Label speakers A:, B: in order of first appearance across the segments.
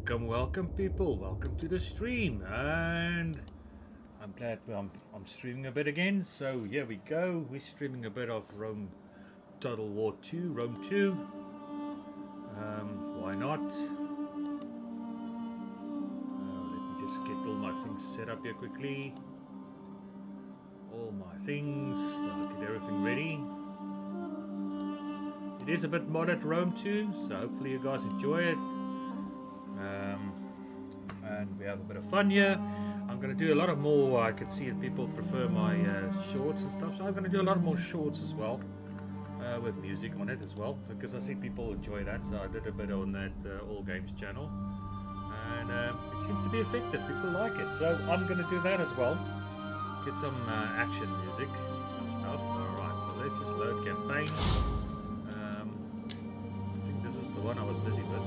A: Welcome people, welcome to the stream, and I'm glad I'm streaming a bit again. So here we go, we're streaming a bit of Total War 2, Rome 2. Why not? Let me just get all my things set up here quickly. All my things, I'll get everything ready. It is a bit modded Rome 2, so hopefully you guys enjoy it. And we have a bit of fun here. I'm going to do a lot of more. I can see that people prefer my shorts and stuff, so I'm going to do a lot more shorts as well, with music on it as well, because I see people enjoy that. So I did a bit on that All Games channel, and it seems to be effective. People like it, so I'm going to do that as well. Get some action music and stuff. Alright, so let's just load campaign. I think this is the one I was busy with.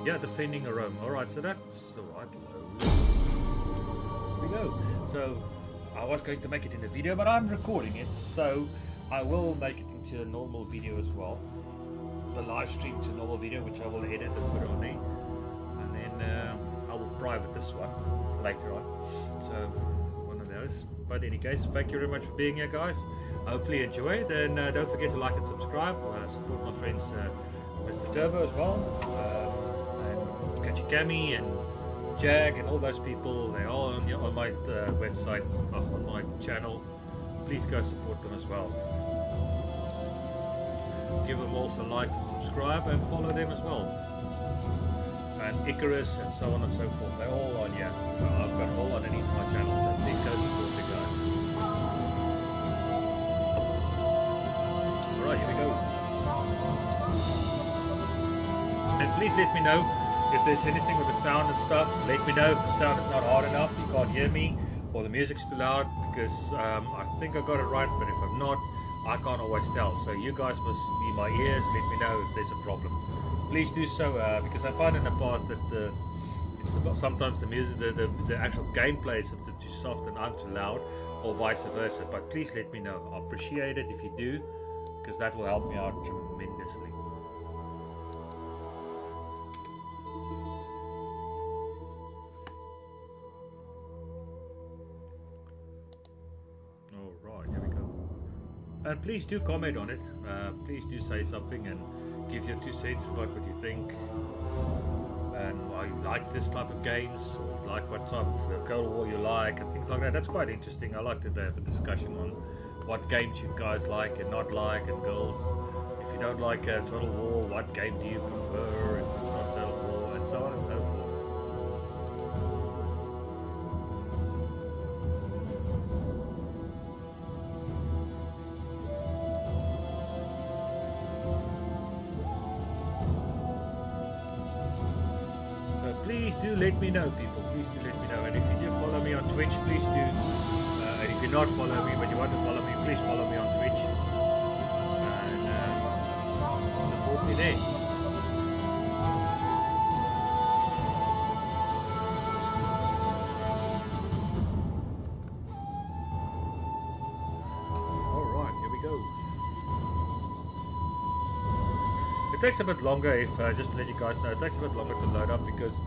A: Yeah, defending a Rome. Alright, so that's the right load. Here we go. So I was going to make it in a video, but I'm recording it, so I will make it into a normal video as well. The live stream to a normal video, which I will edit and put on there. And then I will private this one later on. So one of those. But in any case, thank you very much for being here, guys. Hopefully you enjoy it, and don't forget to like and subscribe. Support my friends Mr. Turbo as well. Cami and Jag and all those people, they're all on my website, on my channel. Please go support them as well. Give them also likes and subscribe, and follow them as well. And Icarus and so on and so forth, they're all on here. So I've got all underneath my channel, so please go support the guys. Alright, here we go. And please let me know if there's anything with the sound and stuff. Let me know if the sound is not hard enough, you can't hear me, or the music's too loud, because I think I got it right, but if I'm not, I can't always tell. So you guys must be my ears, let me know if there's a problem. Please do so, because I find in the past that sometimes the music, the actual gameplay is too soft and I'm too loud, or vice versa. But please let me know. I appreciate it if you do, because that will help me out tremendously. And please do comment on it. Please do say something and give your 2 cents about what you think. And why you like this type of games, or like what type of Total War you like, and things like that. That's quite interesting. I like to have a discussion on what games you guys like and not like, and goals. If you don't like Total War, what game do you prefer if it's not Total War, and so on and so forth. Please do let me know, people. Please do let me know. And if you do follow me on Twitch, please do. And if you're not following me, but you want to follow me, please follow me on Twitch. And support me there. Alright, here we go. It takes a bit longer, if just to let you guys know, it takes a bit longer to load up because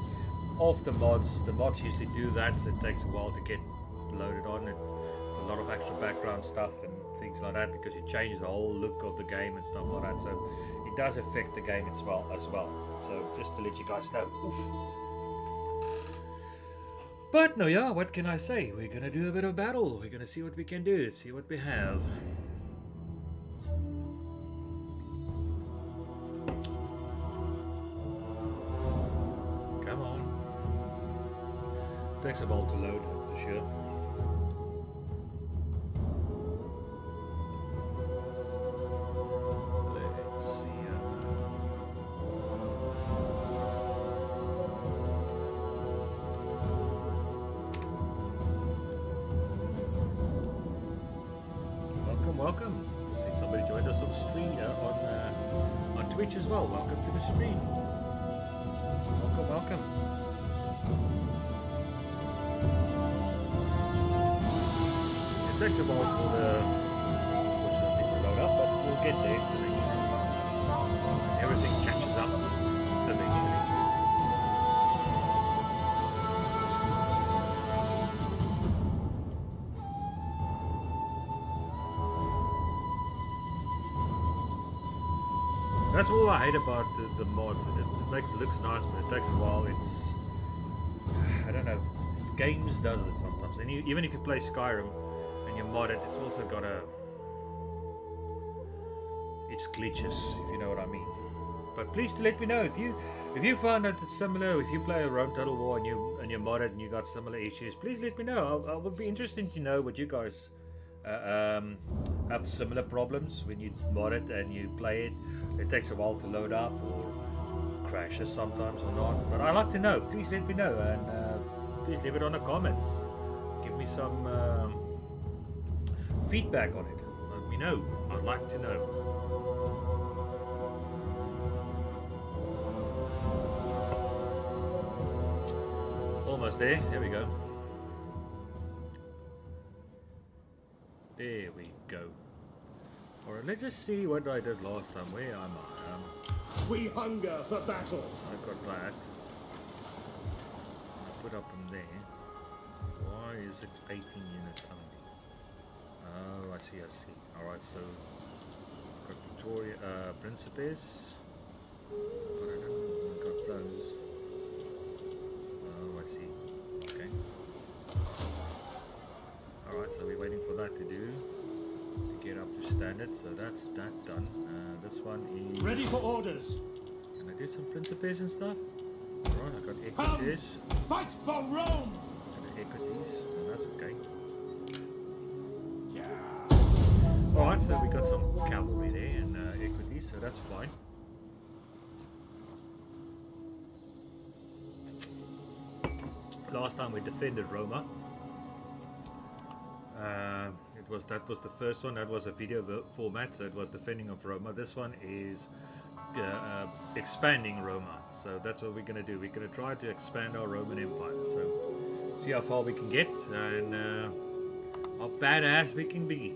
A: of the mods usually do that, so it takes a while to get loaded on. It's a lot of extra background stuff and things like that, because it changes the whole look of the game and stuff like that, so it does affect the game as well. So just to let you guys know. Oof. But no, yeah, what can I say? We're gonna do a bit of battle. We're gonna see what we can do, see what we have. Takes a while to load, for sure. Let's see. Welcome. See somebody joined us on stream on Twitch as well. Welcome to the stream. Welcome. It takes a while for the unfortunate thing to load up, but we'll get there eventually. Everything catches up eventually. That's all I hate about the mods. It looks nice, but it takes a while. It's, I don't know. Games does it sometimes. And even if you play Skyrim and you mod it, it's also got it's glitches, if you know what I mean. But please let me know if you found that it's similar. If you play a Rome Total War and you mod it and you got similar issues, please let me know. I would be interested to know what you guys have similar problems when you mod it and you play it. It takes a while to load up or crashes sometimes or not. But I'd like to know. Please let me know, and please leave it on the comments. Give me some feedback on it. Let me know. I'd like to know. Almost there. There we go. There we go. Alright, let's just see what I did last time. Where am I?
B: We hunger for battle.
A: So I got that. I put up in there. Why is it 18 units only? Oh, I see. Alright, so got Victoria, Principes. But I don't got those. Oh, I see. Okay. Alright, so we're waiting for that to do. To get up to standard, so that's that done. This one is...
B: Ready for orders!
A: Can I do some Principes and stuff? Alright, I got equities.
B: Fight for Rome!
A: And equities, so that's okay.
B: Yeah!
A: Alright, so we got some cavalry there and equities, so that's fine. Last time we defended Roma. That was the first one. That was a video format, so it was defending of Roma. This one is expanding Roma, so that's what we're going to do. We're going to try to expand our Roman Empire, so see how far we can get and how badass we can be.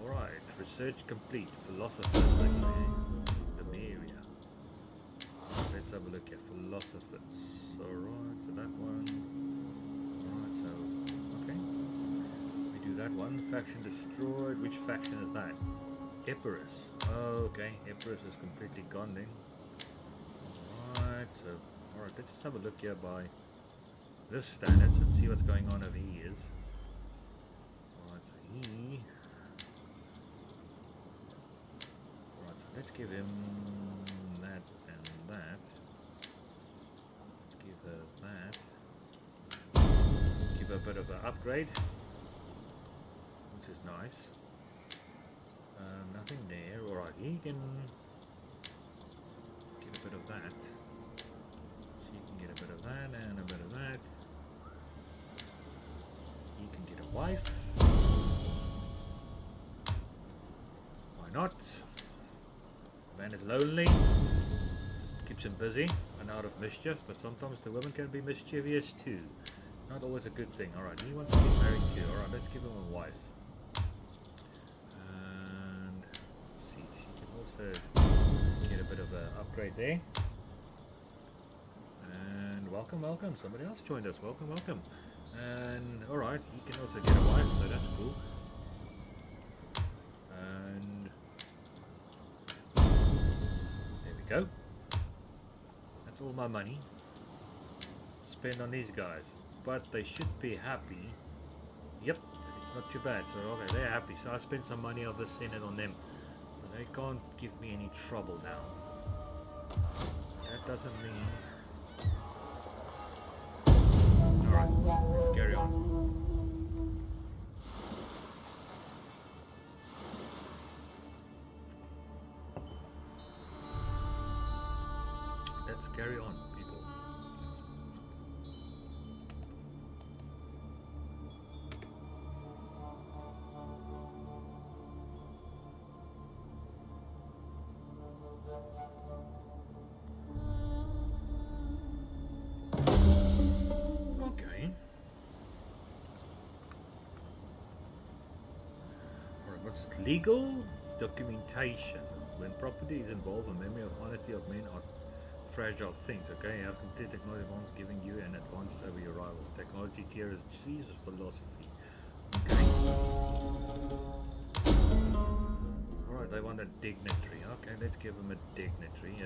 A: Alright, research complete. Philosophers, they say. Lemuria. Let's have a look at philosophers. Alright, so that one. That one faction destroyed. Which faction is that? Epirus. Oh, okay, Epirus is completely gone then. Alright, so alright, let's just have a look here by this standards and see what's going on over here. Alright, so he. Alright, so let's give him that and that. Let's give her that. Give her a bit of an upgrade. Is nice. Nothing there. Alright, he can get a bit of that. She can get a bit of that and a bit of that. He can get a wife. Why not? Man is lonely. Keeps him busy and out of mischief, but sometimes the women can be mischievous too. Not always a good thing. Alright, he wants to get married too. Alright, let's give him a wife. Get a bit of an upgrade there. And welcome. Somebody else joined us. Welcome. And alright, he can also get a wife, so that's cool. And there we go. That's all my money. Spend on these guys. But they should be happy. Yep, it's not too bad. So okay, they're happy. So I spent some money of the Senate on them. They can't give me any trouble now. That doesn't mean... Alright, let's carry on. Let's carry on, people. Legal documentation. When property is involved, a memory of honesty of men are fragile things. Okay, you have complete technology advances giving you an advantage over your rivals. Technology tier is Jesus philosophy. Okay. Alright, they want want a dignitary. Okay, let's give him a dignitary.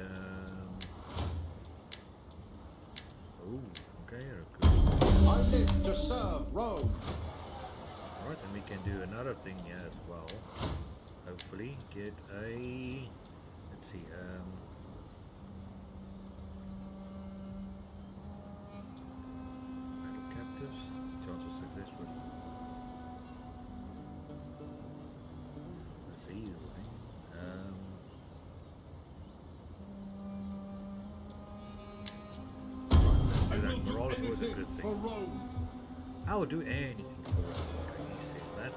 A: Oh, okay, good.
B: I live to serve Rome.
A: Alright, and we can do another thing here as well. Hopefully get a... Let's see, battle captives. Chance of success with zeal,
B: I will do
A: Morale is always a
B: anything
A: good
B: for
A: thing.
B: Rome.
A: I will do anything for Rome. Okay, he says that.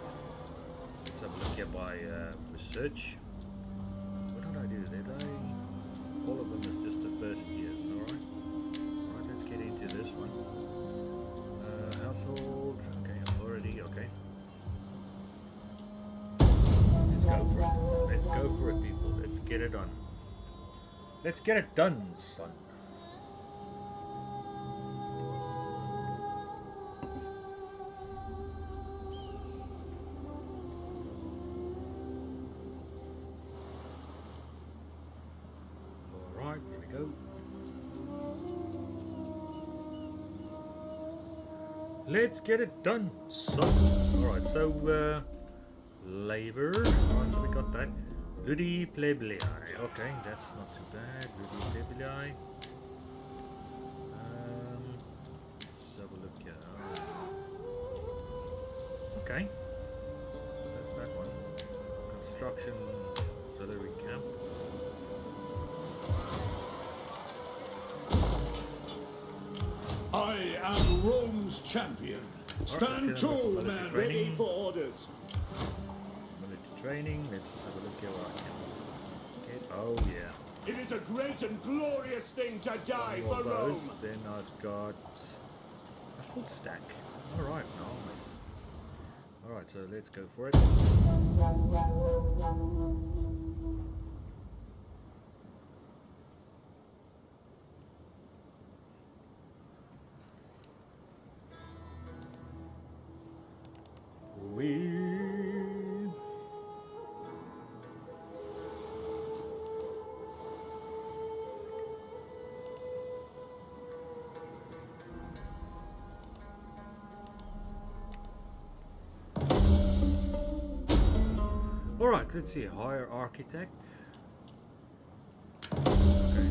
A: Let's have a look here by research. What did I do? Did I... All of them is just the first years, alright? Alright, let's get into this one. Household, okay, authority, okay. Let's go for it. Let's go for it, people. Let's get it done. Let's get it done, son. Alright, here we go. Let's get it done, son. Alright, so, labor. Alright, so we got that. Ludi Pleblei. Okay, that's not too bad. Ludi Pleblei. Let's have a look here. Okay. That's that one. Construction auxiliary camp.
B: I am Rome's champion. Stand
A: let's get
B: tall,
A: military
B: man,
A: training.
B: ready for orders.
A: Military training. Let's have a look here what I can get. Oh yeah.
B: It is a great and glorious thing to die
A: One
B: for
A: more of those.
B: Rome.
A: Then I've got a full stack. Alright, nice. Alright, so let's go for it. Alright, let's see. Hire architect. Okay.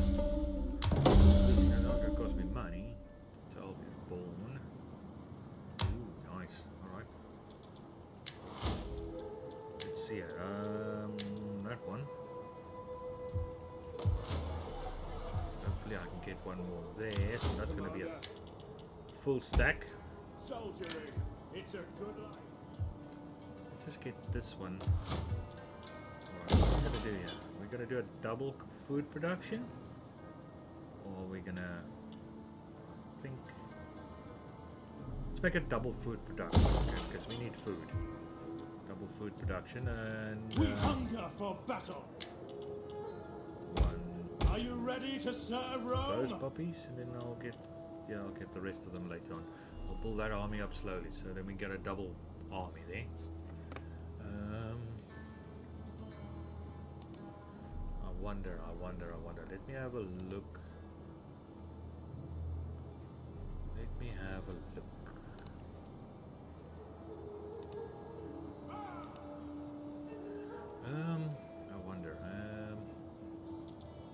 A: This is no longer cost me money. Child is born. Ooh, nice. Alright. Let's see here. That one. Hopefully I can get one more there. So that's going to be a full stack.
B: Soldiering, it's a good life.
A: Let's just get this one. Alright, what are we going to do here? We're going to do a double food production? Or are we going to... I think... Let's make a double food production, okay, because we need food. Double food production and...
B: We hunger for battle.
A: one
B: Are you ready to serve
A: of
B: Rome?
A: those puppies, and then I'll get... Yeah, I'll get the rest of them later on. I'll build that army up slowly, so then we get a double army there. I wonder. Let me have a look. I wonder.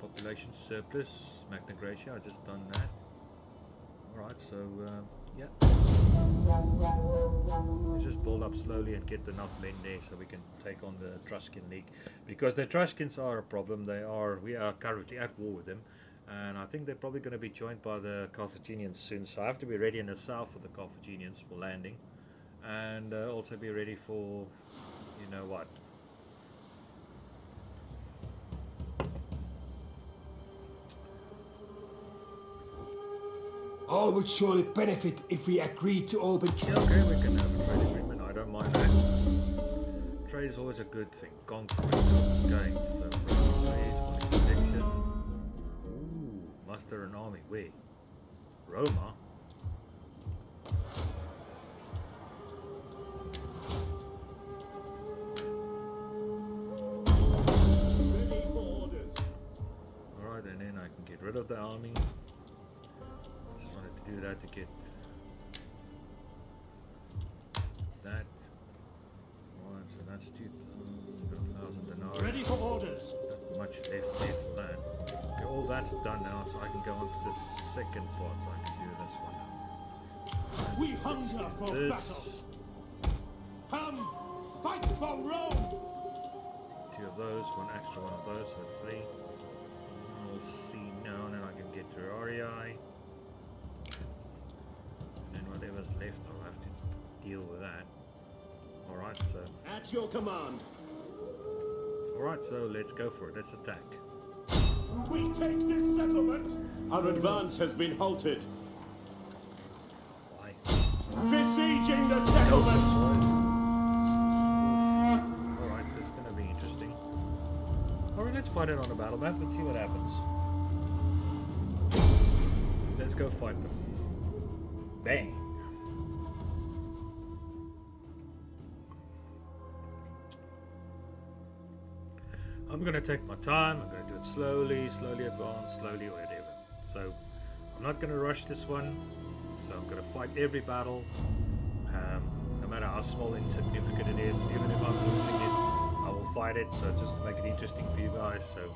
A: Population surplus, Magna Graecia. I just done that. All right, so yeah. Let's just build up slowly and get enough men there so we can take on the Etruscan League, because the Etruscans are a problem. We are currently at war with them, and I think they're probably going to be joined by the Carthaginians soon. So I have to be ready in the south for the Carthaginians for landing, and also be ready for, you know what.
C: All would surely benefit if we agreed to open
A: Yeah,
C: trade.
A: okay, we can have a trade agreement. I don't mind that. Trade is always a good thing. Conquering, not gain. So, protection. Ooh, muster an army. Where? Roma? the army. I just wanted to do that to get that. Alright, so that's 2,000 denarii.
B: Ready for orders.
A: Not much left there for that. Okay, all that's done now, so I can go on to the second part. So I can do this one now.
B: We hunger for
A: This.
B: battle. Come, fight for Rome.
A: 2 of those, 1 extra one of those, so that's 3. We'll see now, and then I can get to REI. And then whatever's left, I'll have to deal with that. Alright, so.
B: At your command.
A: Alright, so let's go for it. Let's attack.
B: We take this settlement. Our advance has been halted.
A: Why?
B: Besieging the settlement.
A: Alright, this is gonna be interesting. Alright, let's fight it on the battle map and see what happens. Let's go fight them. Bang! I'm gonna take my time, I'm gonna do it slowly, slowly advance, slowly whatever. So, I'm not gonna rush this one. So I'm gonna fight every battle. No matter how small and insignificant it is, even if I'm losing it, I will fight it, so just to make it interesting for you guys. So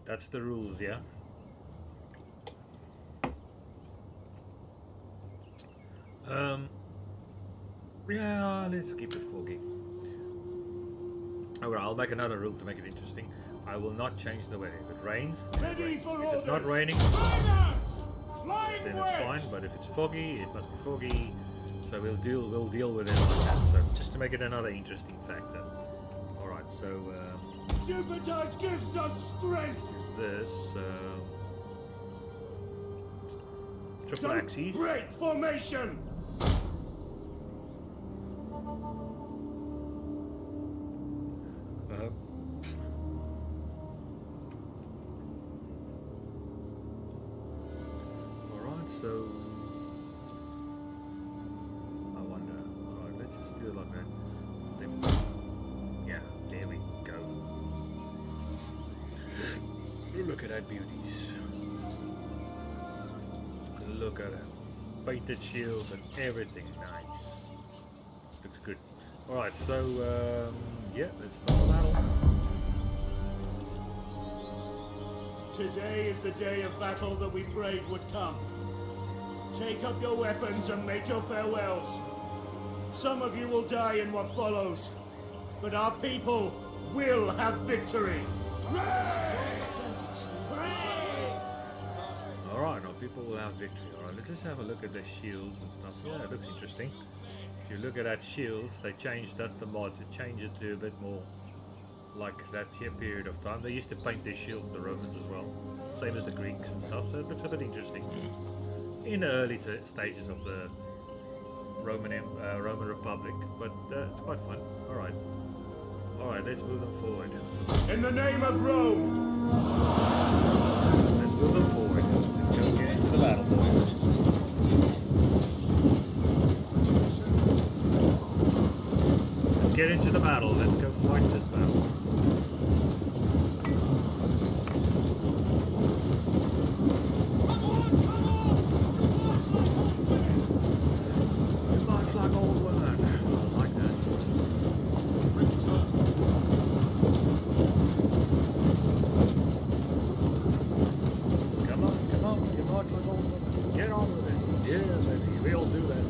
A: that's the rules, yeah. Yeah, let's keep it foggy. Alright, I'll make another rule to make it interesting. I will not change the weather. If it rains, then it rains. If it's not raining, then it's fine. But if it's foggy, it must be foggy. So we'll deal with it like that. So just to make it another interesting factor. All right. So
B: Jupiter gives us strength.
A: this triple
B: Don't
A: axes.
B: break formation.
A: Alright, so I wonder. Alright, let's just do it like that. Then, yeah, there we go. Look at that beauties. Look at that. Painted shields and everything. Nice. Looks good. Alright, so yeah, let's start the battle.
B: Today is the day of battle that we prayed would come. Take up your weapons and make your farewells. Some of you will die in what follows, but our people will have victory.
A: Alright, our people will have victory. Alright, let's just have a look at the shields and stuff. Yeah, it looks interesting. If you look at that shields, they changed that, the mods. It changed it to a bit more like that here period of time. They used to paint their shields, the Romans as well. Same as the Greeks and stuff, so it looks a bit interesting. In the early stages of the Roman Republic, but it's quite fun. Alright. Alright, let's move them forward.
B: In the name of Rome!
A: Let's move them forward. Let's go get into the battle, boys. Let's get into the battle. Let's go fight this battle. It looks like old women. I like that. Come on, come on. You march like old women. Get on with it. Yeah, baby. We all do that.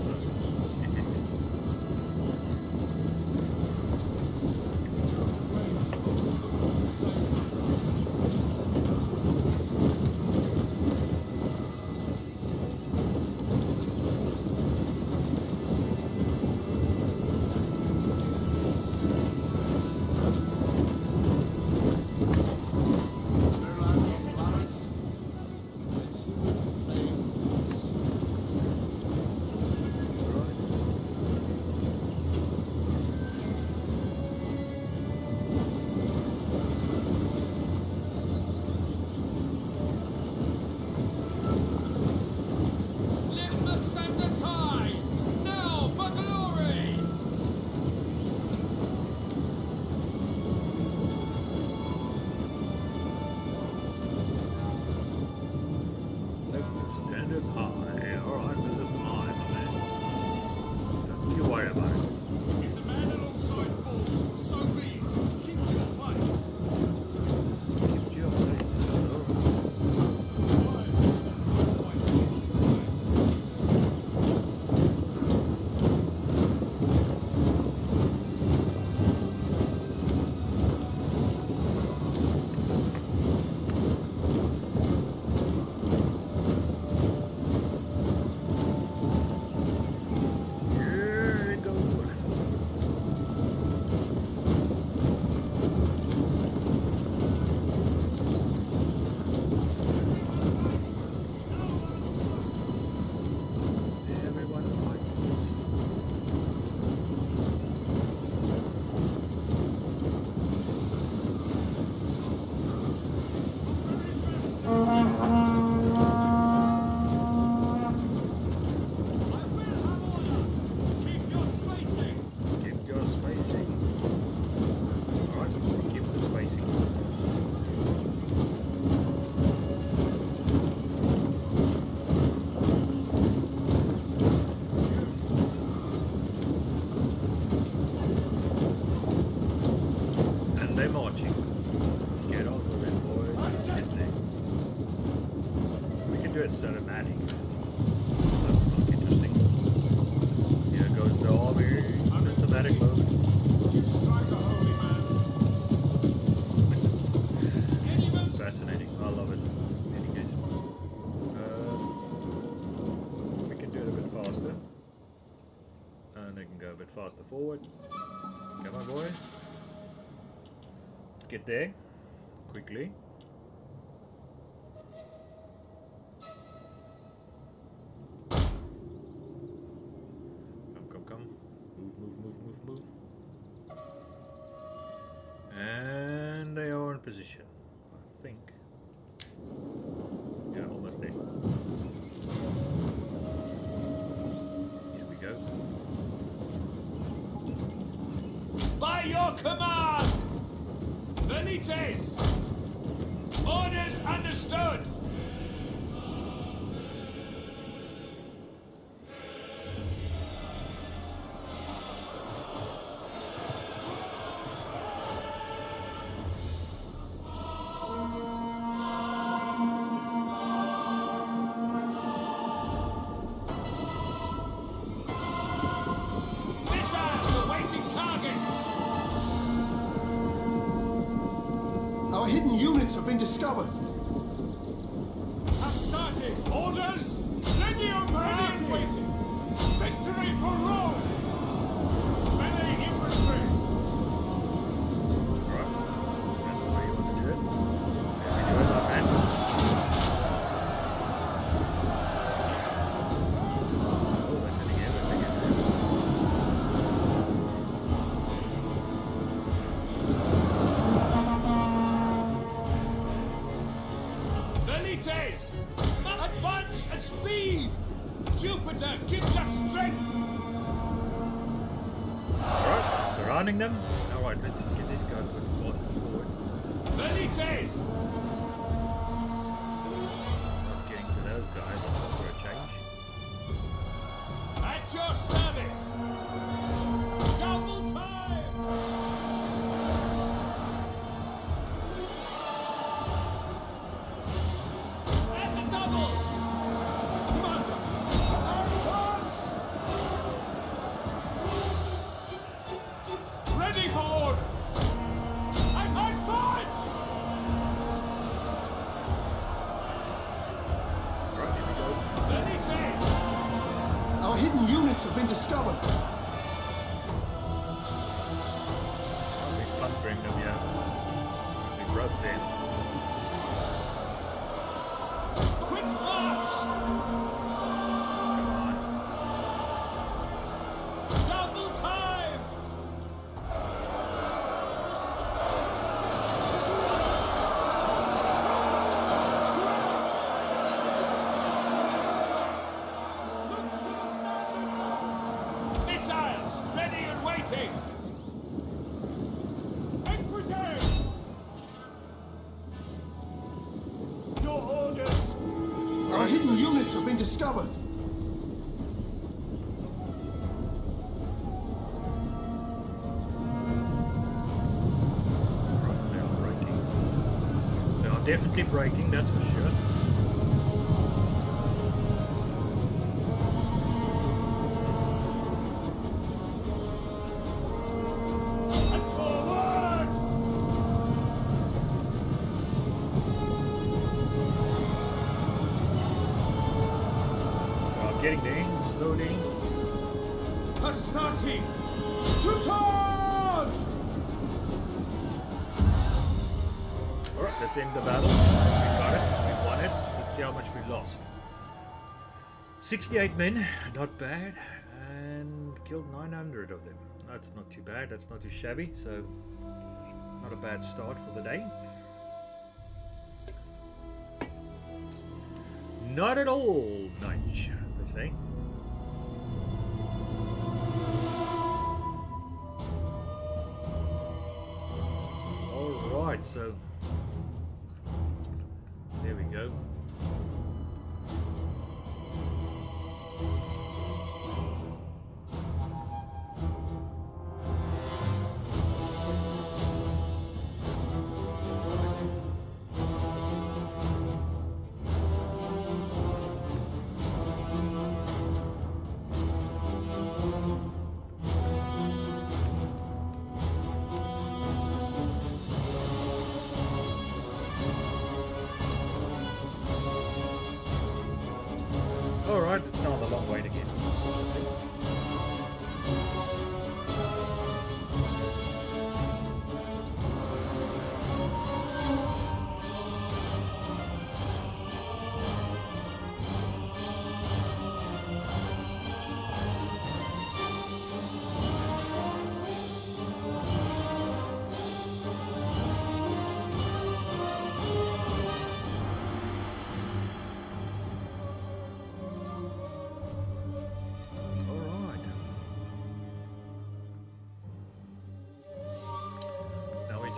A: forward. Come on, boys. Let's get there quickly. Come. Move. And they are in position, I think. Yeah, almost there. Here we go.
D: By your command! Velites! Orders understood!
C: Our hidden units have been discovered.
D: Astarte! Orders! Legion waiting! Victory for Rome! Melee infantry!
A: Alright. That's the way you want to do it. There we do it, my man. Oh, they're sending everything in there.
D: Velites! Advance at speed! Jupiter gives us strength!
A: Alright, surrounding them. Alright, let's just get these guys a bit faster forward.
D: Velites!
A: Not getting to those guys for a change.
D: At your service! Double time! And the double! Commander! Advance! Ready for orders! Advance!
A: Alright, here we go.
D: Velites!
C: Our hidden units have been discovered.
A: I'll be bunkering them, yeah. We broke them.
D: Quick march!
A: Come on.
D: Double time! Look to the standard! Missiles ready and waiting! Equites!
B: Your orders!
C: Our hidden units have been discovered.
A: Right, they are breaking. They are definitely breaking, that's for sure.
B: And forward!
A: They are getting there, slowly.
D: Astarte! To charge!
A: Alright, let's end the battle. We got it, we won it. Let's see how much we lost. 68 men, not bad, and killed 900 of them. That's not too bad, that's not too shabby, so not a bad start for the day. Not at all, Nudge, as they say. Alright, so there we go. Alright, it's now the long way to get.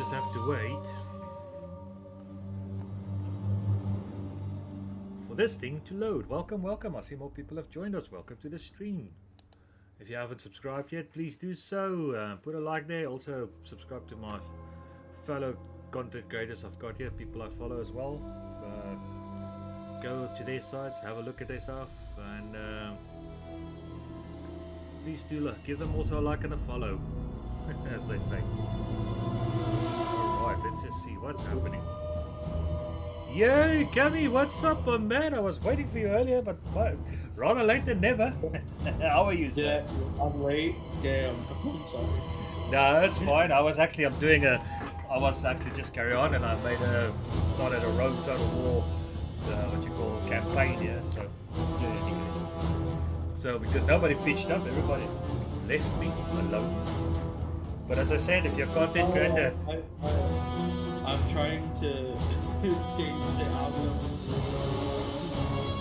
A: just have to wait for this thing to load. Welcome, welcome. I see more people have joined us. Welcome to the stream. If you haven't subscribed yet, please do so. Put a like there. Also, subscribe to my fellow content creators I've got here, people I follow as well. Go to their sites, have a look at their stuff, and please do give them also a like and a follow, as they say. Alright, let's just see what's happening. Yay, Cammy, what's up, my man? I was waiting for you earlier, but rather late than never. How are you, sir?
E: Yeah, I'm late. Damn, I'm sorry.
A: No, it's fine. I was actually just carry on, and I started a Rogue Total War, what you call campaign here. So because nobody pitched up, everybody left me alone. But as I said, if you're a content creator,
E: I'm trying to change the algorithm.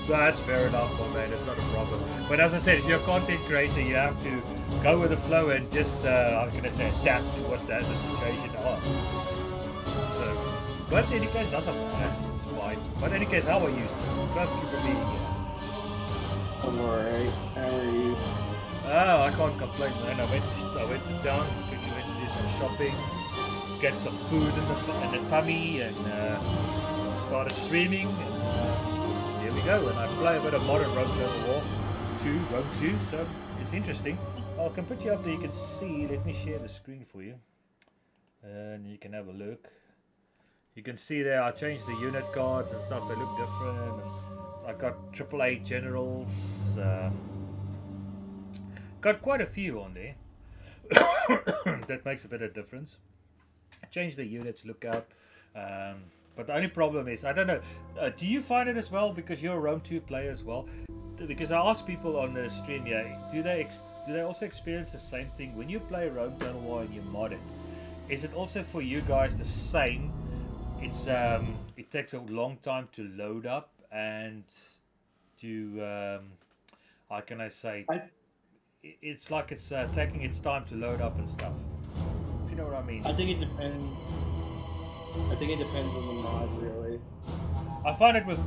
A: that's fair enough, my man. It's not a problem. But as I said, if you're a content creator, you have to go with the flow and just, how can I say, adapt to what the situation are. So, but in any case, doesn't matter. It's fine. But in any case, how are you, sir? Thank you for being here.
E: I'm alright. How are you?
A: Oh, I can't complain, man. I went to town, quickly went to do some shopping, get some food in the tummy, and started streaming. And here we go. And I play a bit of modern Rogue Total War 2, Rogue 2, so it's interesting. I can put you up there. You can see. Let me share the screen for you, and you can have a look. You can see there. I changed the unit cards and stuff. They look different. And I got AAA generals. Got quite a few on there. That makes a bit of difference. Change the units, look up. But the only problem is, I don't know. Do you find it as well, because you're a Rome 2 player as well? Because I ask people on the stream, yeah, do they also experience the same thing when you play Rome Total War and you mod it? Is it also for you guys the same? It's it takes a long time to load up and to how can I say? It's like it's taking its time to load up and stuff. If you know what I mean.
E: I think it depends. I think it depends on the mod, really.
A: I find it with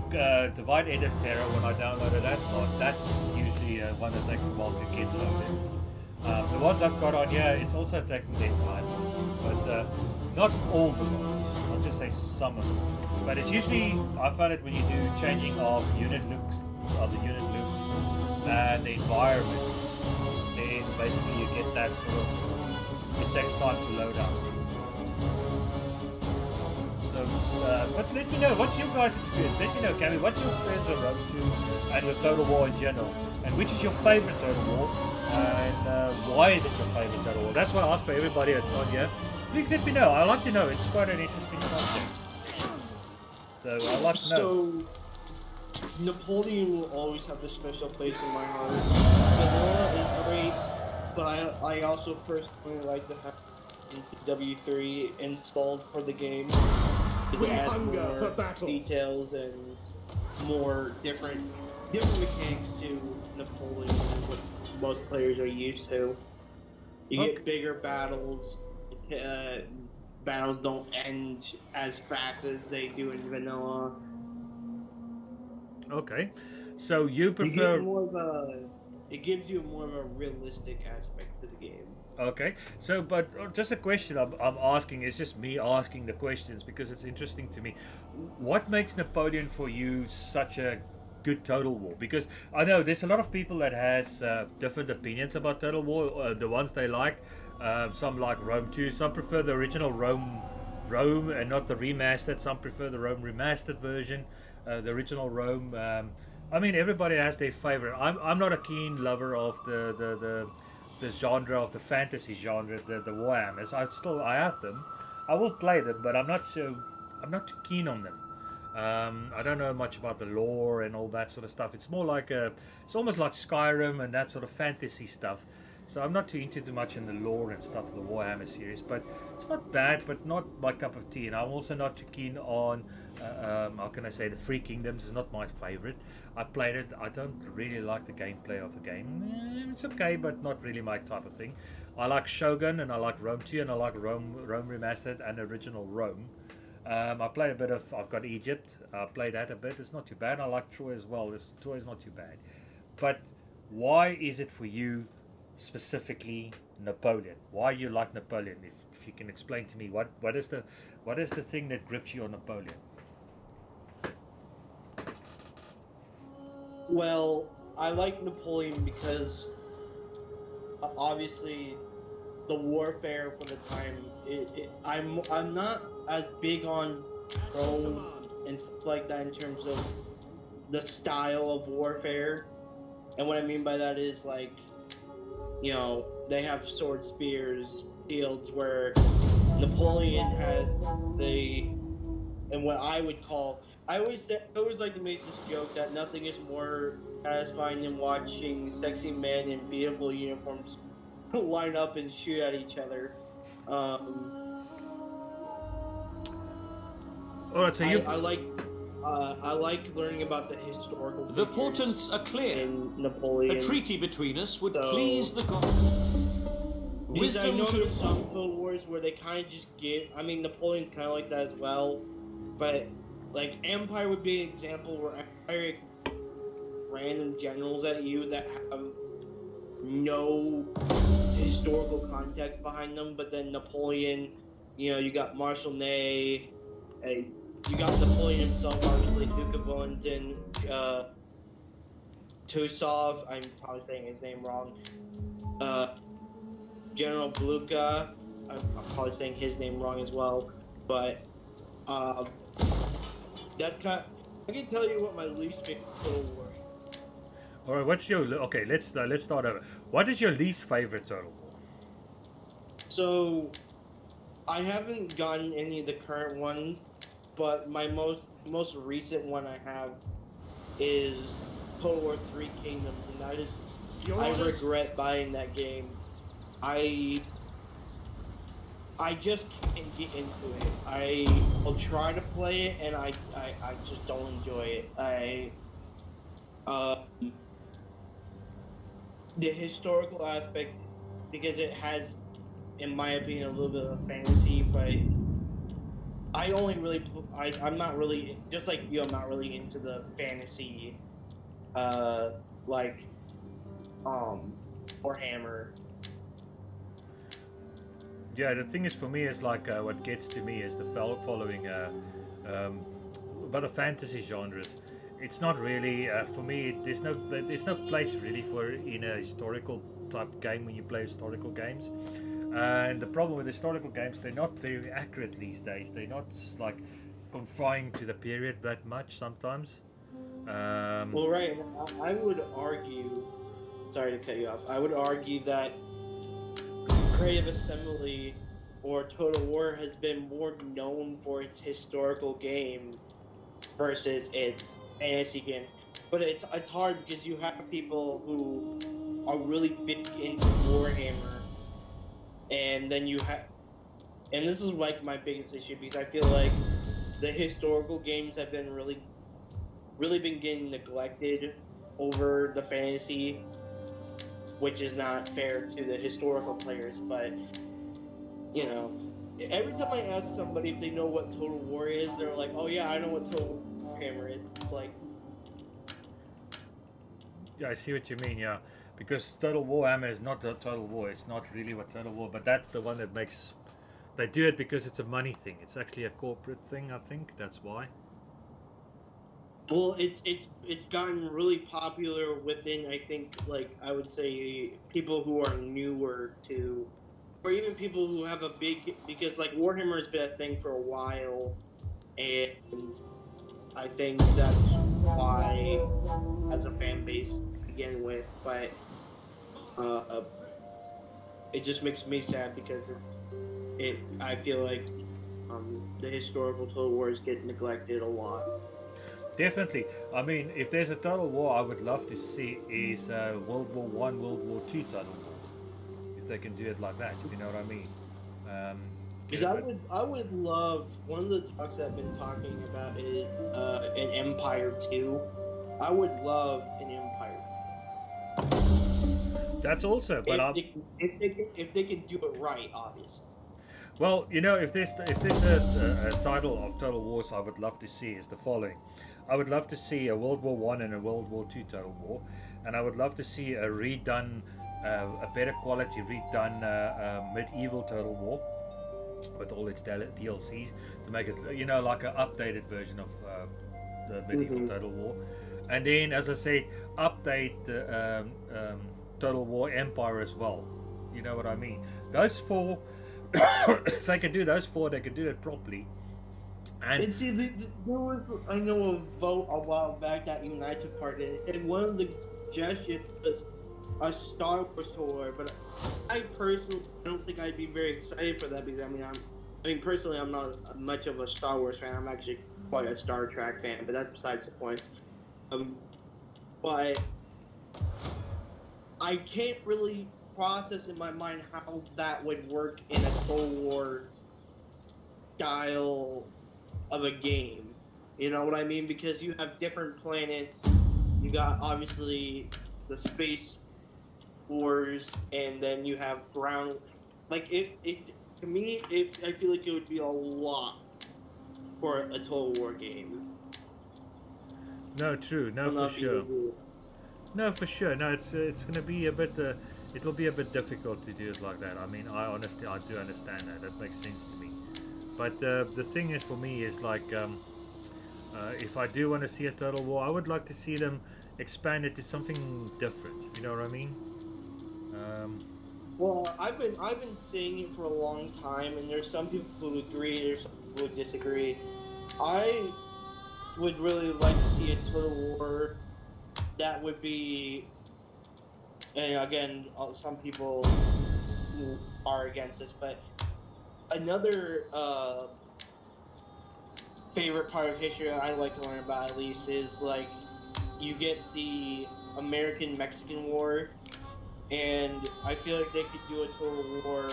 A: Divide Edit Terror when I downloaded that mod. That's usually one that takes a while to get loaded. The ones I've got on here is also taking their time, but not all the ones. I'll just say some of them. But it's usually, I find it when you do changing of unit looks, and the environments, then basically you get that sort of, it takes time to load up. So, but let me know, what's your guys' experience? Let me know, Cammy, what's your experience with Rogue 2 and with Total War in general? And which is your favorite Total War? And why is it your favorite Total War? That's what I ask for everybody that's on here. Please let me know. I'd like to know. It's quite an interesting concept. So I'd like to know.
E: So, Napoleon will always have a special place in my heart. Vanilla is great, but I also personally like to have into W3 installed for the game. It
B: We
E: adds
B: hunger
E: more
B: for battle.
E: details and more different mechanics to Napoleon than what most players are used to. You get bigger battles. Battles don't end as fast as they do in vanilla.
A: Okay, so you
E: You
A: prefer?
E: get more of a, it gives you more of a realistic aspect to the game.
A: Okay, so but just a question I'm asking, is just me asking the questions because it's interesting to me. What makes Napoleon for you such a good Total War? Because I know there's a lot of people that has different opinions about Total War, the ones they like. Some like Rome 2, some prefer the original Rome and not the remastered. Some prefer the Rome remastered version, the original Rome. I mean, everybody has their favorite. I'm not a keen lover of the genre of the fantasy genre, the Warhammers. I have them. I will play them, but I'm not too keen on them. I don't know much about the lore and all that sort of stuff. It's more like it's almost like Skyrim and that sort of fantasy stuff. So I'm not too into too much in the lore and stuff of the Warhammer series, but it's not bad, but not my cup of tea. And I'm also not too keen on, how can I say, the Free Kingdoms is not my favorite. I played it. I don't really like the gameplay of the game. It's okay, but not really my type of thing. I like Shogun, and I like Rome 2, and I like Rome Remastered and Original Rome. I play a bit of. I've got Egypt. I play that a bit. It's not too bad. I like Troy as well. Troy is not too bad. But why is it for you specifically Napoleon? Why you like Napoleon? If you can explain to me what is the thing that grips you on Napoleon?
E: Well, I like Napoleon because obviously the warfare for the time. I'm not as big on Rome and stuff like that in terms of the style of warfare. And what I mean by that is like, you know, they have sword, spears, shields, where Napoleon had and what I would call. I always like to make this joke that nothing is more satisfying than watching sexy men in beautiful uniforms line up and shoot at each other.
A: All right, so
E: I like learning about the historical.
D: The portents are clear.
E: In Napoleon.
D: A treaty between us would please the gods.
E: Because I know
D: Wisdom
E: there's
D: should.
E: some Total Wars where they kind of just give. I mean, Napoleon's kind of like that as well, but like Empire would be an example where Empire random generals at you that have no historical context behind them, but then Napoleon, you know, you got Marshal Ney, and you got Napoleon himself, obviously, Duke of Wellington, Tusov, I'm probably saying his name wrong, General Blucher, I'm probably saying his name wrong as well, but that's kind of, I can tell you what my least favorite Total War.
A: all right, what's your okay? Let's start over. What is your least favorite Total War?
E: So, I haven't gotten any of the current ones, but my most recent one I have is Total War 3 Kingdoms, and that is I regret buying that game. I just can't get into it. I'll try to play it, and I just don't enjoy it. The historical aspect, because it has, in my opinion, a little bit of fantasy, but I only really, I'm not really, just like you, I'm not really into the fantasy, like, Warhammer.
A: Yeah, the thing is for me is like what gets to me is the following about the fantasy genres. It's not really for me. There's no place really for in a historical type game when you play historical games. And the problem with historical games, they're not very accurate these days. They're not like confined to the period that much sometimes.
E: Well, right. I would argue. Sorry to cut you off. I would argue that Creative Assembly or Total War has been more known for its historical game versus its fantasy games. But it's hard because you have people who are really big into Warhammer, and then you have, and this is like my biggest issue because I feel like the historical games have been really been getting neglected over the fantasy, which is not fair to the historical players. But you know, every time I ask somebody if they know what Total War is, they're like, "Oh yeah, I know what Total Warhammer is." It's like,
A: yeah, I see what you mean. Yeah, because Total Warhammer is not a Total War. It's not really what Total War, but that's the one that makes. They do it because it's a money thing. It's actually a corporate thing. I think that's why.
E: well, it's gotten really popular within, I think, like I would say people who are newer to, or even people who have a big, because like Warhammer has been a thing for a while, and I think that's why as a fan base to begin with, but it just makes me sad because I feel like the historical Total Wars get neglected a lot.
A: Definitely. I mean, if there's a Total War, I would love to see is World War One, World War Two Total War. If they can do it like that, if you know what I mean.
E: Because I would love, one of the talks that I've been talking about is an Empire 2. I would love an Empire.
A: That's also, but
E: if they can do it right, obviously.
A: well, you know, if there's a title of Total Wars I would love to see is the following. I would love to see a World War One and a World War Two Total War, and I would love to see a redone, a better quality redone medieval Total War with all its DLCs to make it, you know, like an updated version of the medieval Total War. And then, as I said, update the Total War Empire as well. You know what I mean? Those four, if they could do those four, they could do it properly.
E: And see, there was, I know, a vote a while back that you and I took part in, and one of the suggestions was a Star Wars tour, but I personally don't think I'd be very excited for that because personally, I'm not much of a Star Wars fan. I'm actually quite a Star Trek fan, but that's besides the point. But I can't really process in my mind how that would work in a Total War style of a game. You know what I mean? Because you have different planets. You got obviously the space wars, and then you have ground. Like it to me, I feel like it would be a lot for a Total War game.
A: No, true. No, for sure. No, for sure. No, it's going to be a bit. It'll be a bit difficult to do it like that. I mean, I do understand that. That makes sense to me. But the thing is, for me, is like, if I do want to see a Total War, I would like to see them expand it to something different. If you know what I mean?
E: Well, I've been saying it for a long time, and there's some people who agree, there's some people who disagree. I would really like to see a Total War that would be, and again, some people are against this, but another favorite part of history I like to learn about, at least, is like you get the American-Mexican War, and I feel like they could do a Total War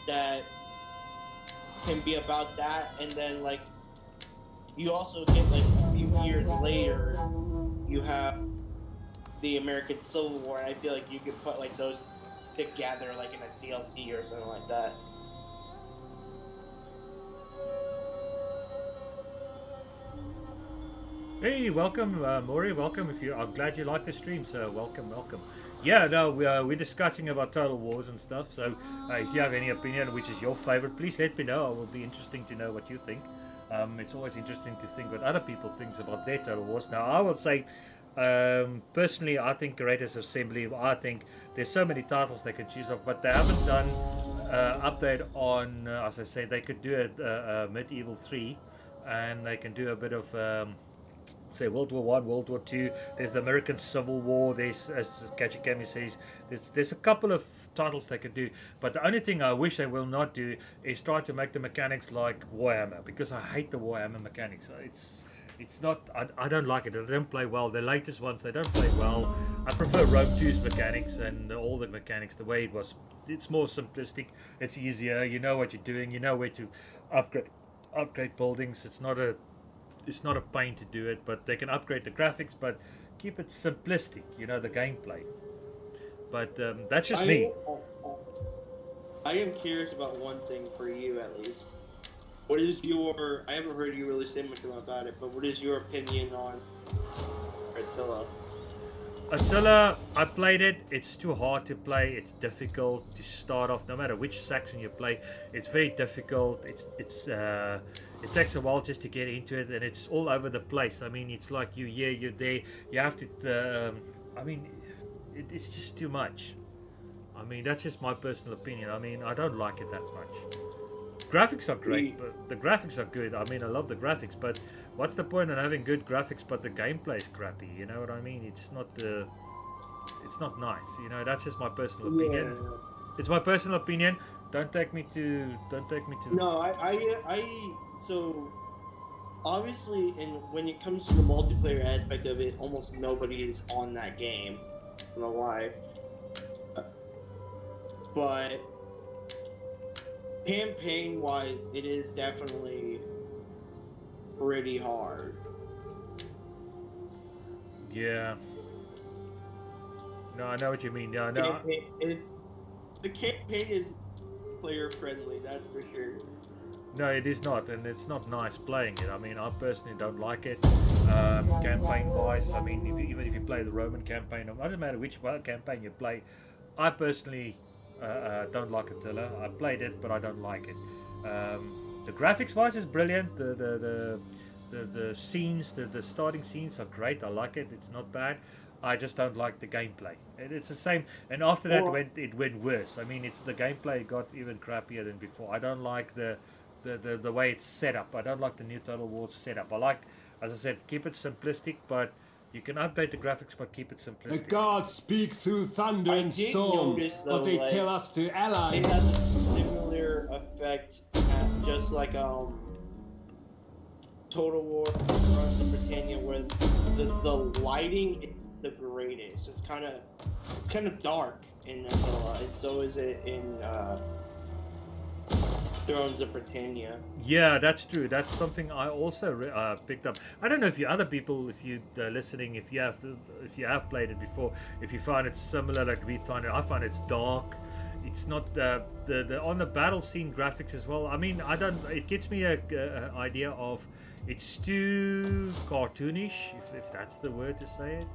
E: that can be about that, and then like you also get like a few years later you have the American Civil War, and I feel like you could put like those together like in a DLC or something like that.
A: Hey, welcome, Maury. Welcome. I'm glad you like the stream. So welcome. Yeah, no, we're discussing about Total Wars and stuff. So if you have any opinion, which is your favorite, please let me know. It will be interesting to know what you think. It's always interesting to think what other people think about their Total Wars. Now, I will say, personally, I think Creators Assembly. I think there's so many titles they can choose of, but they haven't done update on. As I say, they could do a Medieval 3, and they can do a bit of. Say World War One, World War Two. There's the American Civil War. There's, as Kachikami says, there's a couple of titles they could do. But the only thing I wish they will not do is try to make the mechanics like Warhammer, because I hate the Warhammer mechanics. It's not. I don't like it. They don't play well. The latest ones, they don't play well. I prefer Rome 2's mechanics and all the mechanics the way it was. It's more simplistic. It's easier. You know what you're doing. You know where to upgrade buildings. It's not a pain to do it, but they can upgrade the graphics, but keep it simplistic, you know, the gameplay. But that's just me.
E: I am curious about one thing for you, at least. What is your... I haven't heard you really say much about it, but what is your opinion on Attila?
A: Attila, I played it. It's too hard to play. It's difficult to start off. No matter which section you play, it's very difficult. It takes a while just to get into it, and it's all over the place. I mean, it's like you're here, you're there. You have to. It's just too much. I mean, that's just my personal opinion. I mean, I don't like it that much. Graphics are great, but the graphics are good. I mean, I love the graphics, but what's the point in having good graphics but the gameplay is crappy? You know what I mean? It's not nice. You know, that's just my personal opinion. Yeah. It's my personal opinion. Don't take me to.
E: No, so obviously, when it comes to the multiplayer aspect of it, almost nobody is on that game. I don't know why, but campaign-wise, it is definitely pretty hard.
A: Yeah. No, I know what you mean. Yeah, no.
E: The campaign is player friendly, that's for sure.
A: No, it is not, and it's not nice playing it. I mean, I personally don't like it. Campaign-wise, I mean, even if you play the Roman campaign, it doesn't matter which campaign you play. I personally don't like Attila. I played it, but I don't like it. The graphics-wise is brilliant. The scenes, the starting scenes are great. I like it. It's not bad. I just don't like the gameplay. It's the same. And after that, it went worse. I mean, it's the gameplay got even crappier than before. I don't like the way it's set up. I don't like the new Total War setup. I like, as I said, keep it simplistic, but you can update the graphics, but keep it
F: The
A: simplistic.
F: gods speak through thunder
E: I
F: and
E: did
F: storm,
E: notice, though,
F: but they
E: like,
F: tell us to ally.
E: It has a similar effect, just like Total War runs in Britannia, where the lighting is the greatest. It's kind of dark in Attila, and so is it in Thrones of Britannia.
A: Yeah, that's true. That's something I also picked up. I don't know if you other people, if you listening, if you have played it before, if you find it similar like we find it. I find it's dark. It's not the on the battle scene graphics as well. I mean, I don't. It gets me a idea of it's too cartoonish, if that's the word to say it.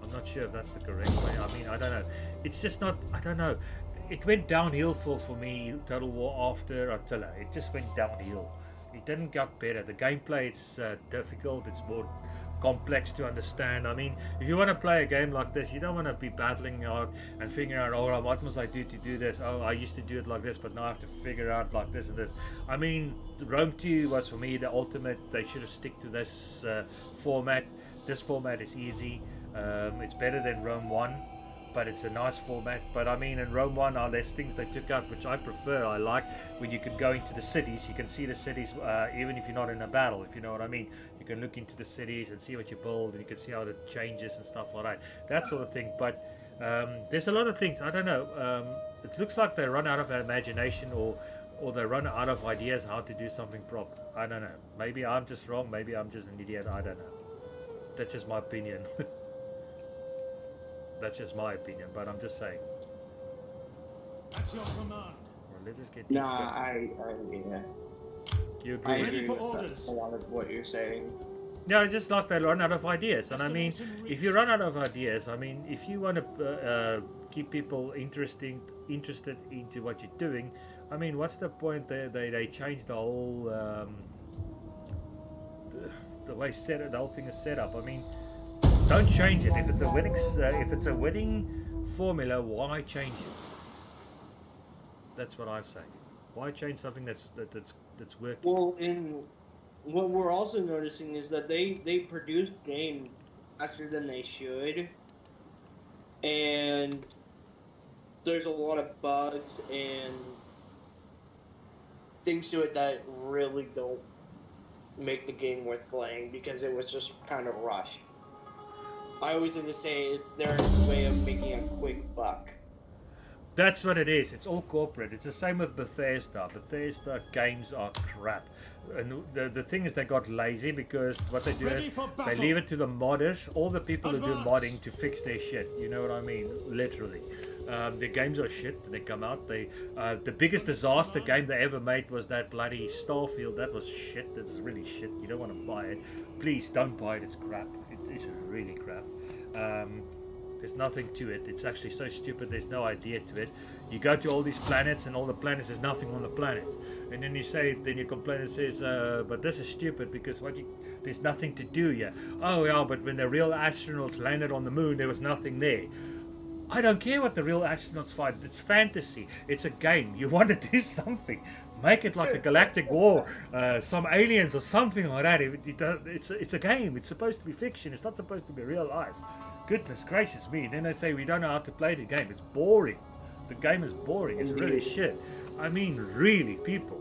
A: I'm not sure if that's the correct way. I mean, I don't know. It's just not. I don't know. It went downhill for me, Total War, after Attila. It just went downhill. It didn't get better. The gameplay, it's difficult. It's more complex to understand. I mean, if you want to play a game like this, you don't want to be battling out and figuring out, oh, what must I do to do this? Oh, I used to do it like this, but now I have to figure out like this and this. I mean, Rome 2 was for me the ultimate. They should have stick to this format. This format is easy. It's better than Rome 1. But it's a nice format. But I mean, in Rome 1, there's things they took out which I prefer. I like when you can go into the cities. You can see the cities even if you're not in a battle, if you know what I mean. You can look into the cities and see what you build, and you can see how it changes and stuff like that sort of thing. But there's a lot of things. I don't know. It looks like they run out of imagination, or they run out of ideas how to do something proper. I don't know. Maybe I'm just wrong. Maybe I'm just an idiot. I don't know. That's just my opinion. That's just my opinion, but I'm just saying.
D: That's your command.
A: Well, let's just get.
E: Nah, I yeah.
A: You agree?
E: I
A: with
E: agree
A: me?
E: with a lot of what you're saying.
A: Yeah, it's just like they run out of ideas, and I mean, if you run out of ideas, I mean, if you want to keep people interested into what you're doing, I mean, what's the point? They changed the whole the way the whole thing is set up. I mean. Don't change it. If it's a winning formula, why change it? That's what I say. Why change something that's working?
E: Well, and what we're also noticing is that they produce game faster than they should, and there's a lot of bugs and things to it that really don't make the game worth playing because it was just kind of rushed. I always like to say it's their way of making a quick buck.
A: That's what it is. It's all corporate. It's the same with Bethesda. Bethesda games are crap. And the thing is they got lazy because what they do is they leave it to the modders, all the people who do modding to fix their shit. You know what I mean? Literally. Their games are shit when they come out. The biggest disaster game they ever made was that bloody Starfield. That was shit. That's really shit. You don't want to buy it. Please don't buy it. It's crap. It is really crap. There's nothing to it. It's actually so stupid. There's no idea to it. You go to all these planets, and all the planets, there's nothing on the planets. And then you complain and says, but this is stupid because there's nothing to do here. Oh yeah, but when the real astronauts landed on the moon, there was nothing there. I don't care what the real astronauts fight. It's fantasy. It's a game. You want to do something. Make it like a galactic war, some aliens or something like that. It's a game. It's supposed to be fiction. It's not supposed to be real life. Goodness gracious me. Then they say we don't know how to play the game. It's boring. The game is boring. It's really shit. I mean, really, people.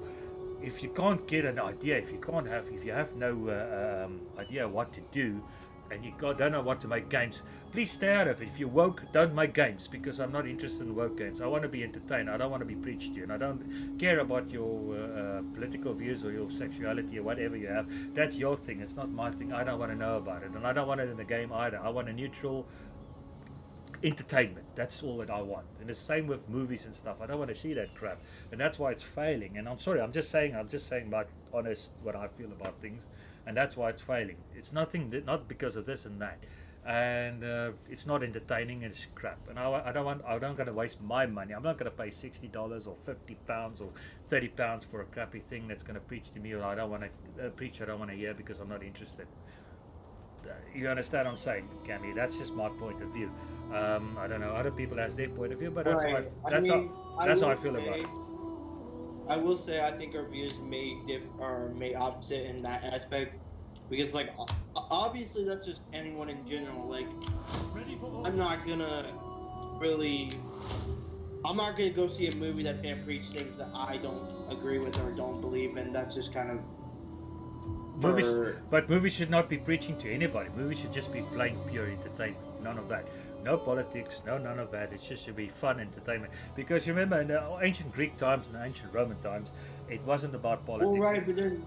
A: If you can't get an idea, if you have no idea what to do, and you don't know what to make games, please stay out of it. If you're woke, don't make games, because I'm not interested in woke games. I want to be entertained. I don't want to be preached to, and I don't care about your political views or your sexuality or whatever you have. That's your thing. It's not my thing. I don't want to know about it, and I don't want it in the game either. I want a neutral entertainment. That's all that I want. And the same with movies and stuff. I don't want to see that crap, and that's why it's failing. And I'm sorry. I'm just saying my honest what I feel about things, and that's why it's failing. It's nothing. Not because of this and that. And it's not entertaining. It's crap, and I don't want. I'm not going to waste my money. I'm not going to pay $60 or £50 or £30 for a crappy thing that's going to preach to me, or I don't want to preach. I don't want to hear because I'm not interested. You understand what I'm saying, Cammy? That's just my point of view. I don't know. Other people has their point of view, but that's
E: Right.
A: how I feel about it.
E: I will say I think our views may opposite in that aspect, because like obviously that's just anyone in general. Like I'm not gonna go see a movie that's gonna preach things that I don't agree with or don't believe in. That's just kind of
A: Movies should not be preaching to anybody. Movies should just be plain pure entertainment. None of that. No politics. No, none of that. It just should be fun entertainment. Because you remember in the ancient Greek times and ancient Roman times, it wasn't about politics.
E: Well, right, but then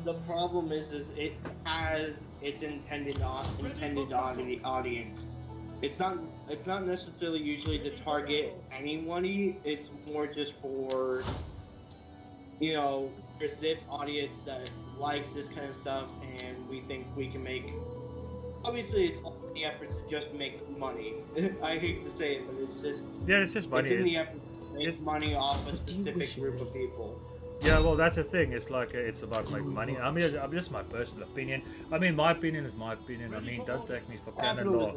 E: the problem is it has its intended audience. It's not necessarily usually to target anybody. It's more just for, there's this audience that likes this kind of stuff, and we think we can make. Obviously, it's all in the efforts to just make money. I hate to say it, but it's just
A: money.
E: It's in the effort to make money off a specific group of people.
A: Yeah, well, that's the thing. It's like it's about making money. I mean, just my personal opinion. I mean, my opinion is my opinion. I mean, don't take me for canon law.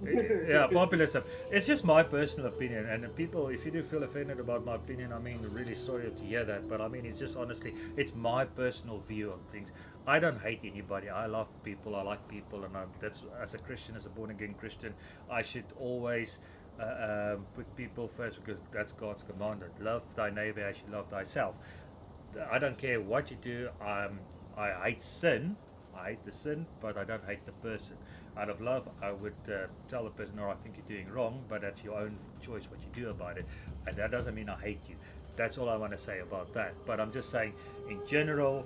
A: Yeah, populism. It's just my personal opinion, and people, if you do feel offended about my opinion, I mean, really sorry to hear that. But I mean, it's just honestly, it's my personal view on things. I don't hate anybody. I love people. I like people, and that's as a Christian, as a born-again Christian, I should always put people first because that's God's commanded. Love thy neighbor as you love thyself. I don't care what you do. I hate sin. I hate the sin, but I don't hate the person. Out of love, I would tell the person, "No, I think you're doing wrong," but that's your own choice what you do about it, and that doesn't mean I hate you. That's all I want to say about that. But I'm just saying, in general,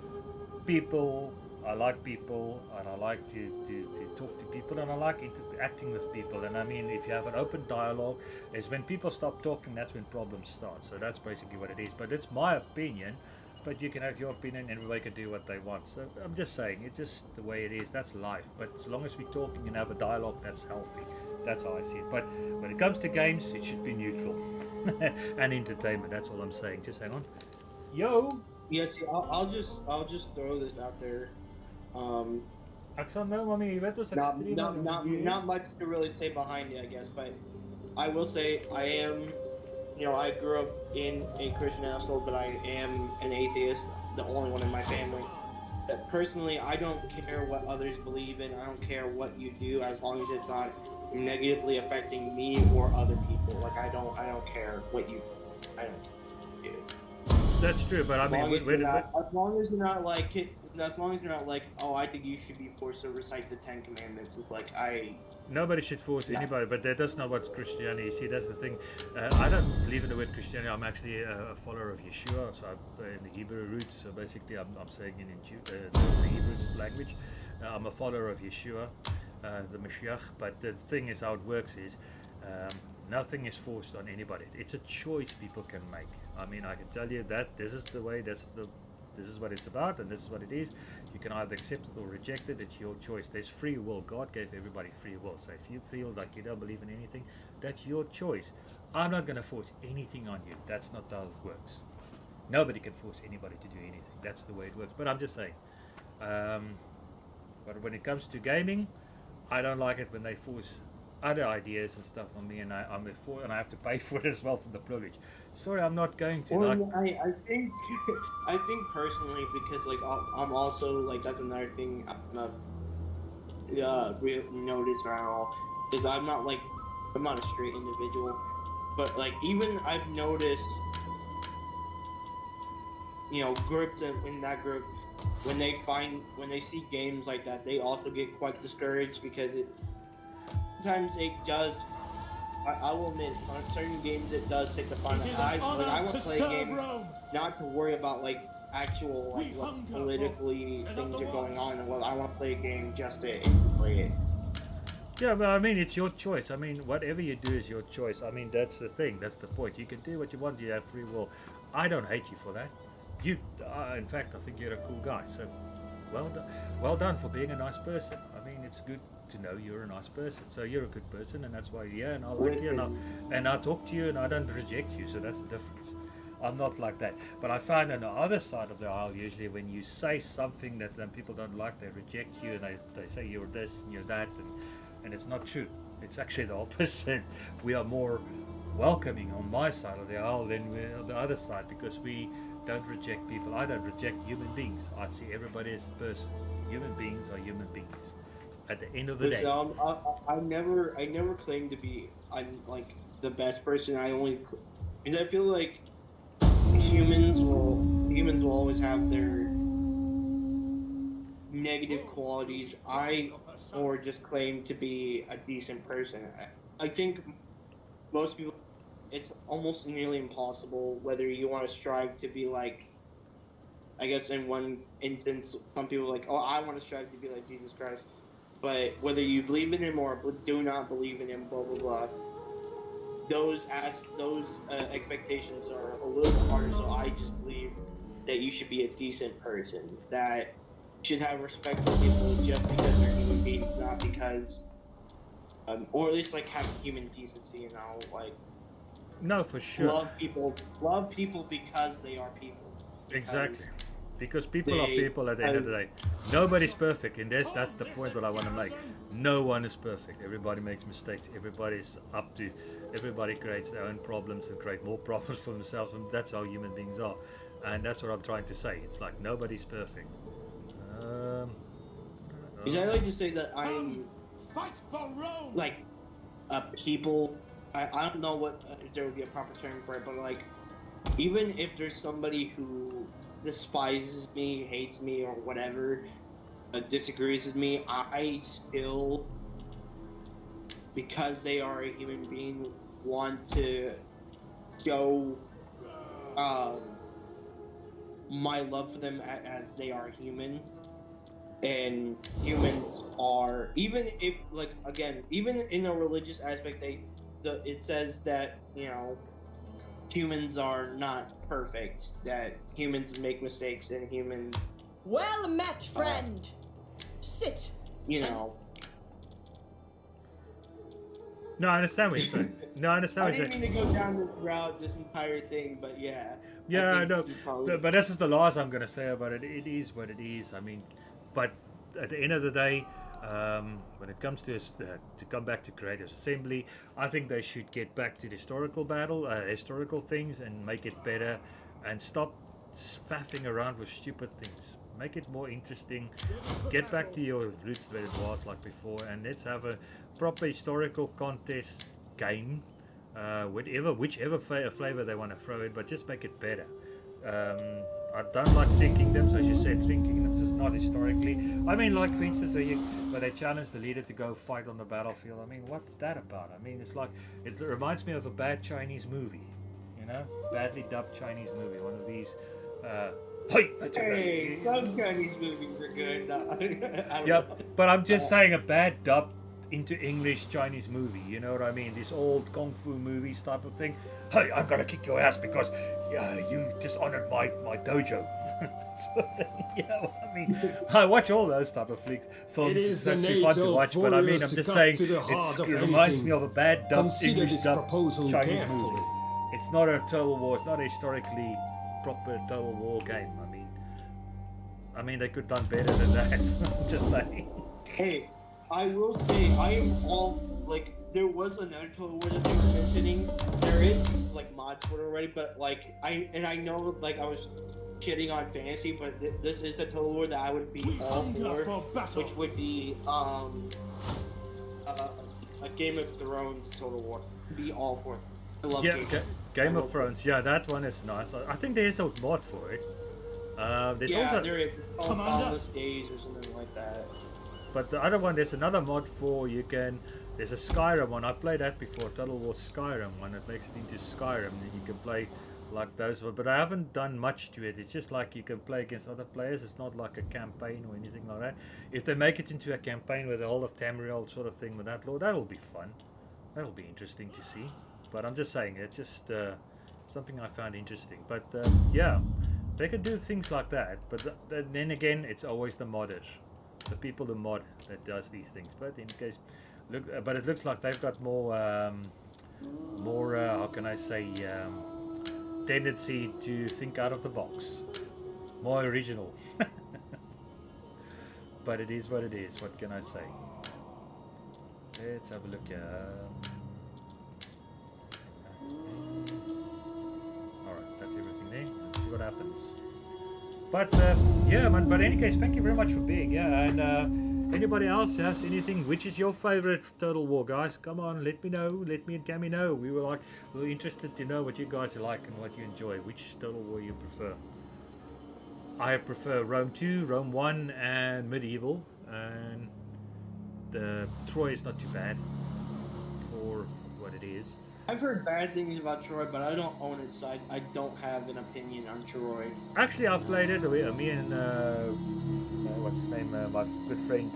A: people. I like people, and I like to talk to people, and I like interacting with people. And I mean, if you have an open dialogue, is when people stop talking, that's when problems start. So that's basically what it is. But it's my opinion. But you can have your opinion, and everybody can do what they want. So I'm just saying, it's just the way it is. That's life. But as long as we're talking and have a dialogue, that's healthy. That's how I see it. But when it comes to games, it should be neutral and entertainment. That's all I'm saying. Just hang on. Yo.
E: Yes, I'll just throw this out there. Not much to really say behind it, I guess. But I will say I grew up in a Christian household, but I am an atheist, the only one in my family. Personally, I don't care what others believe in. I don't care what you do, as long as it's not negatively affecting me or other people. Like I don't care what you. I don't do.
A: That's true, but I mean,
E: as long as you're not like, oh, I think you should be forced to recite the 10 Commandments. It's like
A: Nobody should force anybody, but that's not what Christianity. See, that's the thing. I don't believe in the word Christianity. I'm actually a follower of Yeshua, so I'm in the Hebrew roots. So basically, I'm saying it in the Hebrew language. I'm a follower of Yeshua, the Mashiach. But the thing is, how it works is, nothing is forced on anybody. It's a choice people can make. I mean, I can tell you that this is the way. This is what it's about, and this is what it is. You can either accept it or reject it. It's your choice. There's free will. God gave everybody free will. So if you feel like you don't believe in anything, that's your choice. I'm not going to force anything on you. That's not how it works. Nobody can force anybody to do anything. That's the way it works. But I'm just saying. But when it comes to gaming, I don't like it when they force other ideas and stuff on me, and I have to pay for it as well for the privilege. Sorry, I'm not going to.
E: Well, I think personally, because like I'm also like, that's another thing I've noticed around all, is I'm not a straight individual, but like even I've noticed, groups in that group, when they see games like that, they also get quite discouraged, because sometimes it does. I will admit, on certain games it does take the fun. I want to play a game not to worry about actual what politically things are going on, and I want to play a game just to play it.
A: Yeah, but I mean, it's your choice. I mean, whatever you do is your choice. I mean, that's the thing. That's the point. You can do what you want. You have free will. I don't hate you for that. You, in fact, I think you're a cool guy. So, well done for being a nice person. I mean, it's good to know you're a nice person. So you're a good person, and that's why you're here. And I like you, and I talk to you, and I don't reject you. So that's the difference. I'm not like that. But I find on the other side of the aisle, usually when you say something that then people don't like, they reject you, and they say you're this and you're that, and it's not true. It's actually the opposite. We are more welcoming on my side of the aisle than we're on the other side, because we don't reject people. I don't reject human beings. I see everybody as a person. Human beings are human beings. At the end of the day.
E: I never claim to be like the best person. And I feel like humans will always have their negative qualities. Or just claim to be a decent person. I think most people, it's almost nearly impossible, whether you want to strive to be like, I guess in one instance, some people are like, oh, I want to strive to be like Jesus Christ. But whether you believe in him or do not believe in him, blah, blah, blah, those expectations are a little bit harder. So I just believe that you should be a decent person, that you should have respect for people just because they're human beings, not because, or at least like have human decency, you know, like.
A: No, for sure.
E: Love people because they are people.
A: Exactly. Because people are people at the end of the day. Nobody's perfect, and that's the point that I want to make. No one is perfect. Everybody makes mistakes. Everybody creates their own problems and create more problems for themselves, and that's how human beings are. And that's what I'm trying to say. It's like nobody's perfect.
E: Is I like to say that I'm
D: Fight for Rome!
E: like people. I don't know what if there would be a proper term for it, but like even if there's somebody who despises me, hates me, or whatever, disagrees with me, I still, because they are a human being, want to show my love for them as they are human. And humans are, even if, like, again, even in a religious aspect, it says that, you know, humans are not perfect, that humans make mistakes, and humans...
G: Well met, friend! Sit!
E: You know...
A: No, I understand what you're saying. No, I understand what you're saying.
E: I didn't mean to go down this route, this entire thing, but yeah.
A: Yeah, I know. But this is the last I'm going to say about it. It is what it is. I mean, but at the end of the day, when it comes to come back to Creative Assembly, I think they should get back to the historical things, and make it better, and stop faffing around with stupid things. Make it more interesting. Get back to your roots where it was like before, and let's have a proper historical contest game, whichever flavor they want to throw it, but just make it better. I don't like Three Kingdoms, as you said. Three Kingdoms is not historically. I mean, like for instance, where they challenge the leader to go fight on the battlefield. I mean, what's that about? I mean, it's like, it reminds me of a bad Chinese movie, you know, badly dubbed Chinese movie. One of these.
E: Hey, some Chinese movies are good.
A: Yeah, but I'm just saying a bad dub into English Chinese movie. You know what I mean? These old kung fu movies type of thing. Hey, I'm gonna kick your ass because you dishonored my dojo. Sort of thing. You know what I mean? I watch all those type of films. It's actually fun to watch, but I mean, I'm just saying it reminds me of a bad dub English dub Chinese movie. It's not a Total War. It's not a historically proper Total War game. I mean, they could have done better than that. Just saying.
E: Hey, I will say, I am all, like, there was another Total War that they were mentioning. There is, like, mods for it already, but, like, I know, like, I was shitting on fantasy, but this is a Total War that I would be all for, which would be, a Game of Thrones Total War. Be all for it. I love
A: Game of Thrones. Yeah, that one is nice. I think there is a mod for it. There's also,
E: there is. It's called Boundless Days or something like that.
A: But the other one, there's another mod for there's a Skyrim one. I played that before, Total War Skyrim one. It makes it into Skyrim, and you can play like those. But I haven't done much to it. It's just like you can play against other players. It's not like a campaign or anything like that. If they make it into a campaign with the whole of Tamriel sort of thing with that lord, that'll be fun. That'll be interesting to see. But I'm just saying, it's just something I found interesting. But yeah, they could do things like that. But then again, it's always the modders, the people who mod that does these things. But in case, but it looks like they've got more, how can I say, tendency to think out of the box, more original. But it is what it is. What can I say? Let's have a look. Alright, that's everything there. Let's see what happens. But yeah, man. But in any case, thank you very much for being. Yeah, and anybody else has anything? Which is your favorite Total War, guys? Come on, let me know. Let me and Cammy know. We're interested to know what you guys like and what you enjoy. Which Total War you prefer? I prefer Rome 2, Rome 1, and Medieval. And the Troy is not too bad for what it is.
E: I've heard bad things about Troy, but I don't own it, so I don't have an opinion on Troy.
A: Actually, I played it. Me and what's his name? My good friend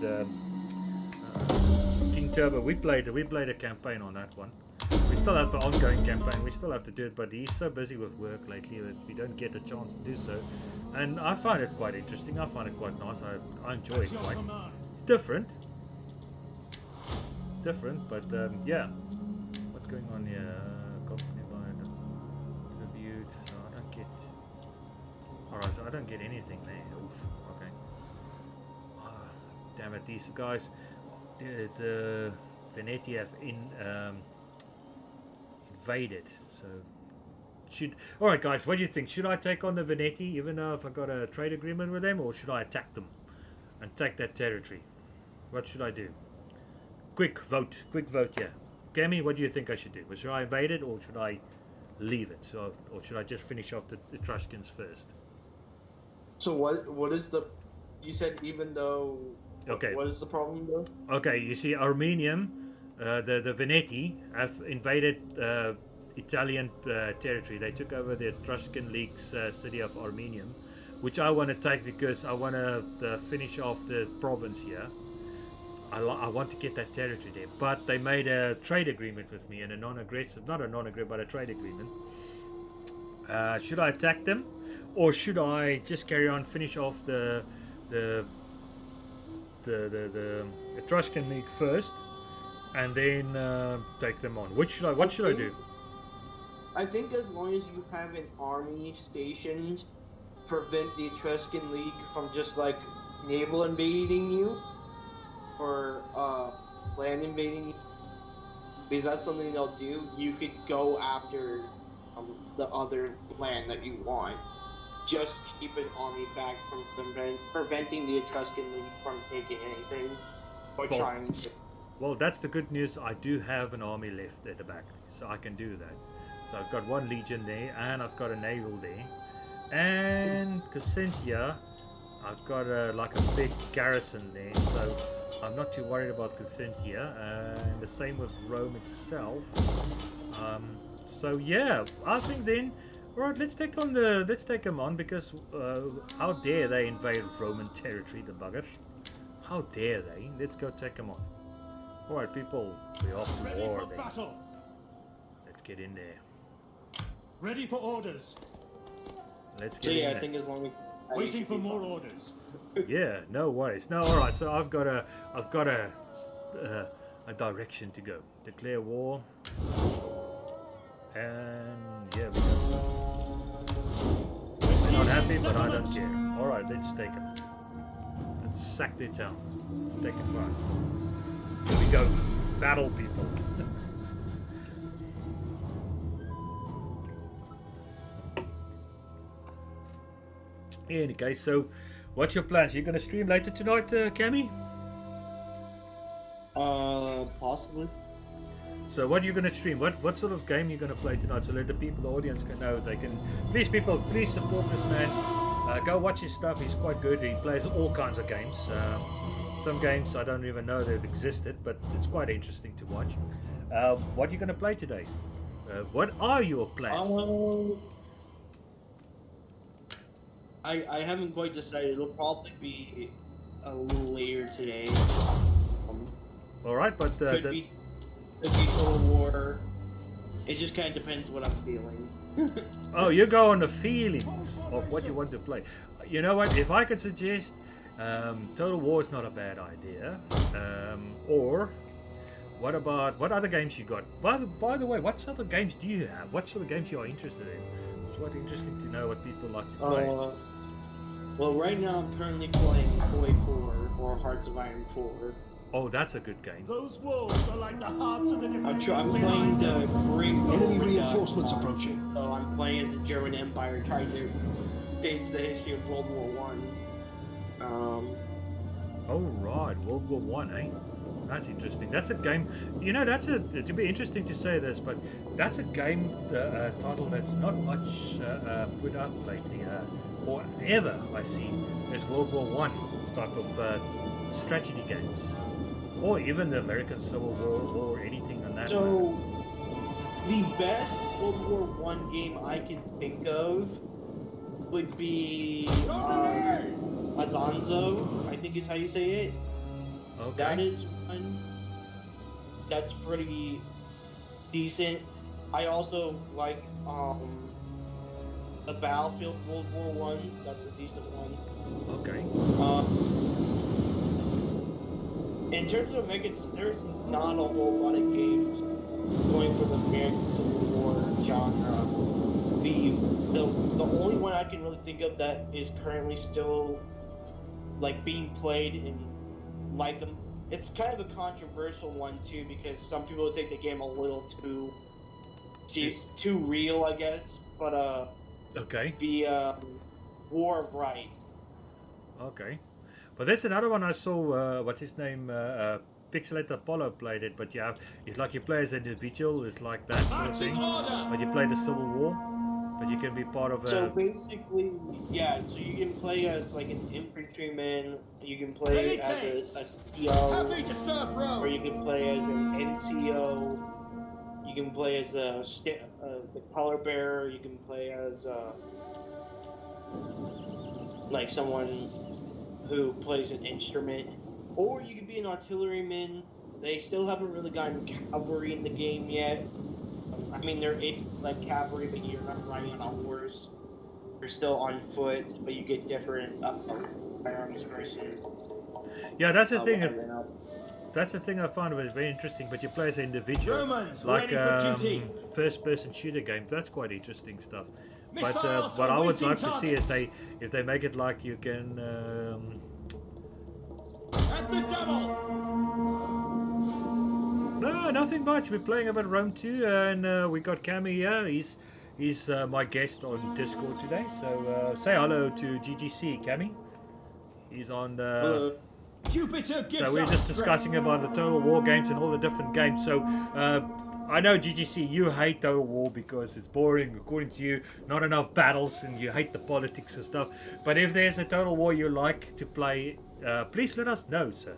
A: King Turbo. We played a campaign on that one. We still have the ongoing campaign. We still have to do it, but he's so busy with work lately that we don't get a chance to do so. And I find it quite interesting. I find it quite nice. I enjoy it quite. It's different, but yeah. What's going on here? Company wide reviewed. So I don't get. Alright, so I don't get anything there. Oof. Okay. Damn it, these guys. The Veneti have invaded. So alright, guys. What do you think? Should I take on the Veneti, even though if I got a trade agreement with them, or should I attack them and take that territory? What should I do? Quick vote here. Cammy, what do you think I should do? Should I invade it, or should I leave it? Or should I just finish off the Etruscans first?
E: So what is the? You said even though.
A: Okay.
E: What is the problem though?
A: Okay, you see, Armenium, the Veneti have invaded Italian territory. They took over the Etruscan League's city of Armenium, which I want to take because I want to finish off the province here. I want to get that territory there, but they made a trade agreement with me and a non-aggressive, not a non-aggressive, but a trade agreement. Should I attack them, or should I just carry on, finish off the Etruscan League first, and then take them on? What should I do?
E: I think as long as you have an army stationed, prevent the Etruscan League from just like naval invading you. Or land invading, because that's something they'll do. You could go after the other land that you want. Just keep an army back from preventing the Etruscan League from taking anything or trying to.
A: Well, that's the good news. I do have an army left at the back, so I can do that. So I've got one legion there, and I've got a naval there, and Crescentia, I've got like a big garrison there, so I'm not too worried about Crescentia, and the same with Rome itself. So yeah, I think then, alright, let's take them on, because how dare they invade Roman territory, the buggers? How dare they? Let's go take them on. Alright, people, we're off to
D: Ready
A: war
D: for
A: then.
D: battle.
A: Let's get in there.
D: Ready for orders.
A: Let's get
E: So
A: in
E: yeah,
A: there.
E: I think as long as
D: Waiting for more orders.
A: Yeah, no worries. No, all right. So I've got a direction to go. Declare war, and yeah, we go. They're not happy, but I don't care. All right, let's take them. Let's sack their town. Let's take it for us. Here we go. Battle, people. In any case, so what's your plans? You're going to stream later tonight, Cammy?
E: Possibly.
A: So what are you going to stream? What sort of game are you going to play tonight? So let the people, the audience can know. They can, please support this man. Go watch his stuff. He's quite good. He plays all kinds of games. Some games I don't even know they've existed, but it's quite interesting to watch. What are you going to play today? What are your plans?
E: I haven't quite decided. It'll probably be a little later today.
A: All right, but
E: Could be Total War. It just kind of depends what I'm feeling.
A: oh, you go on the feelings of what you want to play. You know what? If I could suggest, Total War is not a bad idea. Or what other games you got? By the way, what other games do you have? What sort of games you are interested in? It's quite interesting to know what people like to play.
E: Well, right now I'm currently playing Boy 4 or Hearts of Iron 4.
A: Oh, that's a good game.
B: Those walls are like the hearts of the defenders.
E: I'm playing the Great
C: Enemy
E: War
C: reinforcements approaching.
E: So I'm playing as the German Empire, trying to change the history of World War One.
A: Oh right, World War One, eh? That's interesting. That's a game. You know, it'd be interesting to say this, but that's a game title that's not much put up lately, or ever. I see as World War One type of strategy games, or even the American Civil War, or anything on that.
E: So, the best World War One game I can think of would be Alonzo, I think is how you say it.
A: Okay.
E: That is one that's pretty decent. I also like the Battlefield World War One. That's a decent one.
A: Okay.
E: In terms of Americans, there's not a whole lot of games going for the American Civil War genre. The only one I can really think of that is currently still like being played and like them. It's kind of a controversial one too, because some people take the game a little too real, I guess. But
A: Okay.
E: the War of Right.
A: Okay. But there's another one I saw. What's his name? Pixelated Apollo played it, but yeah, it's like you play as an individual. It's like that sort of thing. But you play the Civil War. But you can be part of a.
E: So basically, yeah. So you can play as like an infantryman. You can play as a CO,
F: Happy to serve Rome.
E: or you can play as an NCO. You can play as the color bearer. You can play as like someone who plays an instrument, or you can be an artilleryman. They still haven't really gotten cavalry in the game yet. I mean, they're like cavalry, but you're not riding on a horse. You're still on foot, but you get different firearms versus.
A: Yeah, that's the thing. That's the thing I find very interesting. But you play as an individual,
F: Romans,
A: like
F: ready for duty.
A: first-person shooter game. That's quite interesting stuff. But
F: Missiles
A: what I would
F: awaiting
A: like to see is
F: targets.
A: if they make it like you can.
F: At the double.
A: No, nothing much. We're playing a bit of Rome 2, and we got Cammy here. He's my guest on Discord today. So say hello to GGC, Cammy. He's on.
F: Jupiter gives
A: So we're
F: us
A: just discussing about the Total War games and all the different games. So I know GGC, you hate Total War because it's boring, according to you. Not enough battles, and you hate the politics and stuff. But if there's a Total War you like to play, please let us know, sir.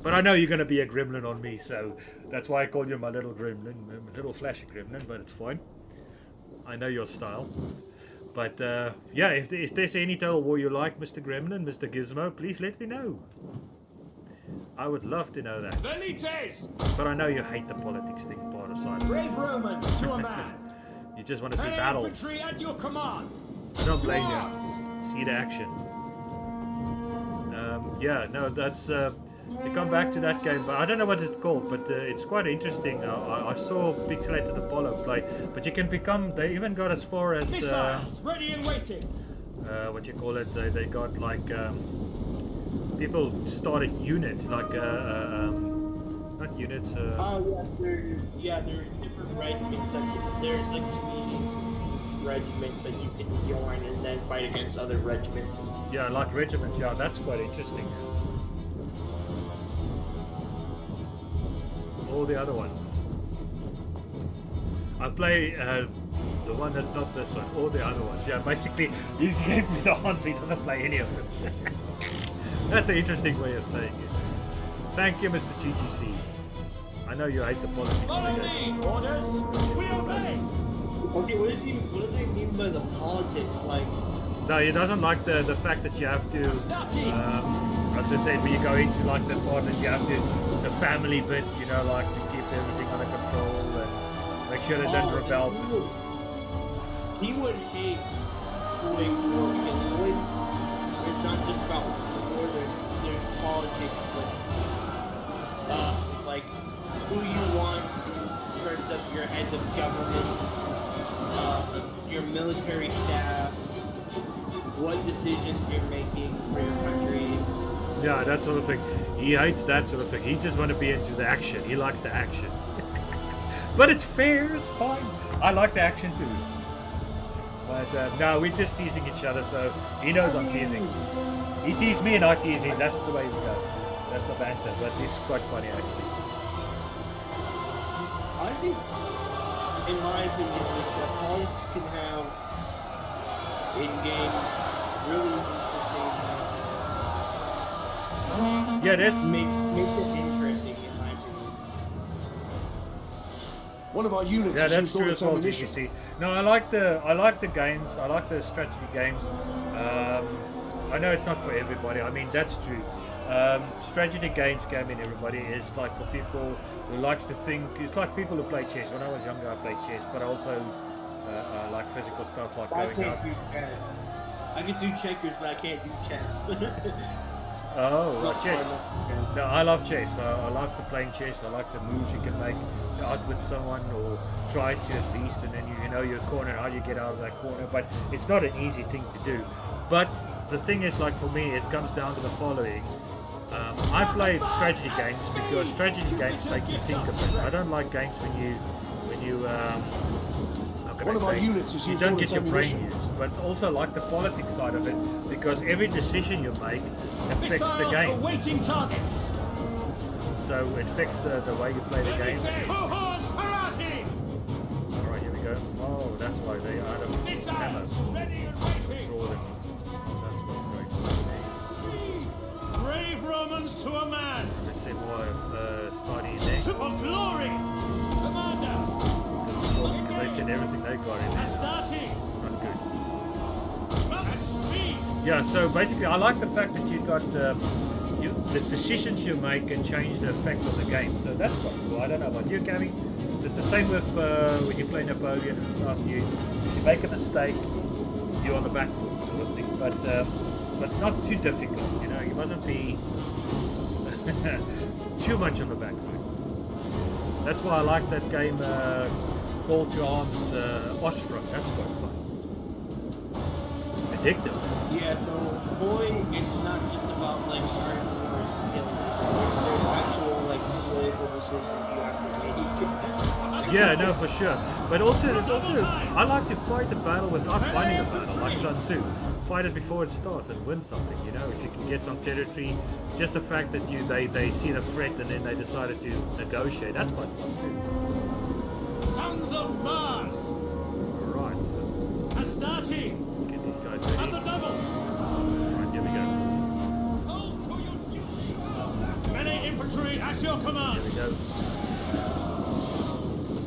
A: But I know you're going to be a gremlin on me, so that's why I call you my little gremlin, my little flashy gremlin, but it's fine. I know your style. But yeah, if there's any Total War you like, Mr. Gremlin, Mr. Gizmo, please let me know. I would love to know that.
F: Velites.
A: But I know you hate the politics thing part of side.
F: Brave Romans to a man.
A: You just want to see
F: Heavy
A: battles.
F: infantry at your command.
A: Don't blame you.
F: arms.
A: See the action. Yeah, no, that's. To come back to that game, but I don't know what it's called, but it's quite interesting. I saw Pixelated Apollo play, but you can become. They even got as far as
F: Missiles ready and waiting.
A: what you call it. They got like people started units, like not units.
E: There's different regiments there's like community regiments that you can join and then fight against other regiments.
A: Yeah, like regiments. Yeah, that's quite interesting. All the other ones. I play the one that's not this one, all the other ones. Yeah, basically, you gave me the answer, he doesn't play any of them. That's an interesting way of saying it. Thank you, Mr. GGC. I know you hate the politics of
F: Follow
A: the game.
F: me. Orders. We obey.
E: Okay, what do they mean by the politics? Like,
A: No, he doesn't like the fact that you have to, as I said, when you go into like the part that you have to, the family bit, you know, like to keep everything under control and make sure they don't rebel.
E: He would hate like war because war is not just about war. There's politics, like who you want in terms of your heads of government, your military staff, what decisions you're making for your country.
A: Yeah, that sort of thing. He hates that sort of thing. He just want to be into the action. He likes the action. But it's fair. It's fine. I like the action too. But no, we're just teasing each other, so he knows I'm teasing. He teased me and I tease him. That's the way we go. That's a banter, but it's quite funny actually.
E: I think, in my opinion, is that politics can have in games really interesting.
A: Yeah, this
E: makes it interesting in my opinion.
C: One of our units
A: yeah,
C: has
A: that's
C: used all
A: true
C: its
A: as well.
C: ammunition.
A: TCC. No, I like the games. I like the strategy games. I know it's not for everybody. I mean, that's true. Strategy games game in everybody is like for people who likes to think. It's like people who play chess. When I was younger, I played chess, but I also like physical stuff like
E: I
A: going out.
E: can't do chess. I can do checkers, but I can't do chess.
A: Oh,
E: That's
A: chess.
E: fine.
A: No, I love chess. I love the playing chess. I like the moves you can make to outwit someone or try to at least, and then you know your corner, how you get out of that corner. But it's not an easy thing to do. But the thing is, like for me, it comes down to the following. I play strategy games because strategy games make you think a bit. I don't like games when you how can
C: One
A: I
C: of our
A: say,
C: units has
A: you
C: used
A: don't
C: all
A: get
C: its
A: your brain
C: ammunition.
A: used, but also like the politics side of it because every decision you make affects the
F: Missiles
A: game.
F: awaiting targets.
A: So it affects the way you play the game.
F: Cohorts parati.
A: Alright, here we go. Oh, that's why they are the
F: Missiles
A: hammer.
F: ready and waiting.
A: Draw them. That's what's great.
F: Speed. Brave Romans to a man.
A: Let's see more study there.
F: For glory. Commander.
A: Because they said everything they got in there.
F: Astarte.
A: Not good.
F: At speed.
A: Yeah, so basically I like the fact that you got the decisions you make can change the effect of the game. So that's quite cool. I don't know about you, Gabby. It's the same with when you play Napoleon and stuff. You make a mistake, you're on the back foot sort of thing. But not too difficult, you know. You mustn't be too much on the back foot. That's why I like that game Call to Arms Ostrom. That's quite fun. Addictive.
E: Yeah, so boy, it's not just about like starting wars and killing people. There's actual like political decisions you have to make.
A: Yeah, no, for sure. But also, I like to fight the battle without fighting a battle, like Sun Tzu. Fight it before it starts and win something. You know, if you can get some territory, just the fact that they see the threat and then they decided to negotiate. That's quite fun too.
F: Sons of Mars.
A: All right,
F: Astarte.
A: get these guys
F: At
A: ready.
F: the double.
A: All right, here we go.
F: Hold to your duty. Many infantry at your command.
A: Here we go.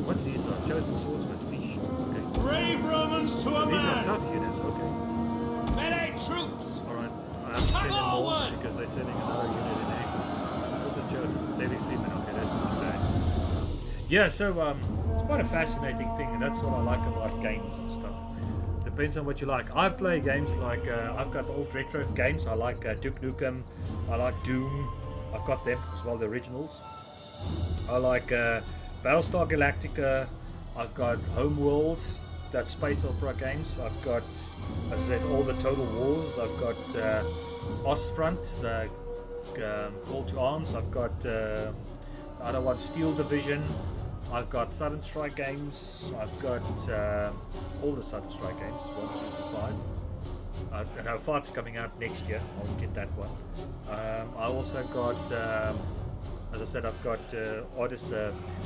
A: What are these? Chosen swordsman. Fish. Okay.
F: Brave Romans to a
A: These are
F: man.
A: tough units. Okay.
F: Melee troops.
A: All right. I have to send in more
F: Forward.
A: because they're sending another unit in there. Put the David Freeman. Okay, that's not too bad. Yeah, so it's quite a fascinating thing, and that's what I like about games and stuff. Depends on what you like. I play games like I've got old retro games. I like Duke Nukem. I like Doom. I've got them as well, the originals. I like Battlestar Galactica. I've got Homeworld. That's space opera games. I've got, as I said, all the Total Wars. I've got Ostfront, Call to Arms. I've got other one, Steel Division. I've got Sudden Strike games. I've got all the Sudden Strike games, 1 to 5. And 5's coming out next year. I'll get that one. I also got, as I said, I've got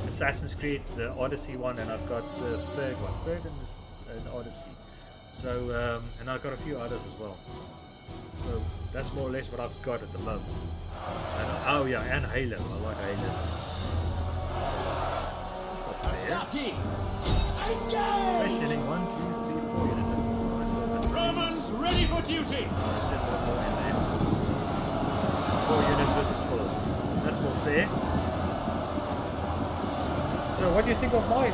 A: Assassin's Creed, the Odyssey one, and I've got the third in Odyssey. So, and I've got a few others as well. So that's more or less what I've got at the moment. And, oh yeah, and Halo. I like Halo.
F: Astarte.
A: They're
F: Engage.
A: sending 1, 2, 3, 4 units.
F: Romans ready for
D: duty.
A: Let's send one more in there. 4 units versus 4. That's more fair. So what do you think of my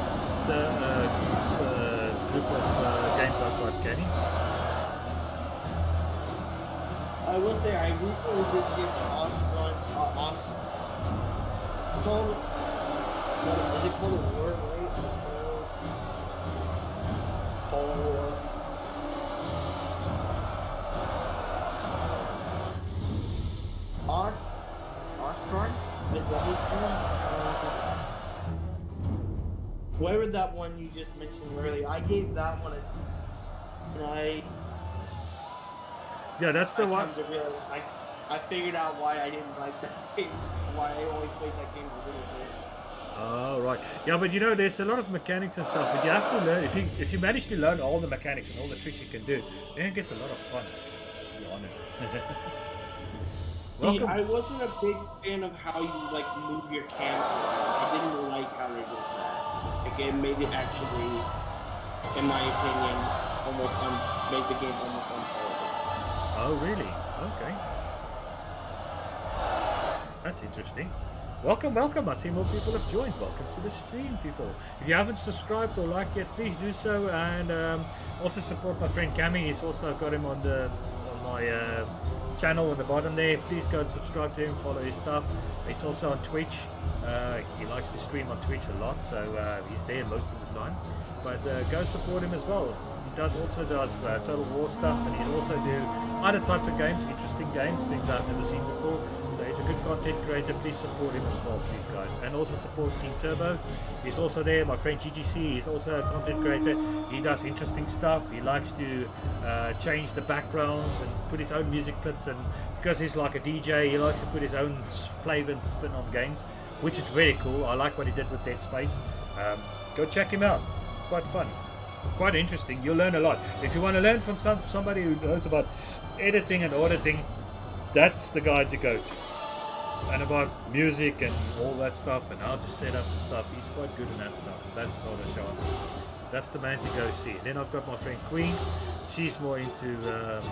A: group of games I've got, Kenny?
E: I will say I recently did give is it called a war, right? Totalwar. Ostront? Is that his name? Whatever that one you just mentioned earlier, I gave that one and
A: Yeah, that's the one.
E: I figured out why I didn't like that game, why I only played that game a little bit.
A: Oh, right. Yeah, but you know, there's a lot of mechanics and stuff, but you have to learn, if you manage to learn all the mechanics and all the tricks you can do, then it gets a lot of fun, to be honest.
E: See,
A: Welcome.
E: I wasn't a big fan of how you, like, move your camera. I didn't like how they did that. Like, it made it actually, in my opinion, made the game almost unplayable.
A: Oh, really? Okay. That's interesting. Welcome, welcome. I see more people have joined. Welcome to the stream, people. If you haven't subscribed or liked yet, please do so. And also support my friend Cammy. He's also got him on my channel on the bottom there. Please go and subscribe to him, follow his stuff. He's also on Twitch. He likes to stream on Twitch a lot, so he's there most of the time. But go support him as well. He also does Total War stuff, and he'll also do other types of games, interesting games, things I've never seen before. So he's a good content creator. Please support him as well, please, guys. And also support King Turbo. He's also there. My friend GGC, he's also a content creator. He does interesting stuff. He likes to change the backgrounds and put his own music clips. And because he's like a DJ, he likes to put his own flavor and spin on games, which is very cool. I like what he did with Dead Space. Go check him out. Quite funny. Quite interesting. You'll learn a lot. If you want to learn from somebody who knows about editing and auditing, that's the guy to go to. And about music and all that stuff and how to set up and stuff, he's quite good in that stuff. That's not a show. That's the man to go see. Then I've got my friend Queen. She's more into the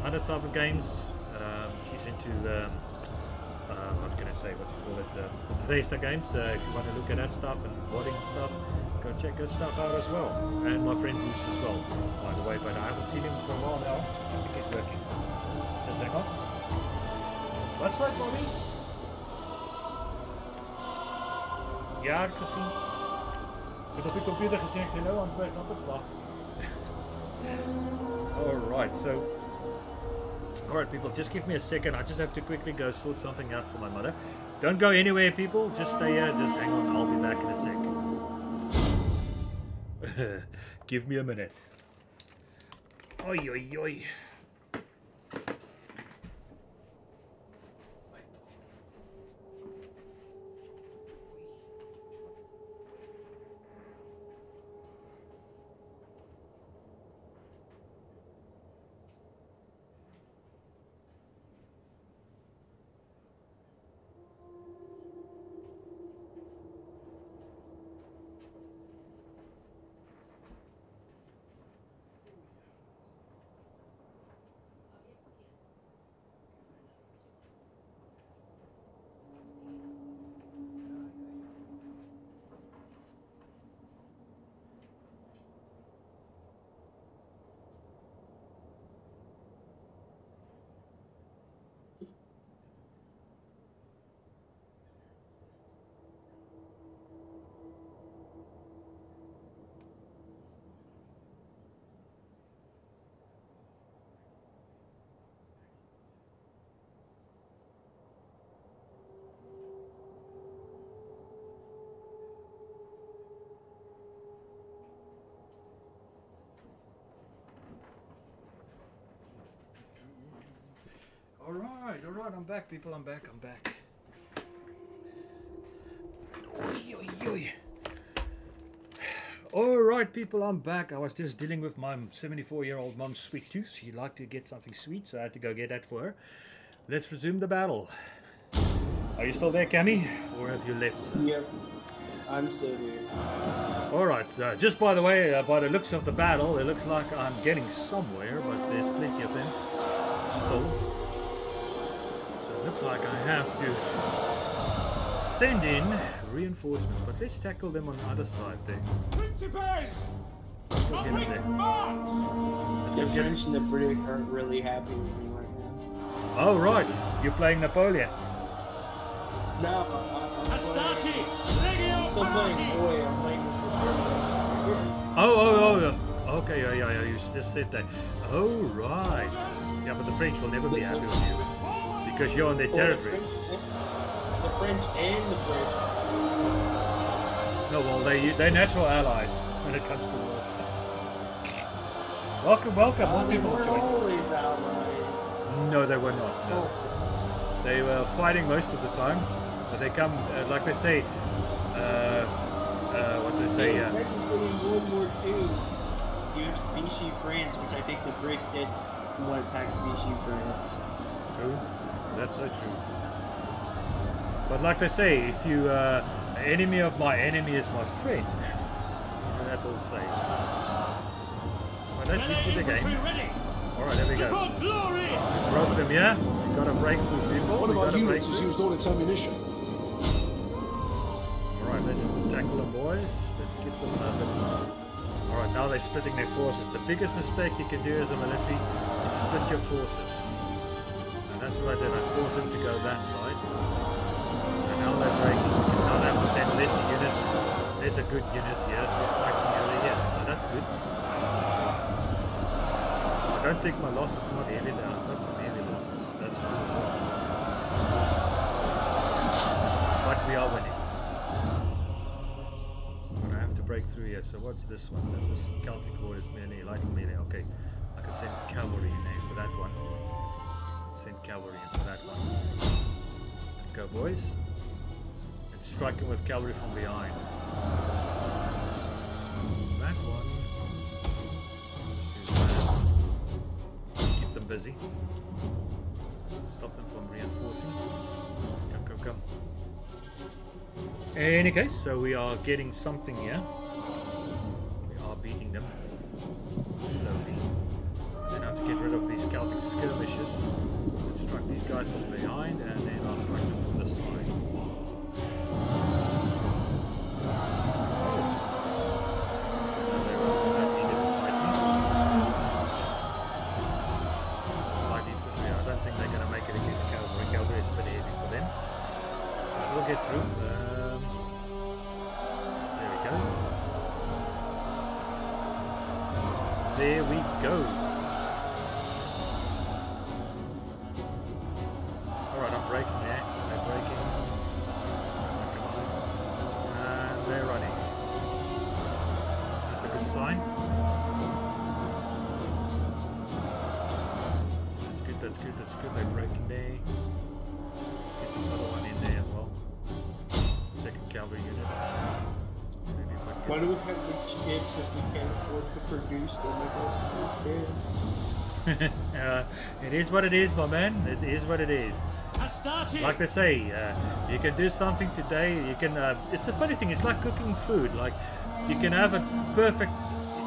A: other type of games. She's into what can I say? What you call it? The Bethesda games. If you want to look at that stuff and modding and stuff, go check her stuff out as well. And my friend Bruce as well, by the way. But I haven't seen him for a while now. I think he's working. Just hang on. What's right, Bobby? Ja, ik heb gezien. Ik heb op je computer gezien. Ik zei, no, I'm very not. Alright, so. Alright, people, just give me a second. I just have to quickly go sort something out for my mother. Don't go anywhere, people. Just stay here. Just hang on. I'll be back in a sec. Give me a minute. Oi, oi, oi. Alright, I'm back, people. I'm back. Alright, people, I'm back. I was just dealing with my 74-year-old mom's sweet tooth. She liked to get something sweet, so I had to go get that for her. Let's resume the battle. Are you still there, Cammy? Or have you left?
E: Yep. I'm still here.
A: Alright, just by the way, by the looks of the battle, it looks like I'm getting somewhere, but there's plenty of them still. So it looks like I have to send in reinforcements, but let's tackle them on the other side there.
F: Principes!
A: Let's go get them
F: Quick
A: there.
F: march!
A: Let's
E: The
A: go get
E: French
A: them.
E: and the British aren't really happy with me right now.
A: Oh, right, you're playing Napoleon.
E: No, I'm
F: Astarte! Legio
E: still playing
F: Party!
E: boy. I'm playing with the Germans.
A: Oh, okay, yeah, you just said that. Oh, right. Yeah, but the French will never be happy with you because you're on their territory.
E: The French and the British.
A: No, well, they're natural allies when it comes to war. Welcome. More
E: They
A: people
E: weren't
A: joined.
E: always allies.
A: No, they were not. No. They were fighting most of the time, but they come, like they say, what they say,
E: Yeah, technically in World War II, you have Vichy France, which I think the British did want to attack Vichy France.
A: True. That's so true. But like they say, if you, enemy of my enemy is my friend, that will say. But that's usually the
F: Infantry
A: game.
F: ready!
A: Alright, there we go.
F: For glory!
A: Broke them, yeah? We got to break through people.
C: One
A: We
C: of our
A: got to break
C: units has
A: through.
C: used all its ammunition.
A: Alright, let's tackle them, boys. Let's get them up. Alright, now they're splitting their forces. The biggest mistake you can do as a military is split your forces. And that's what I did. I forced them to go that side. And now they're breaking. Now they have to send lesser units. There's a good units here to fight me over here. So that's good. I don't think my losses are not heavy now. I've got some heavy losses. That's true. But we are winning. But I have to break through here. So what's this one? This is Celtic Warriors melee, light melee. Okay, I can send cavalry in there for that one. Send cavalry in for that one. Let's go, boys. And strike them with cavalry from behind. That one. Let's do that. Keep them busy. Stop them from reinforcing. Come. In any case, so we are getting something here. We are beating them slowly. Then I have to get rid of these Celtic skirmishers. Let's strike these guys from behind, and then I'll strike them from the side. I don't think they're going to make it against cavalry. Cavalry is a bit heavy for them. We'll get through. There we go. There we go. Alright, I'm braking there. They're braking. Come on. And they're running. That's a good sign. That's good. They're breaking there. Let's get this other one in there as well. Second cavalry unit. Maybe if I can get
E: Why do we have big ships if we can't afford to produce them instead?
A: it is what it is, my man. It is what it is.
F: Astarte!
A: Like they say, you can do something today. You can. It's a funny thing. It's like cooking food. Like you can have a perfect.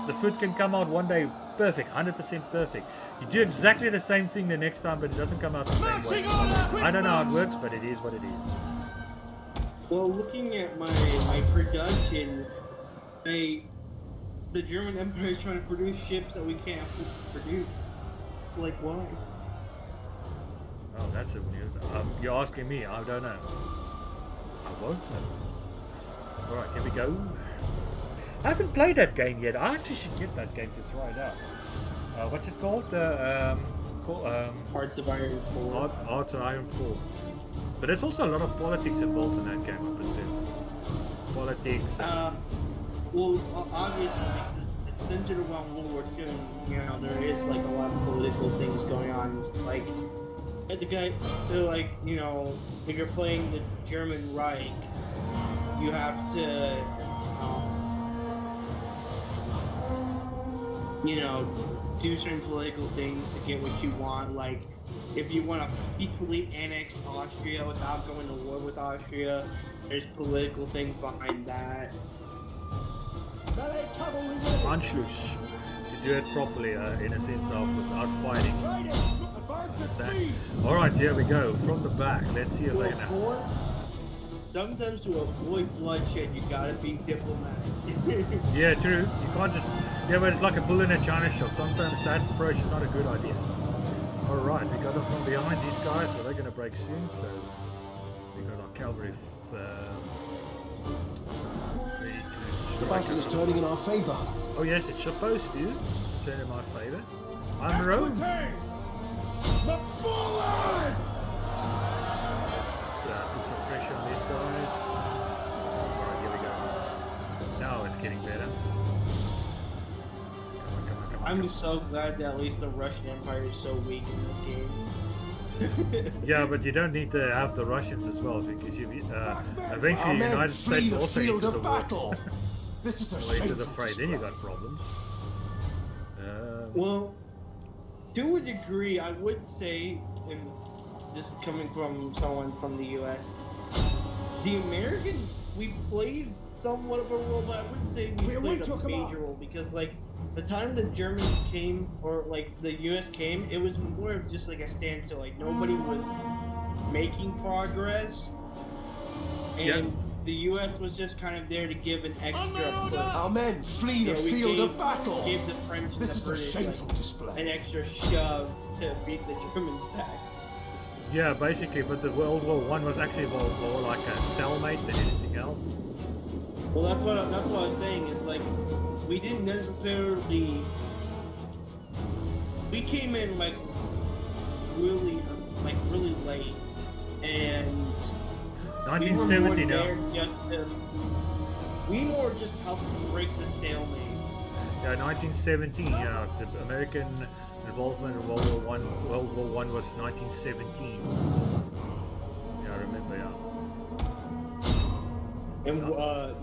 A: The food can come out one day perfect, 100% perfect. You do exactly the same thing the next time, but it doesn't come out the same way. I don't know how it works, but it is what it is.
E: Well, looking at my production, the German Empire is trying to produce ships that we can't afford to produce. It's like, why?
A: Oh, that's a new. You're asking me. I don't know. I won't know. All right, here we go. I haven't played that game yet. I actually should get that game to try it out. What's it called?
E: Hearts of Iron 4.
A: Hearts of Iron 4. But there's also a lot of politics involved in that game, I presume. Politics.
E: Well, obviously, because it's centered around World War II, and, you know, there is, like, a lot of political things going on. It's like, at the guy, so, like, you know, if you're playing the German Reich, you have to, you know, do certain political things to get what you want. Like, if you want to peacefully annex Austria without going to war with Austria, There's political things behind that.
D: Melee cavalry ready.
A: Anschluss. To do it properly, in a sense of without fighting.
D: Right in. Advance at
A: Understand?
D: speed.
A: Alright, here we go. From the back. Let's see if
E: To
A: they're gonna.
E: avoid, sometimes to avoid bloodshed, you gotta be diplomatic.
A: Yeah, true. You can't just. Yeah, but it's like a bull in a china shop. Sometimes that approach is not a good idea. Alright, we got them from behind, these guys, so they're gonna break soon. So we got our cavalry ready to
C: The
A: strike
C: battle is
A: us.
C: turning in our favor.
A: Oh yes, it's supposed to turn in my favor. I'm Rome.
D: Equites. Look forward.
A: Put some pressure on these guys. Alright, here we go. Now it's getting better. Come on, come on, come on.
E: I'm so glad that at least the Russian Empire is so weak in this game.
A: Yeah, but you don't need to have the Russians as well, because you eventually
C: Our
A: the
C: men
A: United
C: flee
A: States
C: the
A: also
C: field
A: into the
C: of
A: war.
C: battle. This is a
A: Or into the
C: shameful
A: fray, then you
C: display.
A: got problems.
E: Well, to a degree, I would say, and this is coming from someone from the U.S., the Americans, we played somewhat of a role, but I would say we
D: We
E: played a
D: took 'em
E: major
D: out.
E: role, because, like, the time the Germans came, or, like, the U.S. came, it was more of just, like, a standstill. Like, nobody was making progress, and
A: Yeah.
E: the U.S. was just kind of there to give an extra push.
C: Our men flee the
E: Yeah, we
C: field
E: gave-
C: of battle.
E: Gave the French and
C: This
E: the
C: is a
E: British,
C: shameful
E: like,
C: display.
E: an extra shove to beat the Germans back.
A: Yeah, basically, but the World War One was actually more like a stalemate than anything else.
E: Well, that's what I was saying is like we didn't necessarily we came in really late, and we were
A: 1970
E: more
A: now.
E: there just to, we more just helped break the stalemate.
A: Yeah, 1917. Yeah, the American involvement in World War One was 1917. Yeah, I remember. Yeah.
E: And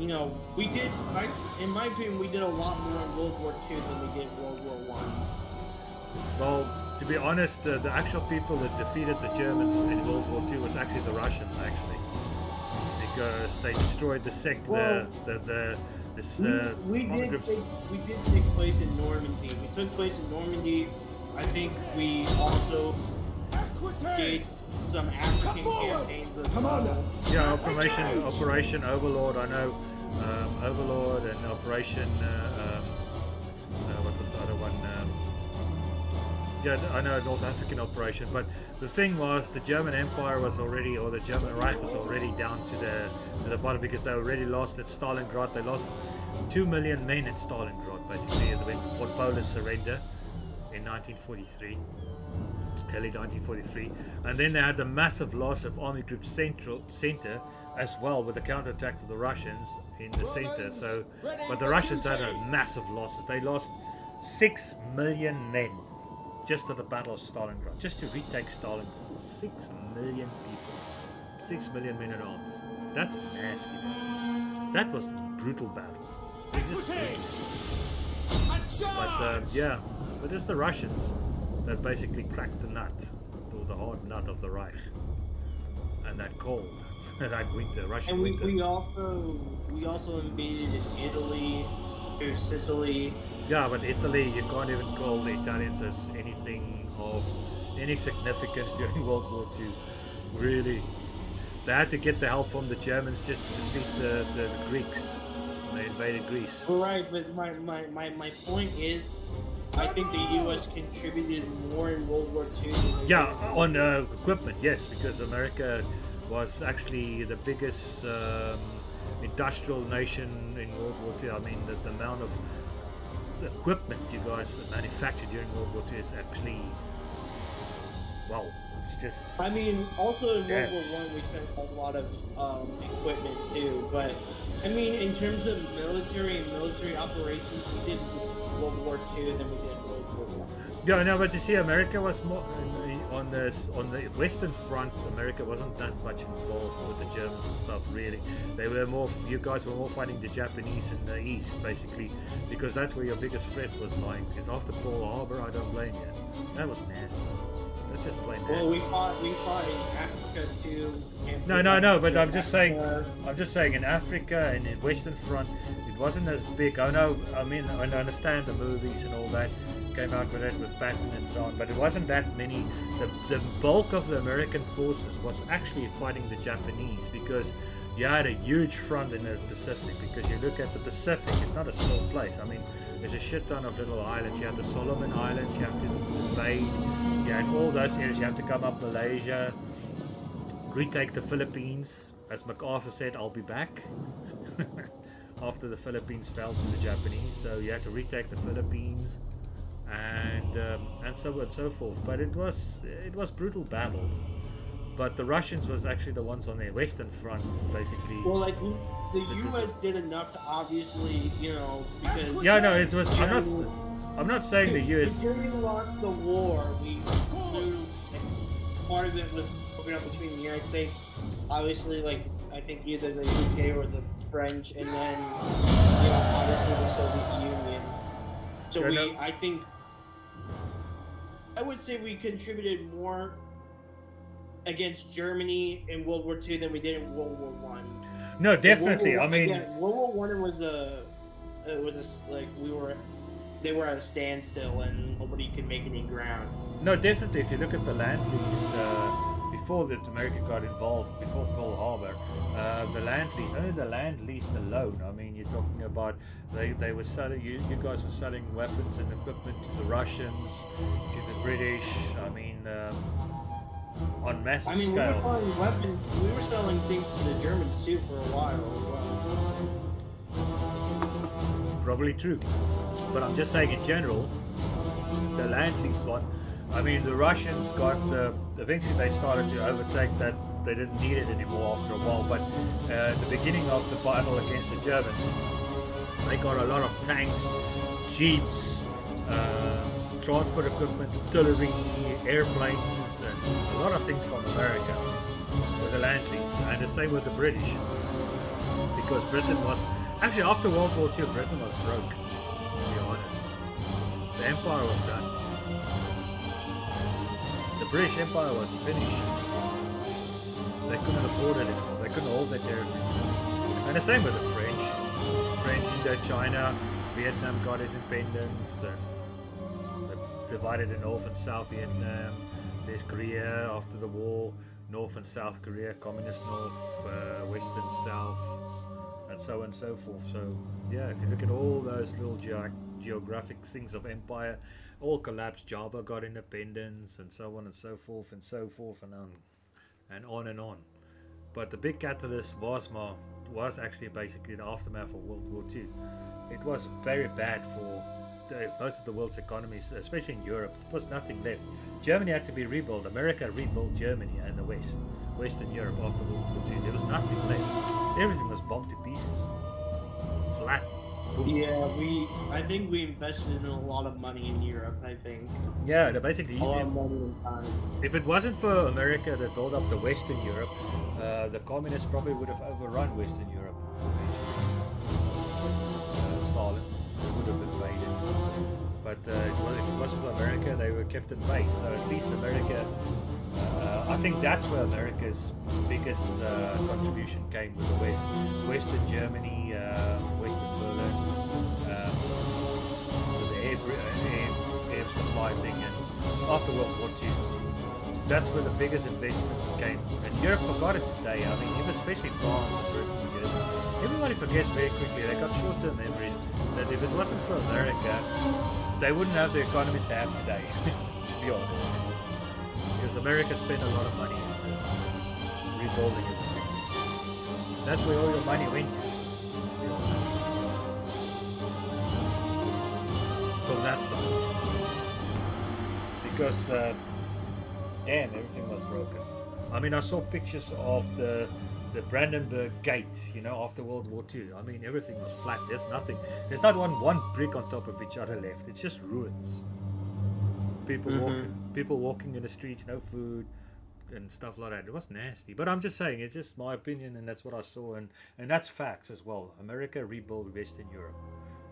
E: you know, we did. In my opinion, we did a lot more in World War II than we did World War One.
A: Well, to be honest, the actual people that defeated the Germans in World War II was actually the Russians, actually, because they destroyed the
E: Well, we
A: common
E: did
A: groups.
E: take place in Normandy. We took place in Normandy. I think we also did
D: Equites.
E: some African
D: Come forward.
E: campaigns as
D: Come on
E: well.
D: now.
A: Yeah,
D: Engage.
A: Operation Overlord. I know Overlord and Operation. What was the other one? Yeah, I know North African operation. But the thing was, the German Empire was already, or the German Reich was already down to the bottom, because they already lost at Stalingrad. They lost 2 million men at Stalingrad, basically, when Poland surrendered in 1943. Early 1943, and then they had the massive loss of Army Group Center as well, with the counterattack of the Russians in the center. So, but the Russians had a massive losses. They lost 6 million men just at the Battle of Stalingrad, just to retake Stalingrad. 6 million people, 6 million men at arms. That's nasty. That was a brutal battle. They just but yeah, but it's the Russians that basically cracked the nut, or the hard nut of the Reich, and that cold, that winter, Russian
E: And
A: winter.
E: we also invaded Italy through Sicily.
A: Yeah, but Italy, you can't even call the Italians as anything of any significance during World War II. Really, they had to get the help from the Germans just to defeat the Greeks. They invaded Greece.
E: Right, but my point is, I think the U.S. contributed more in World War II. Than they
A: Yeah,
E: did.
A: on equipment, yes, because America was actually the biggest industrial nation in World War II. I mean, the amount of the equipment you guys manufactured during World War II is actually, well, it's just.
E: I mean, also in
A: Yeah.
E: World War One, we sent a lot of equipment too. But I mean, in terms of military and military operations, we did World War II than we did World War One.
A: Yeah, no, but you see, America was more on the Western Front. America wasn't that much involved with the Germans and stuff. Really, they were more. You guys were more fighting the Japanese in the East, basically, because that's where your biggest threat was lying. Because after Pearl Harbor, I don't blame you. That was nasty. That's just plain nasty.
E: Well, we fought in Africa too. and
A: No, but I'm just saying.
E: Africa-
A: I'm just saying in Africa and in Western Front, it wasn't as big. I know. I mean, I understand the movies and all that came out with it with Patton and so on, but it wasn't that many. The bulk of the American forces was actually fighting the Japanese because you had a huge front in the Pacific. Because you look at the Pacific, it's not a small place. I mean, there's a shit ton of little islands. You have the Solomon Islands. You have to invade. You had all those areas. You have to come up Malaysia, retake the Philippines. As MacArthur said, I'll be back. After the Philippines fell to the Japanese, so you had to retake the Philippines, and so on and so forth. But it was brutal battles. But the Russians was actually the ones on the Western Front, basically.
E: Well, like the U.S. did enough to obviously, because
A: Yeah, no, it was. I'm not saying the U.S.
E: During the war, we flew, part of it was broken up between the United States, obviously, like I think either the UK or the French, and then obviously the Soviet Union. So I would say we contributed more against Germany in World War II than we did in World War One.
A: No, definitely.
E: World War,
A: I mean,
E: again, World War One they were at a standstill and nobody could make any ground.
A: no, definitely. If you look at the land lease before that America got involved, before Pearl Harbor, the land lease, only the land lease alone. I mean, you're talking about they were selling. You guys were selling weapons and equipment to the Russians, to the British. I mean. On massive
E: We
A: scale.
E: were buying weapons. We were selling things to the Germans too for a while as well.
A: Probably true, but I'm just saying in general, the land lease one. I mean, the Russians got eventually they started to overtake that. They didn't need it anymore after a while. But at the beginning of the battle against the Germans, they got a lot of tanks, jeeps, transport equipment, artillery, airplanes, and a lot of things from America with the land lease, and the same with the British, because Britain was actually after World War II, Britain was broke. To be honest, the empire was done. The British Empire was finished. They couldn't afford it anymore. They couldn't hold their territories. And the same with the French. French Indochina, Vietnam got independence. Divided in North and South Vietnam. There's Korea after the war, North and South Korea, Communist North, Western South, and so on and so forth. So yeah, if you look at all those little geographic things of empire, all collapsed. Java got independence, and so on and so forth, and so forth, and on and on. But the big catalyst was actually basically the aftermath of World War II. It was very bad for most of the world's economies, especially in Europe. There was nothing left. Germany had to be rebuilt. America rebuilt Germany and the Western Europe after World War II. There was nothing left. Everything was bombed to pieces. Flat. Boom.
E: Yeah, I think we invested in a lot of money in Europe. I think.
A: Yeah, basically.
E: A lot of money and time.
A: If it wasn't for America that built up the Western Europe, the communists probably would have overrun Western Europe. Stalin would have invaded. But if it wasn't for America, they were kept in base. So at least America, I think that's where America's biggest contribution came with the West. Western Germany, Western Berlin, with the air supply thing, and after World War II. That's where the biggest investment came. And Europe forgot it today. I mean, even especially France and Britain and Germany. Everybody forgets very quickly. They got short-term memories that if it wasn't for America, they wouldn't have the economies they have today, to be honest. Because America spent a lot of money into rebuilding everything. That's where all your money went to be honest. From that side. Because, damn, everything was broken. I mean, I saw pictures of the Brandenburg Gate, after World War II. I mean, everything was flat. There's nothing. There's not one brick on top of each other left. It's just ruins. People walking in the streets, no food, and stuff like that. It was nasty. But I'm just saying, it's just my opinion, and that's what I saw, and that's facts as well. America rebuilt Western Europe.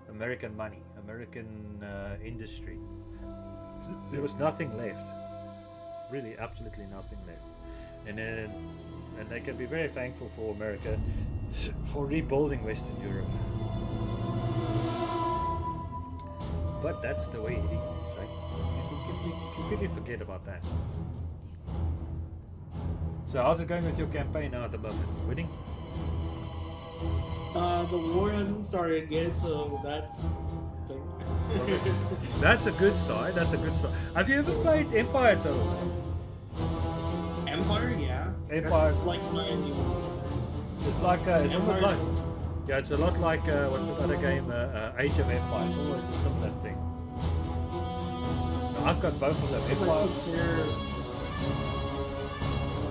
A: American money, American industry. There was nothing left. really absolutely nothing left. And they can be very thankful for America for rebuilding Western Europe. But that's the way it is. You completely forget about that. So how's it going with your campaign now at the moment? Winning?
E: The war hasn't started yet, so that's.
A: That's a good sign. That's a good sign. Have you ever played Empire Total?
E: Empire, yeah.
A: Empire.
E: That's like my new.
A: It's like it's almost
E: Empire.
A: like it's a lot like what's the other game? Age of Empires. Almost a similar thing. I've got both of them. Empire.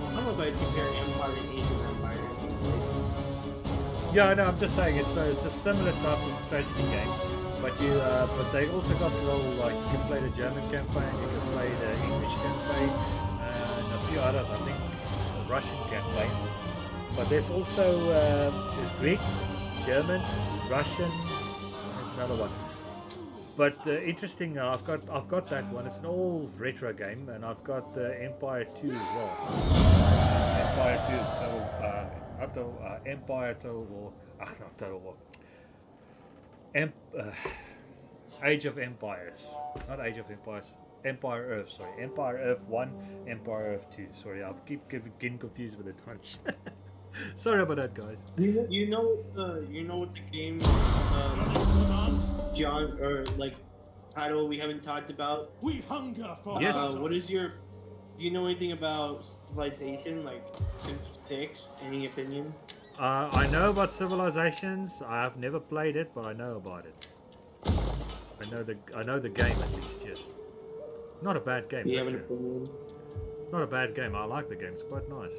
E: I don't know if I'd compare Empire to Age of Empire.
A: Yeah, no, I'm just saying it's a similar type of strategy game, but they also got little like you can play the German campaign, you can play the English campaign, and a few others. I think the Russian campaign, but there's also there's Greek, German, Russian. There's another one. But interesting, I've got that one. It's an old retro game, and I've got Empire 2 as well. Empire 2, Empire Total War. Not Total War. Age of Empires, not Age of Empires. Empire Earth, sorry. Empire Earth 1, Empire Earth 2. Sorry, I keep getting confused with the times. Sorry about that, guys.
E: You know what the game, John, or like title we haven't talked about.
F: We hunger for
A: Yes.
F: battle.
E: What is your? Do you know anything about Civilization, like 56? Any opinion?
A: I know about Civilizations. I have never played it, but I know about it. I know the game at least. Yes. Not a bad game.
E: Do you have an
A: actually.
E: opinion?
A: It's not a bad game. I like the game. It's quite nice.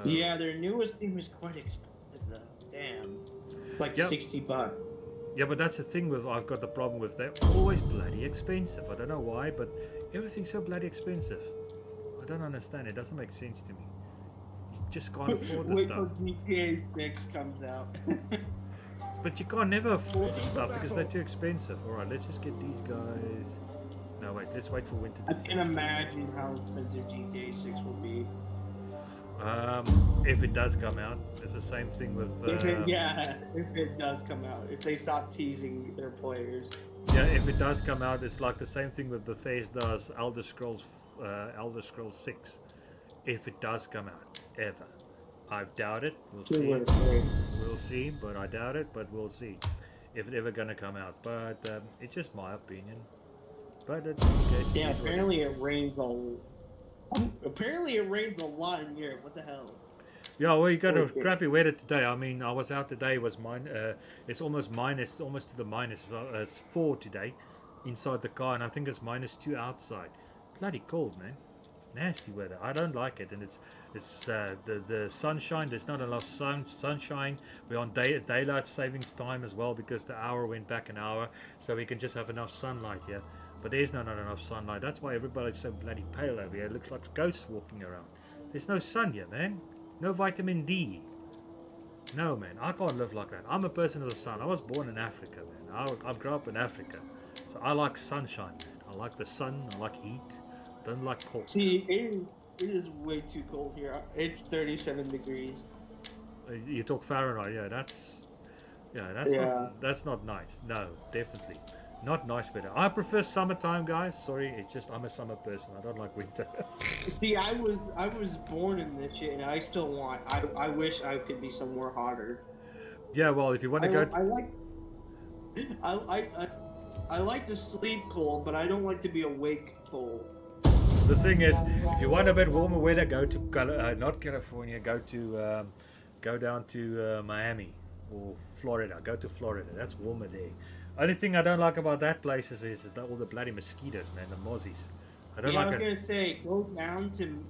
E: Yeah, their newest thing is quite expensive though. Damn. Like
A: Yep.
E: $60.
A: Yeah, but that's the thing with I've got the problem with they're always bloody expensive. I don't know why, but everything's so bloody expensive. I don't understand. It doesn't make sense to me. You just can't afford the
E: Wait till
A: stuff.
E: GTA 6 comes out.
A: But you can't never afford the stuff because they're too expensive. All right, let's just get these guys. No, wait. Let's wait for winter
E: I
A: to
E: can imagine how expensive GTA 6 will be.
A: If it does come out, it's the same thing with.
E: If it does come out. If they stop teasing their players.
A: Yeah, if it does come out, it's like the same thing with Bethesda's Elder Scrolls 6. If it does come out, ever. I doubt it. We'll see. We'll see, but I doubt it, but we'll see. If it's ever gonna come out. But it's just my opinion. But it's okay.
E: Yeah, apparently it rains a lot in Europe. What the hell?
A: Yeah, well, you got a crappy weather today. I mean, I was out today. It was it's almost to the minus 4 today, inside the car, and I think it's -2 outside. Bloody cold, man. It's nasty weather. I don't like it, and it's the sunshine. There's not enough sunshine. We're on daylight savings time as well because the hour went back an hour, so we can just have enough sunlight here. But there's not enough sunlight. That's why everybody's so bloody pale over here. It looks like ghosts walking around. There's no sun here, man. No vitamin D. No, man. I can't live like that. I'm a person of the sun. I was born in Africa, man. I grew up in Africa. So I like sunshine, man. I like the sun. I like heat. I don't like cold.
E: See, it is way too cold here. It's 37 degrees.
A: You talk Fahrenheit. Yeah, that's not nice. No, definitely. Not nice weather. I prefer summertime, guys. Sorry, it's just I'm a summer person. I don't like winter.
E: See, I was born in this shit, and I still want. I wish I could be somewhere hotter.
A: Yeah, well, if you want to go,
E: I like to sleep cold, but I don't like to be awake cold.
A: the thing is, if you want a bit warmer weather, go to not California. Go down to Miami or Florida. Go to Florida. That's warmer there. Only thing I don't like about that place is all the bloody mosquitoes, man. The mozzies. I don't like
E: I was
A: it.
E: gonna say go down to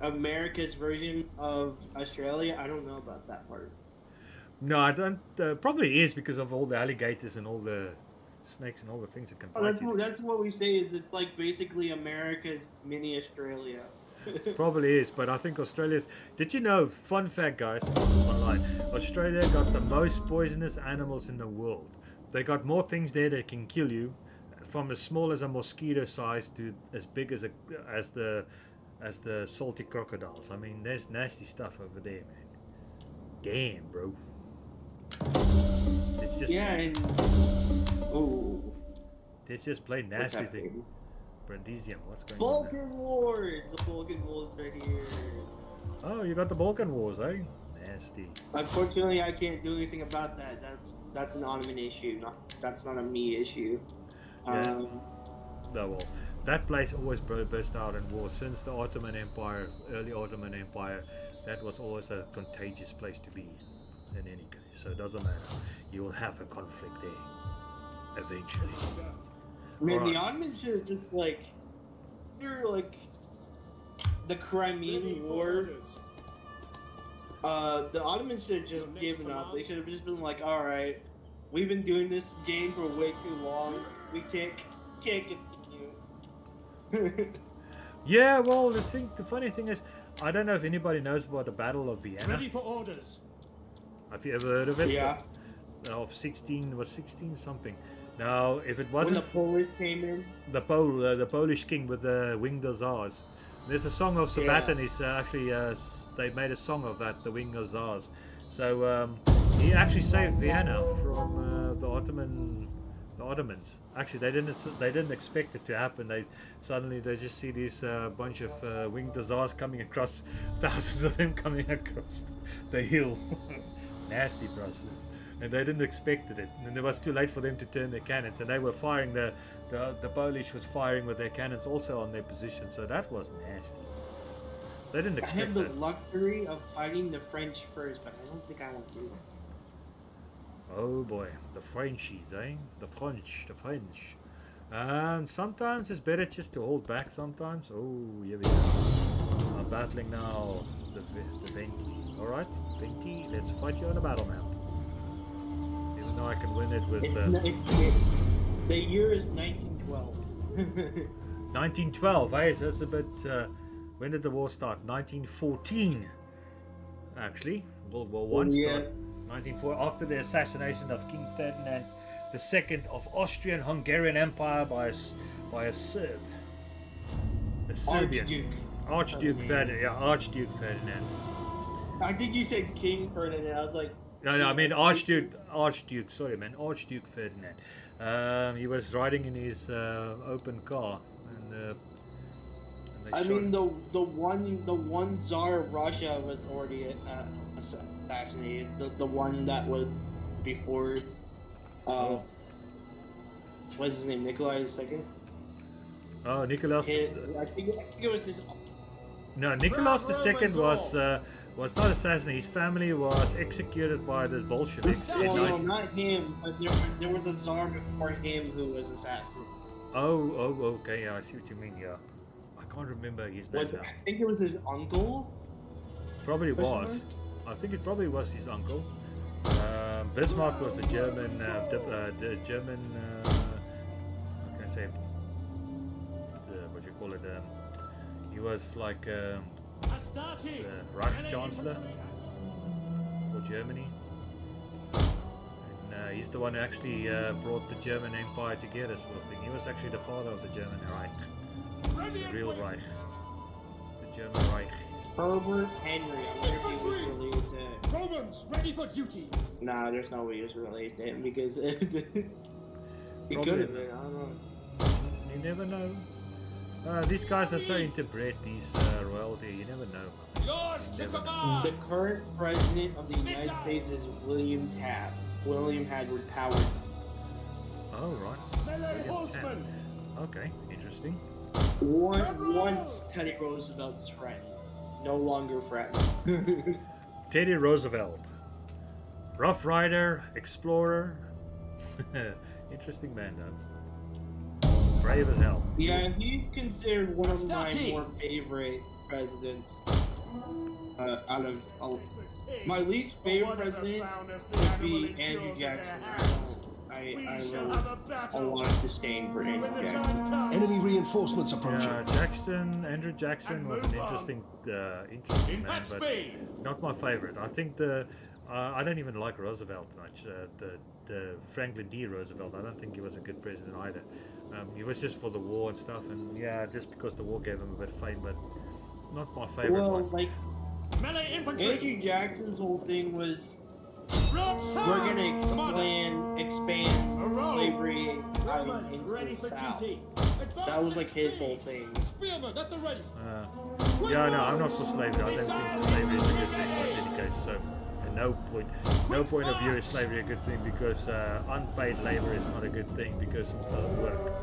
E: America's version of Australia. I don't know about that part.
A: No, I don't. Probably is because of all the alligators and all the snakes and all the things that can bite you.
E: That's what we say. Is it's like basically America's mini Australia.
A: Probably is, but I think Australia's. Did you know? Fun fact, guys, online. Australia got the most poisonous animals in the world. They got more things there that can kill you, from as small as a mosquito size to as big as the salty crocodiles. I mean, there's nasty stuff over there, man. Damn, bro. It's just
E: and oh,
A: it's just plain
E: what's
A: nasty thing.
E: happening?
A: Brandisium, what's going on
E: Balkan Wars. The Balkan Wars are here.
A: there? Oh, you got the Balkan Wars, eh? Nasty.
E: Unfortunately, I can't do anything about that. That's an Ottoman issue. That's not a me issue.
A: Yeah. No, well, that place always burst out in war since the Ottoman Empire, early Ottoman Empire. That was always a contagious place to be. In any case, so it doesn't matter. You will have a conflict there eventually.
E: Man,
A: Alright.
E: the Ottomans should have just like, after like the Crimean War. The Ottomans should have just given up. They should have just been like, all right, we've been doing this game for way too long. We can't continue.
A: Yeah, well, the funny thing is, I don't know if anybody knows about the Battle of Vienna.
F: Ready for orders.
A: Have you ever heard of it?
E: Yeah.
A: Of 16 something. Now, if it
E: When
A: wasn't
E: the Polish came in.
A: the Polish king with the winged hussars, there's a song of Sabaton. Is actually they made a song of that, the winged hussars. So he actually saved Vienna from the Ottomans. Actually, they didn't expect it to happen. They just see this bunch of winged hussars coming across, thousands of them coming across the hill. Nasty process, and they didn't expect it, and it was too late for them to turn their cannons, and they were firing the Polish was firing with their cannons also on their position, so that was nasty. They didn't
E: I
A: expect
E: have the
A: that.
E: luxury of fighting the French first, but I don't think I will do that.
A: Oh boy, the Frenchies, eh? The French. Sometimes it's better just to hold back. Sometimes. Oh, here we go. I'm battling now. The Venti. All right, Venti. Let's fight you on the battle map. Even though I can win it with.
E: The year is 1912.
A: 1912. Eh? So that's a bit. When did the war start? 1914. Actually, World War One started. 1904, after the assassination of King Ferdinand II of Austrian-Hungarian Empire by a Serb. A Serbian. Archduke Ferdinand. Yeah, Archduke Ferdinand.
E: I think you said King Ferdinand. I was like,
A: No, I mean Archduke. Sorry, man, Archduke Ferdinand. He was riding in his open car, and they
E: I
A: shot
E: mean
A: him.
E: the one Tsar of Russia was already assassinated. The one that was before. What's his name? Nikolai II.
A: Oh, Nicholas.
E: I think it was his.
A: No, Nicholas II was not assassinated. His family was executed by the Bolsheviks. in
E: No,
A: 19
E: not him. But there was a Tsar before him who was assassinated.
A: Oh, okay. Yeah, I see what you mean. Yeah, I can't remember his name now.
E: I think it was his uncle.
A: Probably
E: Question
A: was.
E: mark?
A: I think it probably was his uncle. Bismarck was a German. The German. How can I say? What you call it? He was like the Reich Chancellor for Germany. And he's the one who actually brought the German Empire together, sort of thing. He was actually the father of the German Reich, the real Reich, the German Reich.
E: Herbert Henry. I wonder if he was related to.
F: Romans, ready for duty.
E: Nah, there's no way he was related to him because he
A: Probably
E: could have been. I don't know.
A: You never know. These guys are so interbred, these royalty. You never know.
F: Yours to
A: You never know.
F: command.
E: The current president of the United States is William Taft. William had power.
A: Oh right.
B: Melee
A: William
B: horsemen!
A: Taft. Okay, interesting.
E: Once Teddy Roosevelt's friend, no longer friend.
A: Teddy Roosevelt, Rough Rider, explorer. Interesting man, though. Brave as hell.
E: Yeah, he's considered one of my
F: Stucky.
E: more favorite presidents. Out of my least favorite president would be Andrew Jackson. I have a lot of disdain for Andrew Jackson.
C: Enemy reinforcements approaching.
A: Andrew Jackson was an interesting
F: In
A: man,
F: at
A: but
F: speed.
A: not my favorite. I think I don't even like Roosevelt much. The Franklin D. Roosevelt. I don't think he was a good president either. He was just for the war and stuff, and yeah, just because the war gave him a bit of fame, but not my favorite
E: Well,
A: one.
E: like
D: Melee infantry.
E: Andrew Jackson's whole thing was
D: Rock
E: we're gonna
D: Commander.
E: expand
D: For Rome.
E: slavery out
G: Romans
E: into
G: ready
E: the
G: for
E: South.
G: duty.
E: That was like his whole thing.
D: Spearmen at the ready.
A: Yeah, no, I'm not for slavery. I don't think slavery is a good thing in any case. So, at no point of view is slavery a good thing, because unpaid labor is not a good thing, because it doesn't work.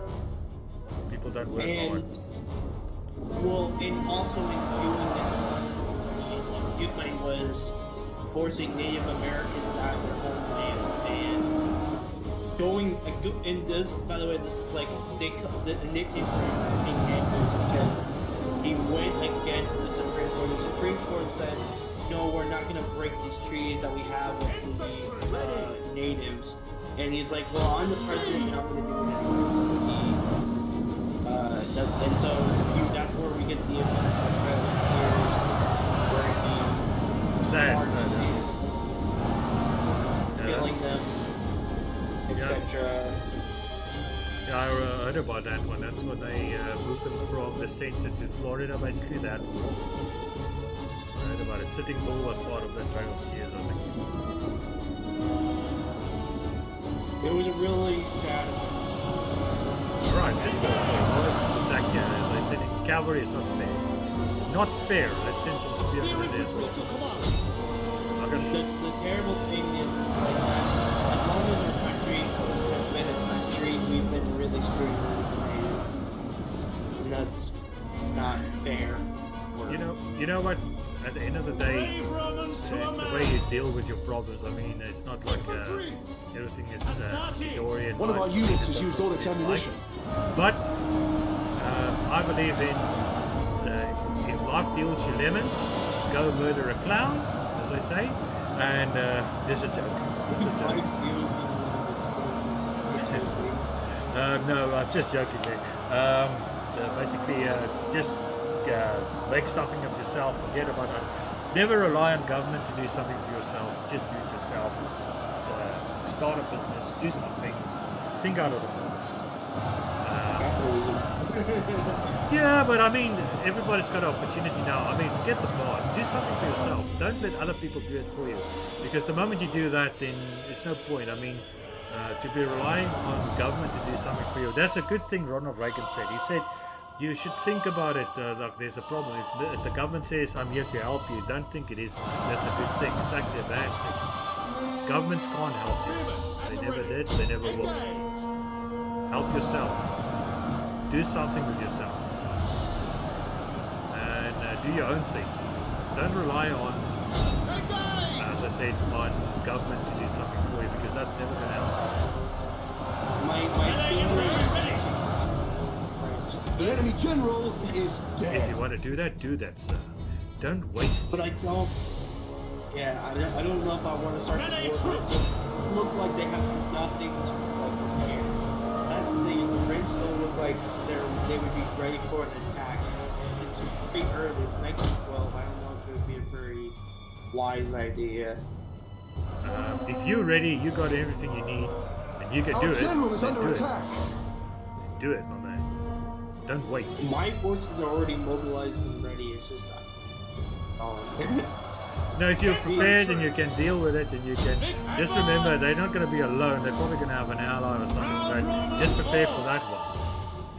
A: People don't work hard.
E: And well, and also in doing that, doing was forcing Native Americans out of their homelands and going and this. By the way, this is like the nickname for him is King Andrews because he went against the Supreme Court. The Supreme Court said, "No, we're not going to break these treaties that we have with the natives." And he's like, "Well, I'm the president, and I'm going to do it anyway." So that's where we get the American Trail of Tears, where he starts killing them, etc.
A: Yeah, I heard about that one. That's when they moved them from the center to Florida, basically. That war. I heard about it. Sitting Bull was part of that Trail of Tears, I think.
E: It was a really sad.
A: Alright, let's go for it. Let's attack here. As I said, cavalry is not fair. Not fair. Let's send some
D: Spear
A: spearmen in there.
D: infantry to command.
E: The terrible thing is, like, that as long as our country has been a country, we've been really screwed over. And that's not fair.
A: You know what? At the end of the day,
D: Brave Romans
A: it's
D: to a
A: the
D: man.
A: way you deal with your problems. I mean, it's not like
D: Infantry.
A: everything is
D: Astarte.
A: glory and
C: One of our
A: light.
C: units has used all its ammunition.
A: But I believe in if life deals you lemons, go murder a clown, as they say. And there's a joke. Just a joke. No, I'm just joking there. Basically, just make something of yourself. Forget about it. Never rely on government to do something for yourself. Just do it yourself. Start a business. Do something. Think out of the box. Yeah, but I mean, everybody's got an opportunity now. I mean, forget the past. Do something for yourself. Don't let other people do it for you. Because the moment you do that, then it's no point. I mean, to be relying on government to do something for you. That's a good thing Ronald Reagan said. He said, you should think about it like there's a problem. If the government says, I'm here to help you, don't think it is. That's a good thing. It's actually a bad thing. Governments can't help you. They never did. They never will. Help yourself. Do something with yourself. And do your own thing. Don't rely on, as I said, on government to do something for you, because that's never going to help.
C: The enemy general is
A: If
C: dead.
A: you want to do that, sir. Don't waste.
E: But I don't. Yeah, I don't know if I want to start the war. They look like they have nothing to prepare. That's the thing. Is the French don't look like they would be ready for an attack. It's pretty early. It's 1912. I don't know if it would be a very wise idea.
A: If you're ready, you got everything you need, and you can do
C: Our
A: it.
C: general is
A: then
C: under
A: do it.
C: attack.
A: Do it, my man. Don't wait.
E: My forces are already mobilized and ready. It's just.
A: No, if you're prepared and you can deal with it, and you can just remember they're not going to be alone. They're probably going to have an ally or something. But just prepare for that one,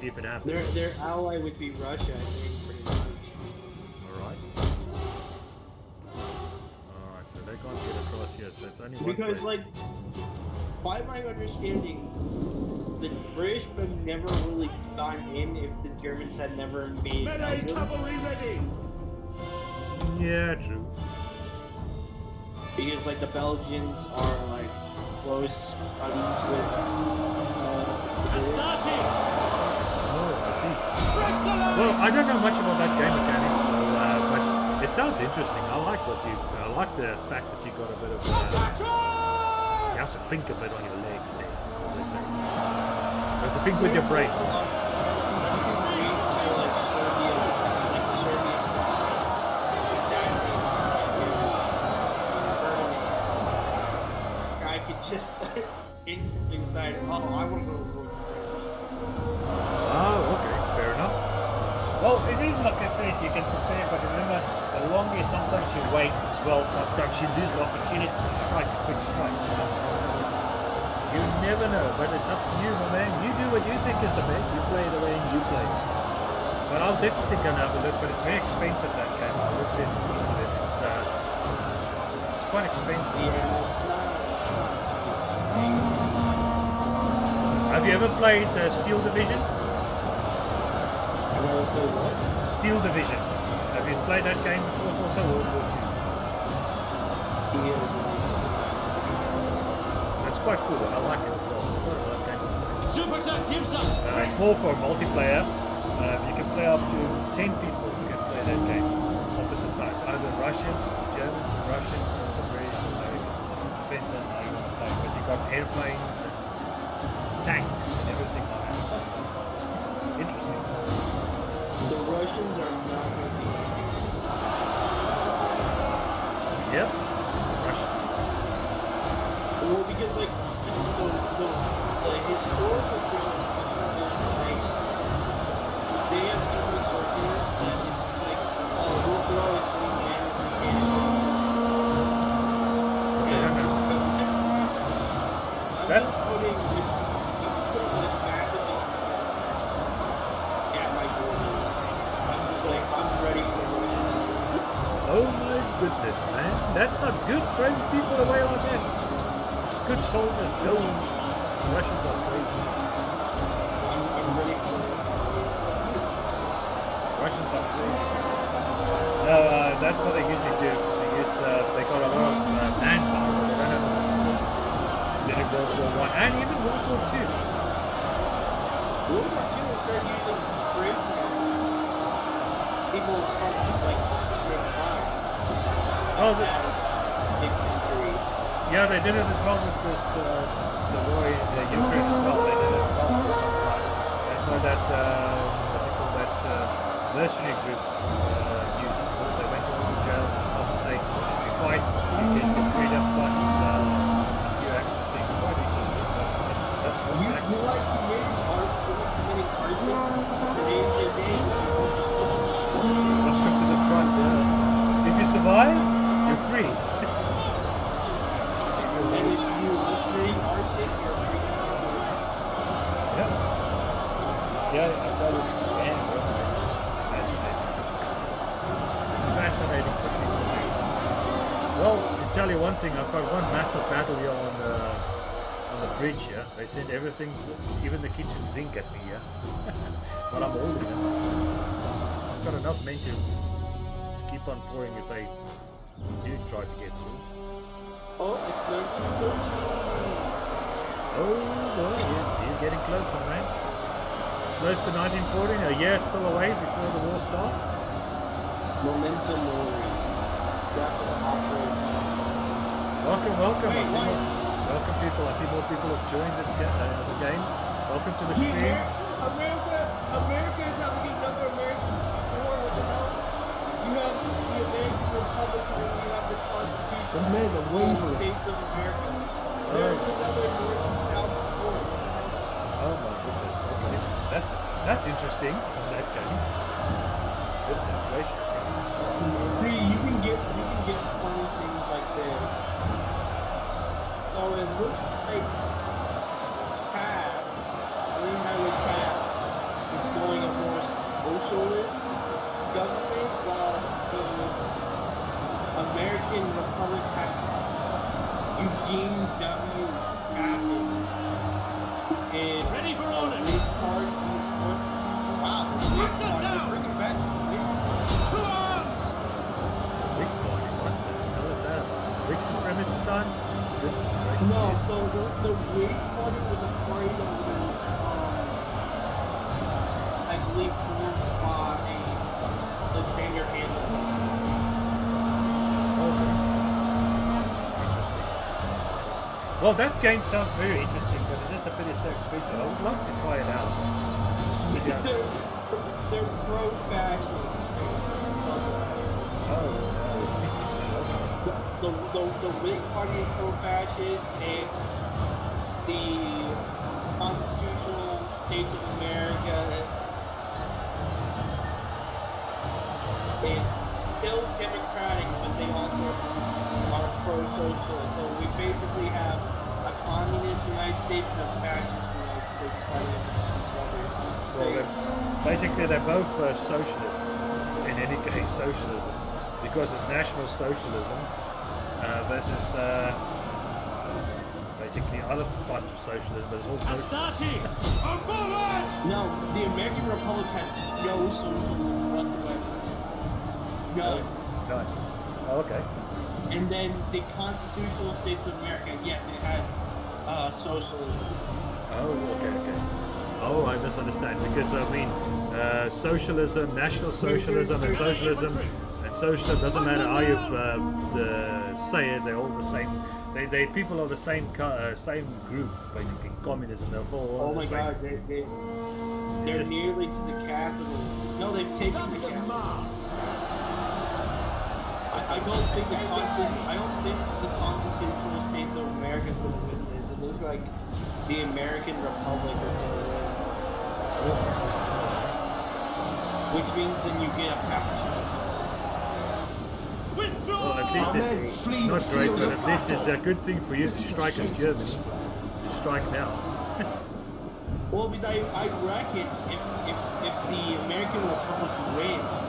A: if it happens.
E: Their ally would be Russia, I think, pretty much.
A: All right. All right. So they can't get across here. So it's only one
E: Because,
A: way.
E: like, by my understanding, the British would have never really gone in if the Germans had never invaded
B: Melee
E: Belgium.
B: cavalry ready!
A: Yeah, true.
E: Because, like, the Belgians are, like, close buddies with,
D: Astarte.
A: Oh, I see.
D: Break the line.
A: Well, I don't know much about that game mechanics, so but it sounds interesting. I like the fact that you got a bit of. You have to think a bit on your legs there, as they say. You have to think with your brain.
E: decide, oh, I want to go to war with friends.
A: Oh, okay, fair enough. Well, it is like I say, so you can prepare, but remember, the longer sometimes you wait as well, sometimes you lose the opportunity to strike a quick strike. You never know, but it's up to you, my man. You do what you think is the best. You play the way you play. But I'll definitely go and have a look, but it's very expensive, that game. I looked into it. It's quite expensive.
E: Yeah, it's not cheap.
A: Have you ever played Steel Division?
E: Have I ever played what?
A: Steel Division. Have you played that game before? It's also World War II.
E: Yeah.
A: That's quite cool. I like it as well. It's quite a nice game to play.
D: Jupiter gives us
A: It's more for multiplayer. You can play up to 10 people who can play that game. Opposite sides. Either Russians, Germans, and Russians, or the British and Americans. Depends on how you want to play. But you've got airplanes and tanks and everything like that. Interesting.
E: The Russians are not going to be.
A: Yep. Russians.
E: Well, because like the historical feeling is like they have so many soldiers that it's like, oh, we'll throw it in man I'm just putting like massive at my borders. I'm just like, I'm ready for it.
A: Oh my goodness, man. That's not good, throwing people away like that. Good soldiers, no. Russians are crazy.
E: I'm ready for this.
A: Russians are crazy. No, that's what they usually do. They got a lot of manpower, but they don't have enough people. Then in World War I and even World War II.
E: World War II, they started using prisoners. People from like their crimes.
A: Oh,
E: As infantry.
A: yeah, they did it as well with this, the war in Ukraine as well. They did it as well for some time. That's why that, what you call that, mercenary group used. They went to all the jails and stuff and say, you fight, you get your freedom plus a few extra things. Quite interesting, but that's what
E: You like committing arson? It's an ancient game.
A: welcome to the front, yeah. If you survive, you're free.
E: And if you committing arson, you're free.
A: Yeah. Yeah, I thought it was fascinating. Fascinating. Well, to tell you one thing, I've got one massive battle here on the bridge here. They sent everything, even the kitchen sink at me here. But I'm holding them. I've got enough men to keep on pouring if they do try to get through.
E: Oh, it's 1913.
A: Oh, well, you're getting close, my man. Close to 1914, a year still away before the war starts.
E: Momentum Mori.
A: Welcome, welcome.
E: Wait,
A: I see welcome people. I see more people have joined the game. Welcome to the stream.
E: America is having another American war. What the hell? You have the American Republic and then you have the Constitution.
C: The men, the
E: of the
C: wavering.
E: States of America. There's another North and South war.
A: Oh my goodness. Okay. That's interesting in that game. Goodness gracious.
E: See, you can get funny things like this. So it looks like Path, Green Highway Path, is going a more socialist government, while the American Republic had Eugene W. Papin is
D: Ready for
E: a
D: orders.
E: Whig party. Wow, the Whig
D: Put that
E: party. They're
D: down.
E: bringing back Whig.
D: to arms!
A: Big party. What the hell is that? Big supremacy time? Goodness gracious.
E: No, so the Whig party was a party that was, I believe, formed by Alexander Hamilton.
A: Okay. Interesting. Well, that game sounds very interesting, but it's just a bit so expensive. I would love to try it out. Yeah.
E: They're pro-fascist.
A: Oh,
E: The Whig party is pro-fascist, and the constitutional states of America, it's still democratic, but they also are pro-socialist. So we basically have a communist United States and a fascist United States fighting against each other.
A: Well, basically, they're both socialists. In any case, socialism, because it's national socialism versus basically other types of socialism, but it's also.
D: Astarte! On board!
E: No, the American Republic has no socialism whatsoever. None.
A: No. Oh, okay.
E: And then the constitutional states of America, yes, it has socialism.
A: Oh, okay. Oh, I misunderstand, because I mean, socialism, national socialism, and socialism doesn't matter how you say it. They're all the same. They people are the same same group, basically. Communism. They're all
E: Oh
A: the
E: my
A: same.
E: God, they're
A: just-
E: nearly to the capital. No, they've taken the
D: Sons of
E: capital.
D: Mars!
E: I don't think the constitutional states of America is going to win this. It looks like the American Republic is going to win. Which means then you get a fascist.
D: Withdraw!
A: Well, at least
C: Our men
A: it's
C: flee the
A: not great,
C: field
A: but
C: of
A: at least it's
C: battle.
A: a good thing for you
C: This
A: to
C: is a
A: strike at
C: shameful
A: Germany.
C: display.
A: You strike now.
E: Well, because I reckon if the American Republic wins,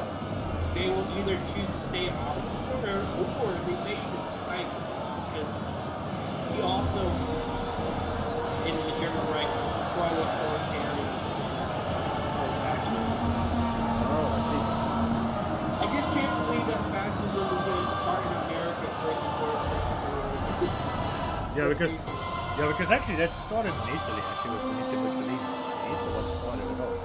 E: they will either choose to stay on the border or they may even strike, because he also, in the German Reich, pro-authoritarianism, pro-fascism.
A: Oh, I see.
E: I just can't believe that fascism is going to start in America first before it starts in the world.
A: Yeah, because actually that started in Italy. Actually, with Benito Mussolini. He's the one that started it off.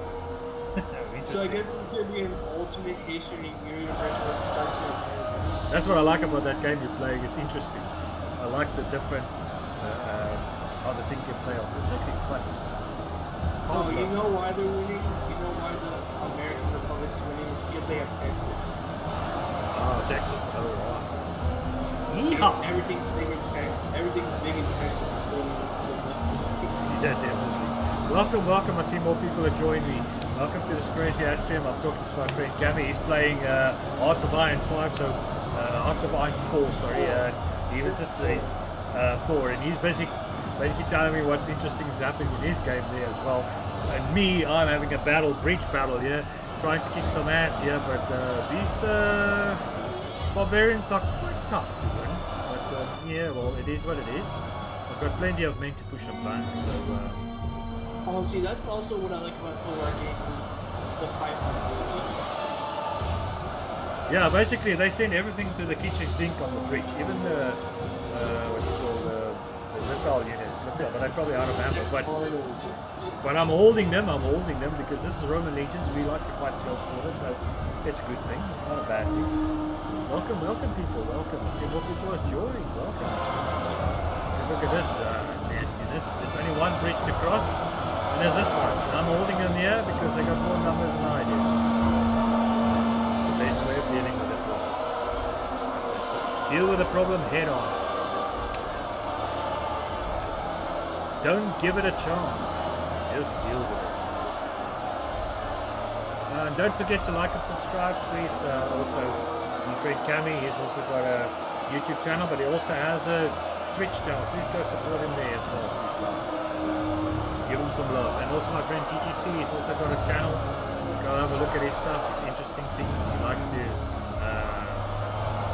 E: So I guess it's going to be an alternate history universe where it starts in America.
A: That's what I like about that game you're playing. It's interesting. I like the different how the thing can play off. It's actually fun.
E: Oh, you know why they're winning? You know why the American Republic's winning? It's because they have Texas.
A: Oh, Texas. Oh, wow.
E: Because everything's big in Texas. Everything's big in Texas, including the
A: Yeah, definitely. Welcome. I see more people are joining me. Welcome to this crazy ass stream. I'm talking to my friend Cammy. He's playing Hearts of Iron 5, so Hearts of Iron 4, sorry. He was just playing 4, and he's basically telling me what's interesting is happening in his game there as well. And me, I'm having a breach battle here, trying to kick some ass here, but these barbarians are quite tough to win. But yeah, well, it is what it is. I've got plenty of men to push them back, so.
E: Oh, see, that's also what I like about Totalwar games is the 500 games.
A: Yeah, basically they send everything to the kitchen sink on the bridge, even the what you call the missile units. But they're probably out of ammo. But I'm holding them because this is Roman legions. We like to fight close quarters, so it's a good thing. It's not a bad thing. Welcome people, welcome. I see more people are joining. Welcome. Look at this nastiness. There's only one bridge to cross, and there's this one. And I'm holding them here because they got more numbers than I do. The best way of dealing with the problem. So deal with the problem head on. Don't give it a chance. Just deal with it. And don't forget to like and subscribe, please. Also, my friend Cammy, he's also got a YouTube channel, but he also has a Twitch channel. Please go support him there as well. Give him some love. And also my friend GGC, he's also got a channel. Go have a look at his stuff. It's interesting things. He likes to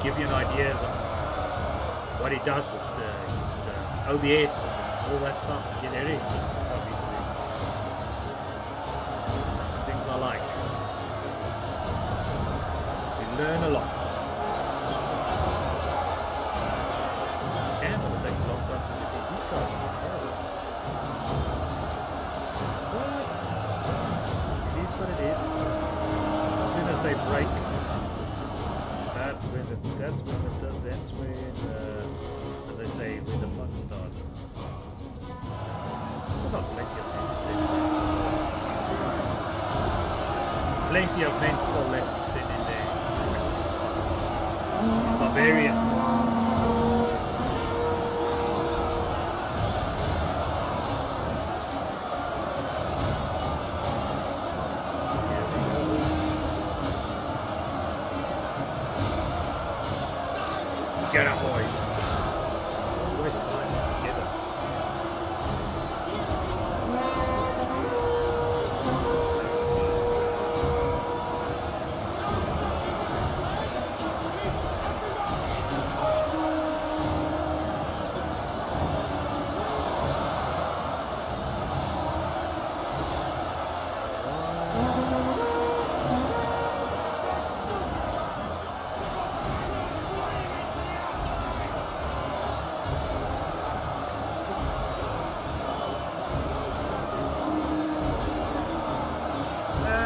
A: give you ideas on what he does with his OBS and all that stuff. Get very interesting stuff he's doing. Things I like. We learn a lot. But it takes a long time to defeat these guys on this hill. But it is what it is. As soon as they break, that's when as I say, when the fun starts. I've got plenty of men to send. Plenty of men still left to send in there. These barbarians. Get up, boys. Waste time. Get up.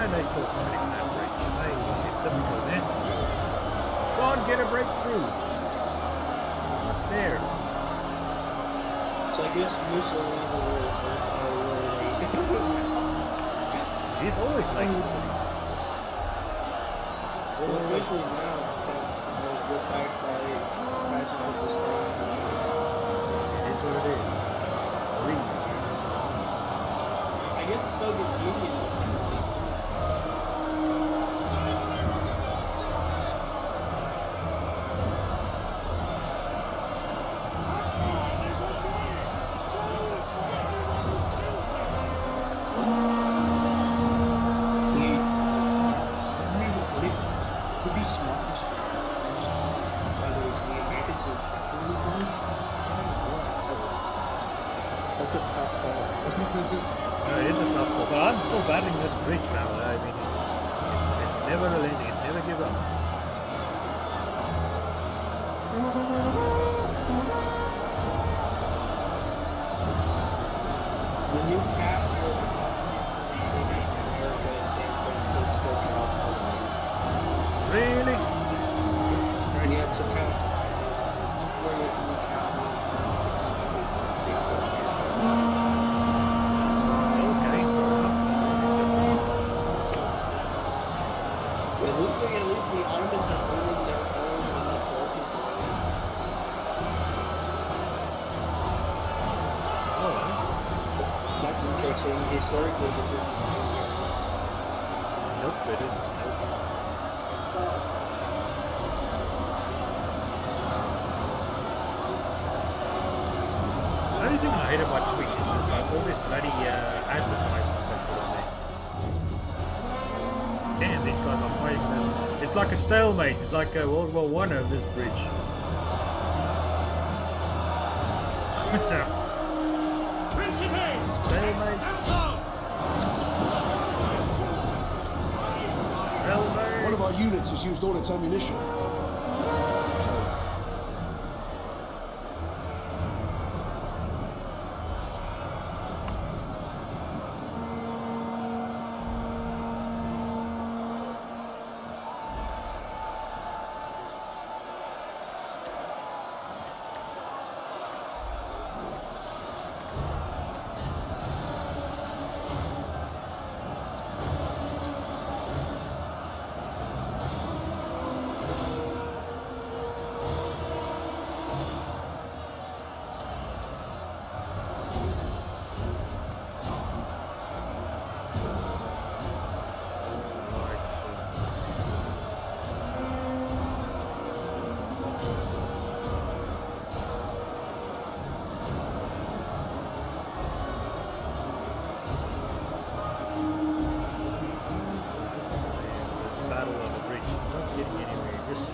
A: They still fighting that bridge. Hey, get them go then. Go on, get a breakthrough. Not fair.
E: So I guess Mussolini will
A: He's always like this.
E: well, especially now, because the fact that it has no understanding.
A: It is what it is.
E: I guess the Soviet Union was kind of
A: It is a tough call, but I'm still battling this bridge now. I mean, it's never relenting, it never give up.
E: the new capital of America is San Francisco, California.
A: Really?
E: Yeah, so California is the new capital.
A: Okay.
E: It looks like at least the Ottomans are holding their own in the Balkan. That's interesting. Historically, this is
A: Nope, they didn't. Nope. The only thing I hate about Twitch is like all these bloody advertisements they put on there. Damn, these guys are fighting them. It's like a stalemate. It's like World War One over this bridge.
D: Principes!
A: Stalemate.
D: Stalemate!
C: One of our units has used all its ammunition.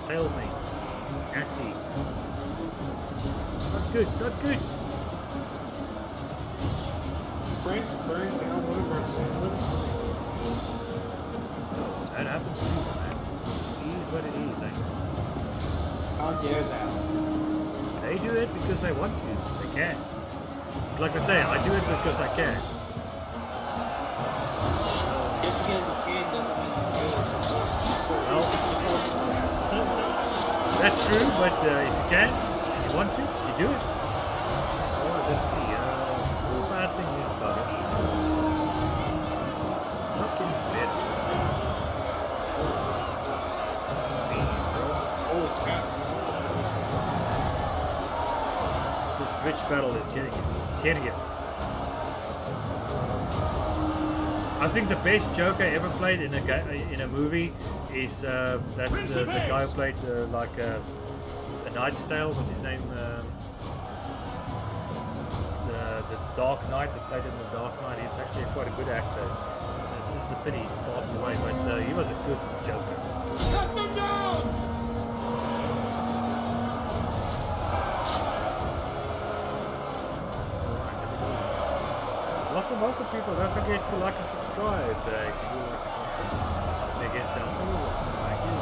A: Stalemate. Nasty. Not good, not good.
E: France burned down one of our settlements.
A: That happens to people, man. It is what it is, eh?
E: How dare that?
A: They do it because they want to. They can. It's like I say, I do it because I can.
E: Just because you can doesn't mean you do it.
A: Well, that's true, but if you can, and you want to, you do it. Oh, let's see. Still battling these buggers. Not getting fit.
E: Oh crap.
A: This bridge battle is getting serious. I think the best Joker ever played in a movie is that the guy who played like an Knight's Tale, what's his name? The Dark Knight that played in the Dark Knight. He's actually quite a good actor. It's just a pity he passed away, but he was a good Joker.
F: Cut them down!
A: Welcome people, don't forget to like and subscribe if you do like the content. Big guess down below. Thank you.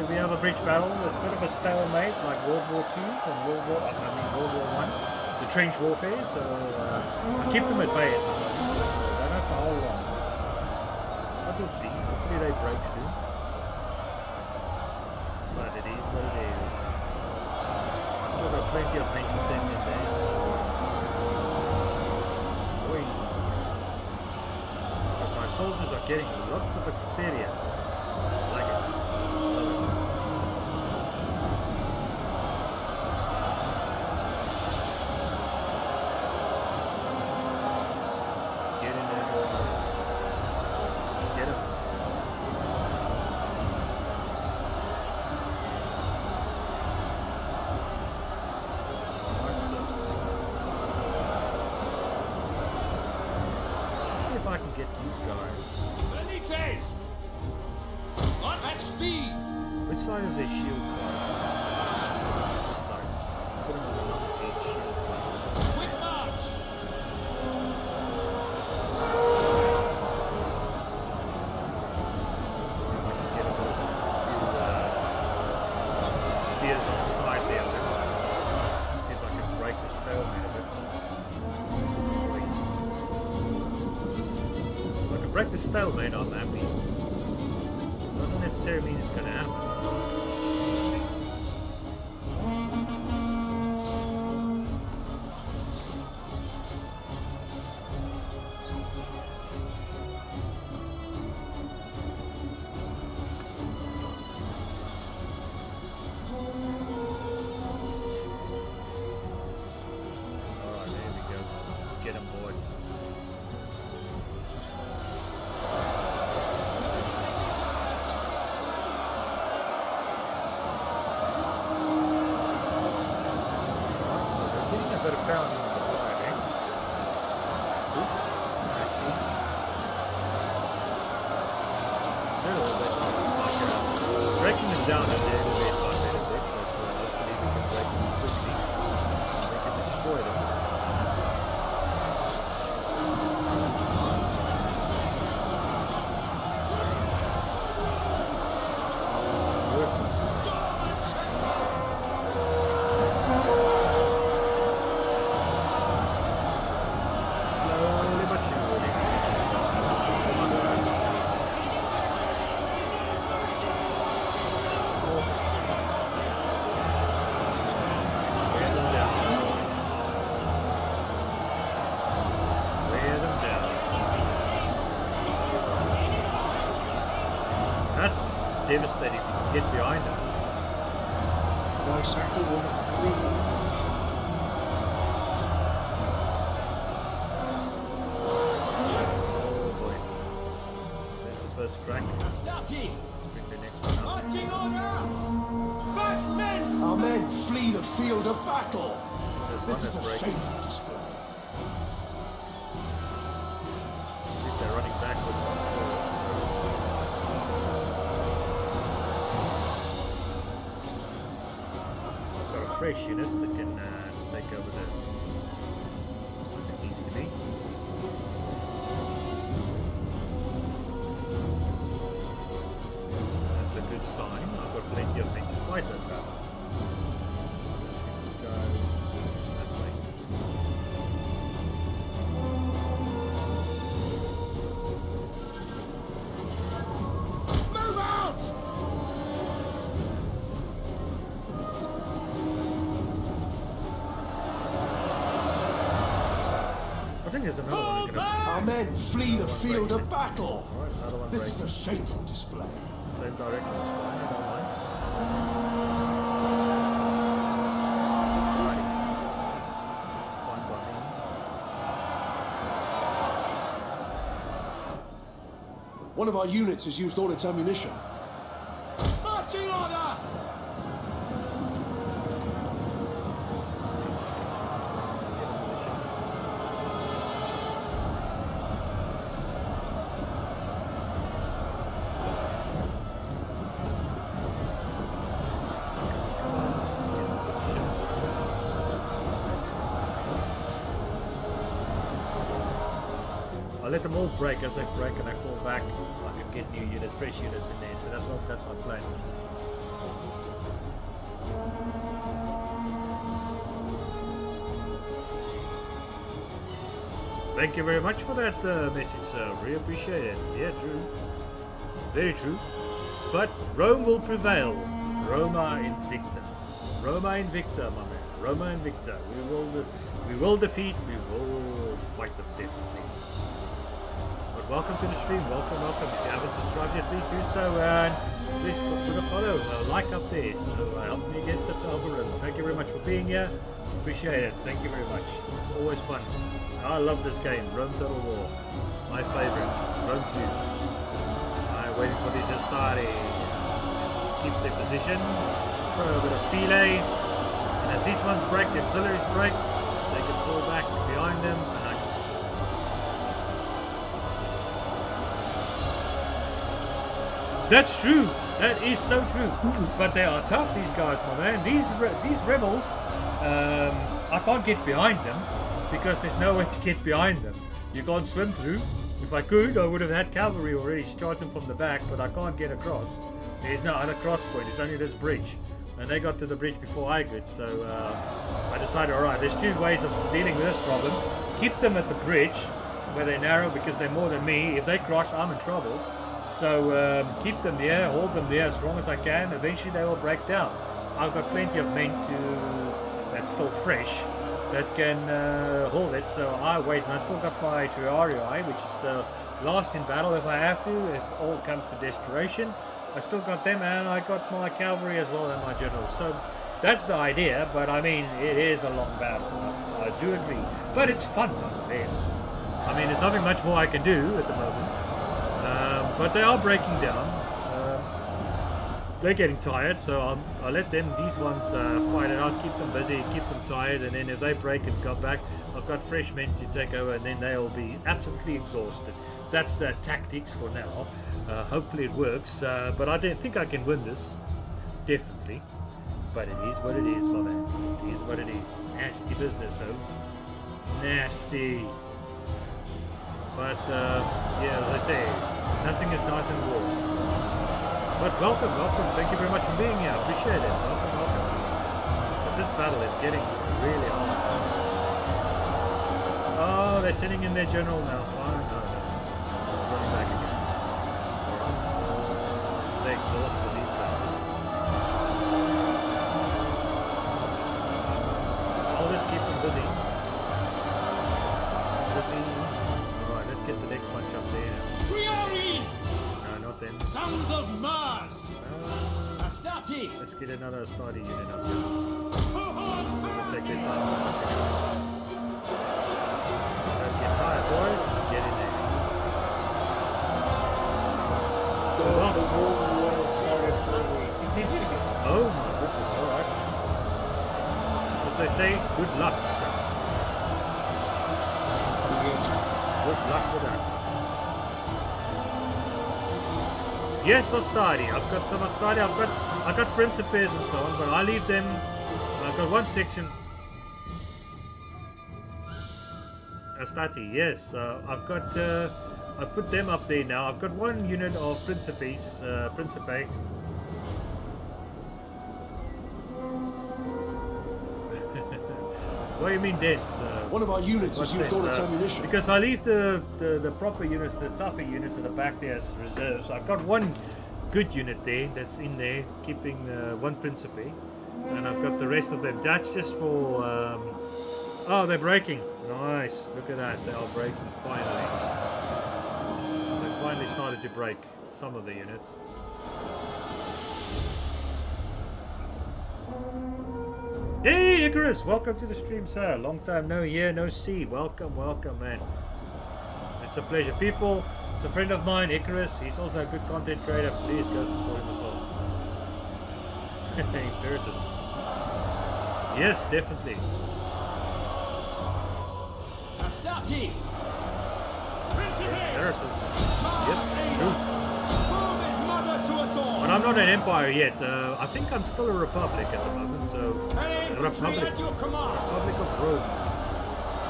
A: We have a bridge battle. It's a bit of a stalemate like World War II and World War I. The trench warfare, so I keep them at bay at the moment. I don't know for how long. But we'll see. Hopefully they break soon. But it is what it is. I've still got plenty of men to send in there, so but my soldiers are getting lots of experience. I like it. Love it. Get in there, boys. Get him. If I can get these guys.
F: Benitez! On at speed!
A: Which side is their shield side? This side. Put them on the opposite shield side.
F: Quick march!
A: If I can get a few spears on the side there. See if I can break the stalemate a bit. Break the stalemate on that mean. Doesn't necessarily mean it's gonna happen. Alright, there we go. Get 'em, boys. Found on the side, eh? Oop. Nice. Little bit. Breaking them down a little bit, but hopefully we can break them quickly. We can destroy them. That's devastating if you can get behind us. Oh boy. There's the first crack.
F: Starting!
A: Bring the next one up.
F: Marching order! Back men!
C: Our men flee the field of battle.
A: There's
C: This
A: one
C: is a
A: that's breaking.
C: shameful display.
A: At least they're running backwards, not forwards. I've got a fresh unit that can take over the it needs to be. That's a good sign. I've got plenty of men to fight that battle. These guys that way.
F: Move out!
A: I think there's another one.
F: Hold back!
C: Our men flee the field of battle.
A: Alright, another one
C: This is
A: breaking.
C: a shameful display.
A: Same direction is fine, I don't mind. Alrighty. Fine by me.
C: One of our units has used all its ammunition.
F: Marching order!
A: I'll let them all break. As they break and I fall back, I can get new units, fresh units in there. So that's my plan. Thank you very much for that message, sir. Really appreciate it. Yeah, true. Very true. But Rome will prevail. Roma Invicta. Roma Invicta, my man. Roma Invicta. We will defeat. We will fight them definitely. But welcome to the stream. Welcome. If you haven't subscribed yet, please do so. And please put a follow, like up there. So help me against the algorithm. Thank you very much for being here. Appreciate it. Thank you very much. It's always fun. I love this game. Rome Total War. My favorite. Rome 2. I'm waiting for these Astari. Keep their position. Throw a bit of Pile. And as these ones break, the auxiliaries break, they can fall back behind them. And That's true. That is so true. But they are tough, these guys, my man. These rebels, I can't get behind them because there's no way to get behind them. You can't swim through. If I could, I would have had cavalry already charge them from the back, but I can't get across. There's no other cross point. It's only this bridge. And they got to the bridge before I could, so I decided, alright, there's two ways of dealing with this problem. Keep them at the bridge, where they're narrow because they're more than me. If they crush, I'm in trouble. So keep them there, hold them there as long as I can. Eventually they will break down. I've got plenty of men that's still fresh, that can hold it, so I wait. And I still got my Triarii, which is the last in battle if I have to, if all comes to desperation. I still got them, and I got my cavalry as well and my generals. So that's the idea, but I mean, it is a long battle. I do agree. But it's fun nonetheless. I mean, there's nothing much more I can do at the moment. But they are breaking down. They're getting tired, so I'll let them, these ones, fight it out, keep them busy, keep them tired, and then if they break and come back, I've got fresh men to take over, and then they'll be absolutely exhausted. That's the tactics for now. Hopefully it works, but I don't think I can win this. Definitely. But it is what it is, my man. It is what it is. Nasty business, though. Nasty. But, yeah, let's say, nothing is nice in war. But welcome. Thank you very much for being here. I appreciate it. Welcome. But this battle is getting really hard. Oh, they're sending in their general now. Fine. No. Running back again. They're exhausted, these guys. I'll just keep them busy. Alright, let's get the next bunch up there.
D: Triarii!
A: No, not them.
D: Sons of Mars! Astarte!
A: Let's get another Astarte unit up here.
D: Cohorts
A: Take their time. Don't get tired, boys. Just get in there. Oh my goodness, alright. As they say, good luck, sir. Good luck with that. Yes, Astarte. I've got some Astarte. I've got Principes and so on, but I leave them. I've got one section. Astarte, yes. I've got. I put them up there now. I've got one unit of Principes, Principe. What do you mean dense?
C: One of our units has used all its ammunition.
A: Because I leave the proper units, the tougher units at the back there as reserves. I've got one good unit there that's in there, keeping one Principe. And I've got the rest of them. That's just for... oh, they're breaking. Nice. Look at that. They are breaking finally. They finally started to break some of the units. Hey Icarus, welcome to the stream, sir. Long time no hear, no see. Welcome, man. It's a pleasure. People, it's a friend of mine, Icarus. He's also a good content creator. Please go support him as well. Imperatus. Yes, definitely.
D: Astarte!
A: Imperatus. Yep, true.
D: Rome is mother to us all!
A: But I'm not an empire yet. I think I'm still a republic at the moment, so...
D: Infantry at your command!
A: Republic of Rome.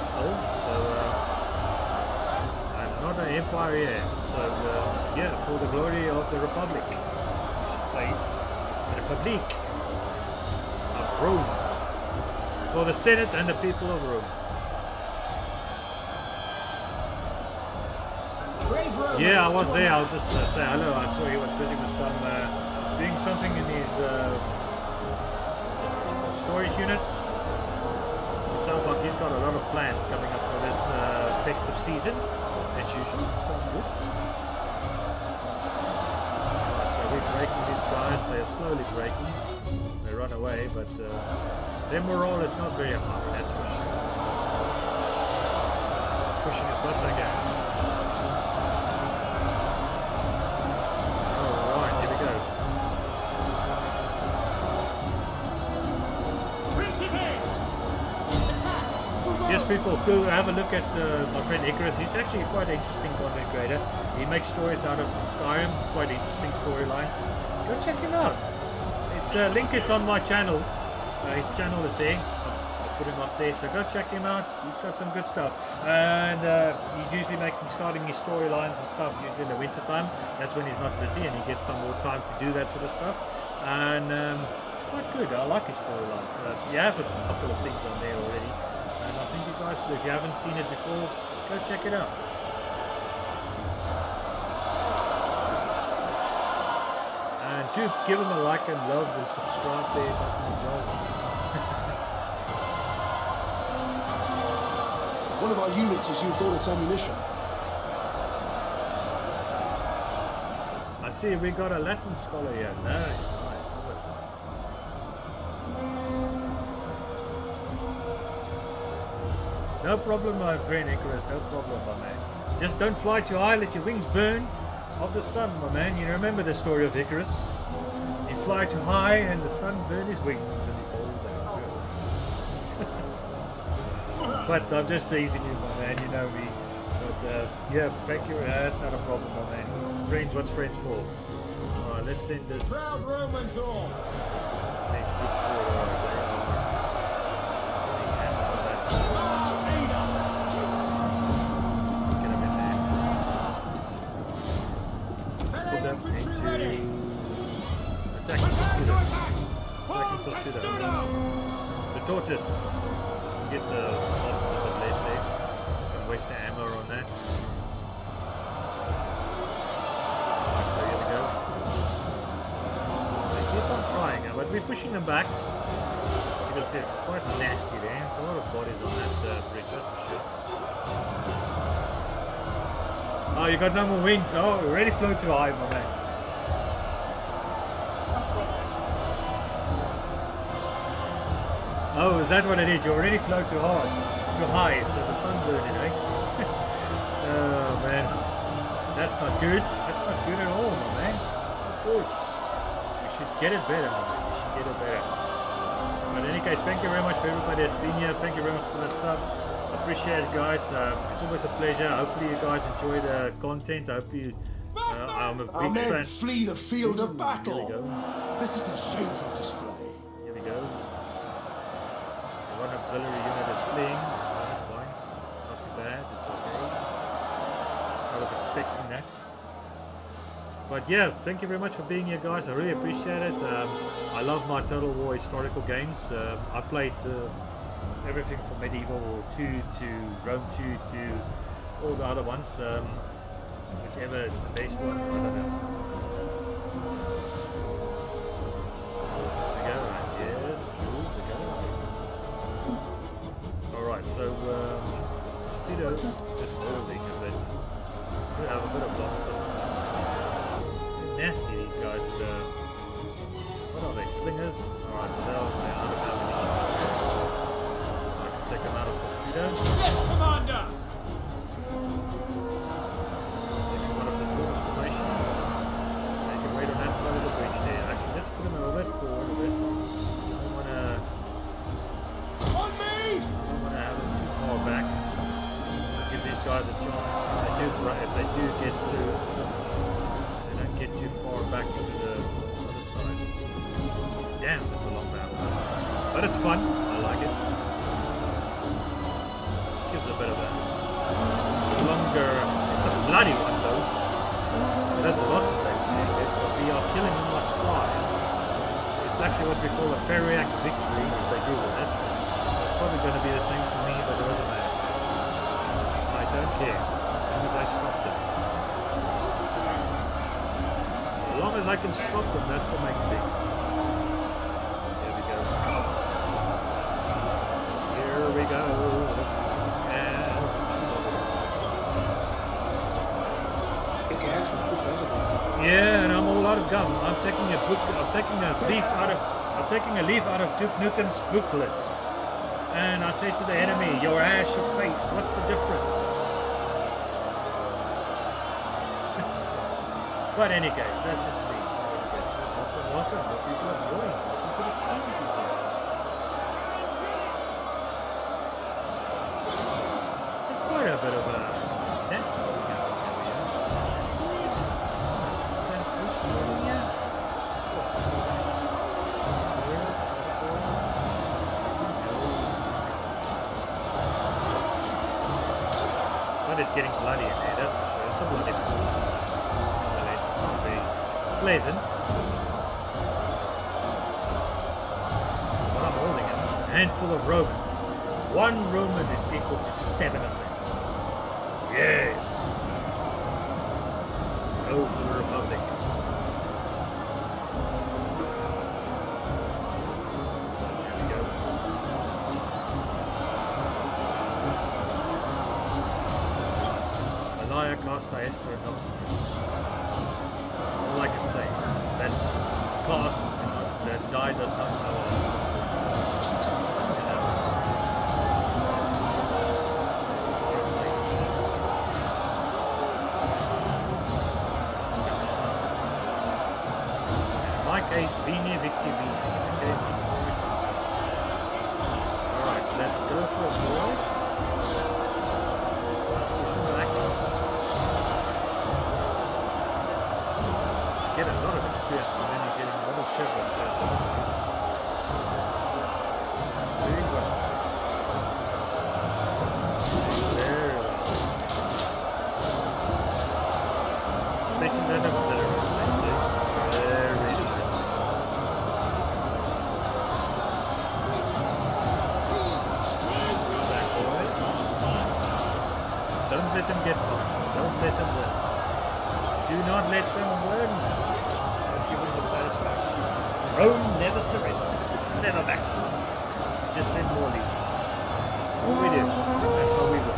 A: So I'm not another empire here. So yeah, for the glory of the Republic, I should say, the Republic of Rome, for the Senate and the people of Rome. Yeah, I was there. I'll just say hello. I saw he was busy with some doing something in his storage unit. It sounds like he's got a lot of plans coming up for this festive season, as usual. Sounds good. Right, so we're breaking these guys. They're slowly breaking. They run away, but their morale is not very high, that's for sure. Pushing as much as they can. Alright, here we go. Yes, people, go have a look at my friend Icarus. He's actually quite an interesting content creator. He makes stories out of Skyrim, quite interesting storylines. Go check him out. Its link is on my channel. His channel is there. I'll put him up there, so go check him out. He's got some good stuff. And he's usually starting his storylines and stuff, usually in the winter time. That's when he's not busy and he gets some more time to do that sort of stuff. And it's quite good. I like his storylines. You have a couple of things on there already. And I think you guys, if you haven't seen it before, go check it out. And do give him a like and love and subscribe there button as well.
C: One of our units has used all its ammunition.
A: I see we got a Latin scholar here. Nice, nice. No problem, my friend Icarus, no problem, my man. Just don't fly too high, let your wings burn of the sun, my man. You remember the story of Icarus? He fly too high and the sun burned his wings and he fell down. But I'm just teasing you, my man, you know me. But yeah, thank you, that's not a problem, my man. Friends, what's friends for? Alright, let's send this.
F: Proud Romans all.
A: Next group forward. The tortoise, just to get the losses a bit less there. Don't waste the ammo on that. Alright, so here we go. They keep on trying, but we're pushing them back. You can see it's quite nasty there. There's a lot of bodies on that bridge, that's for sure. Oh, you got no more wings. Oh, you already flew too high, my man. Oh, is that what it is? You already flew too hard, too high, so the sun burned it, eh? Oh man, that's not good. That's not good at all, my man. That's not good. You should get it better, my man. You should get it better. But in any case, thank you very much for everybody that's been here. Thank you very much for that sub. Appreciate it, guys. It's always a pleasure. Hopefully, you guys enjoy the content. I hope you. I'm a big
C: Our men
A: fan.
C: flee the field of
A: Here we
C: battle.
A: go.
C: This is a shameful display.
A: Here we go. One auxiliary unit is fleeing. That's fine. Not too bad. It's okay. I was expecting that. But yeah, thank you very much for being here, guys. I really appreciate it. I love my Total War historical games. I played everything from Medieval 2 to Rome 2 to all the other ones. Whichever is the best one, I don't know. There we go. Yes, true. There we go. Alright, so Mr. Studio is moving a bit. We have a bit of loss though. Nasty, these guys. What are they, slingers? Alright, they're out of ammunition. I can take them out of Toledo.
F: Yes, Commander!
A: Taking one of the tortoise formation. They can wait on that side of the bridge there. Actually, let's put them a little bit forward a bit. I don't want to.
F: On me!
A: I don't want to have them too far back. Give these guys a chance. If they do get through, they don't get too far back into the other side. Damn, that's a long battle. But it's fun. I like it. Gives a bit of a longer a bloody one though. There's lots of them. We are killing them like flies. It's actually what we call a periac victory if they do with it. It's probably going to be the same for me, but it doesn't matter. I don't care. As long as I stop them. As long as I can stop them, that's the main thing. Here we go. Here we go. Let's go. Yeah, and I'm all out of gum. I'm taking a leaf out of Duke Nukem's booklet. And I say to the enemy, your ass, your face, what's the difference? But any case, that's just me. Welcome. What people have joined. Welcome to the stream, people. It's quite a bit of a nest. It's getting bloody in there, that's for sure. It's a bloody pool. Nonetheless, it's not very pleasant. But I'm holding it. A handful of Romans. One Roman is equal to 7 of them. Yes. Go for the Republic. Casta Estra Nostra. All I can say, that cast, that die does not know. In my case, Vini Victi VC. Alright, let's go for a boys. Get a lot of experience and then you're getting a lot of shepherds. Very well. Very well. Station that auxiliary. Very nice. Back boys. Don't let them get past. Don't let them win. Do not let them win. Give them the satisfaction. Rome never surrenders. Never backs them. Just send more legions. That's all we do. That's all we do.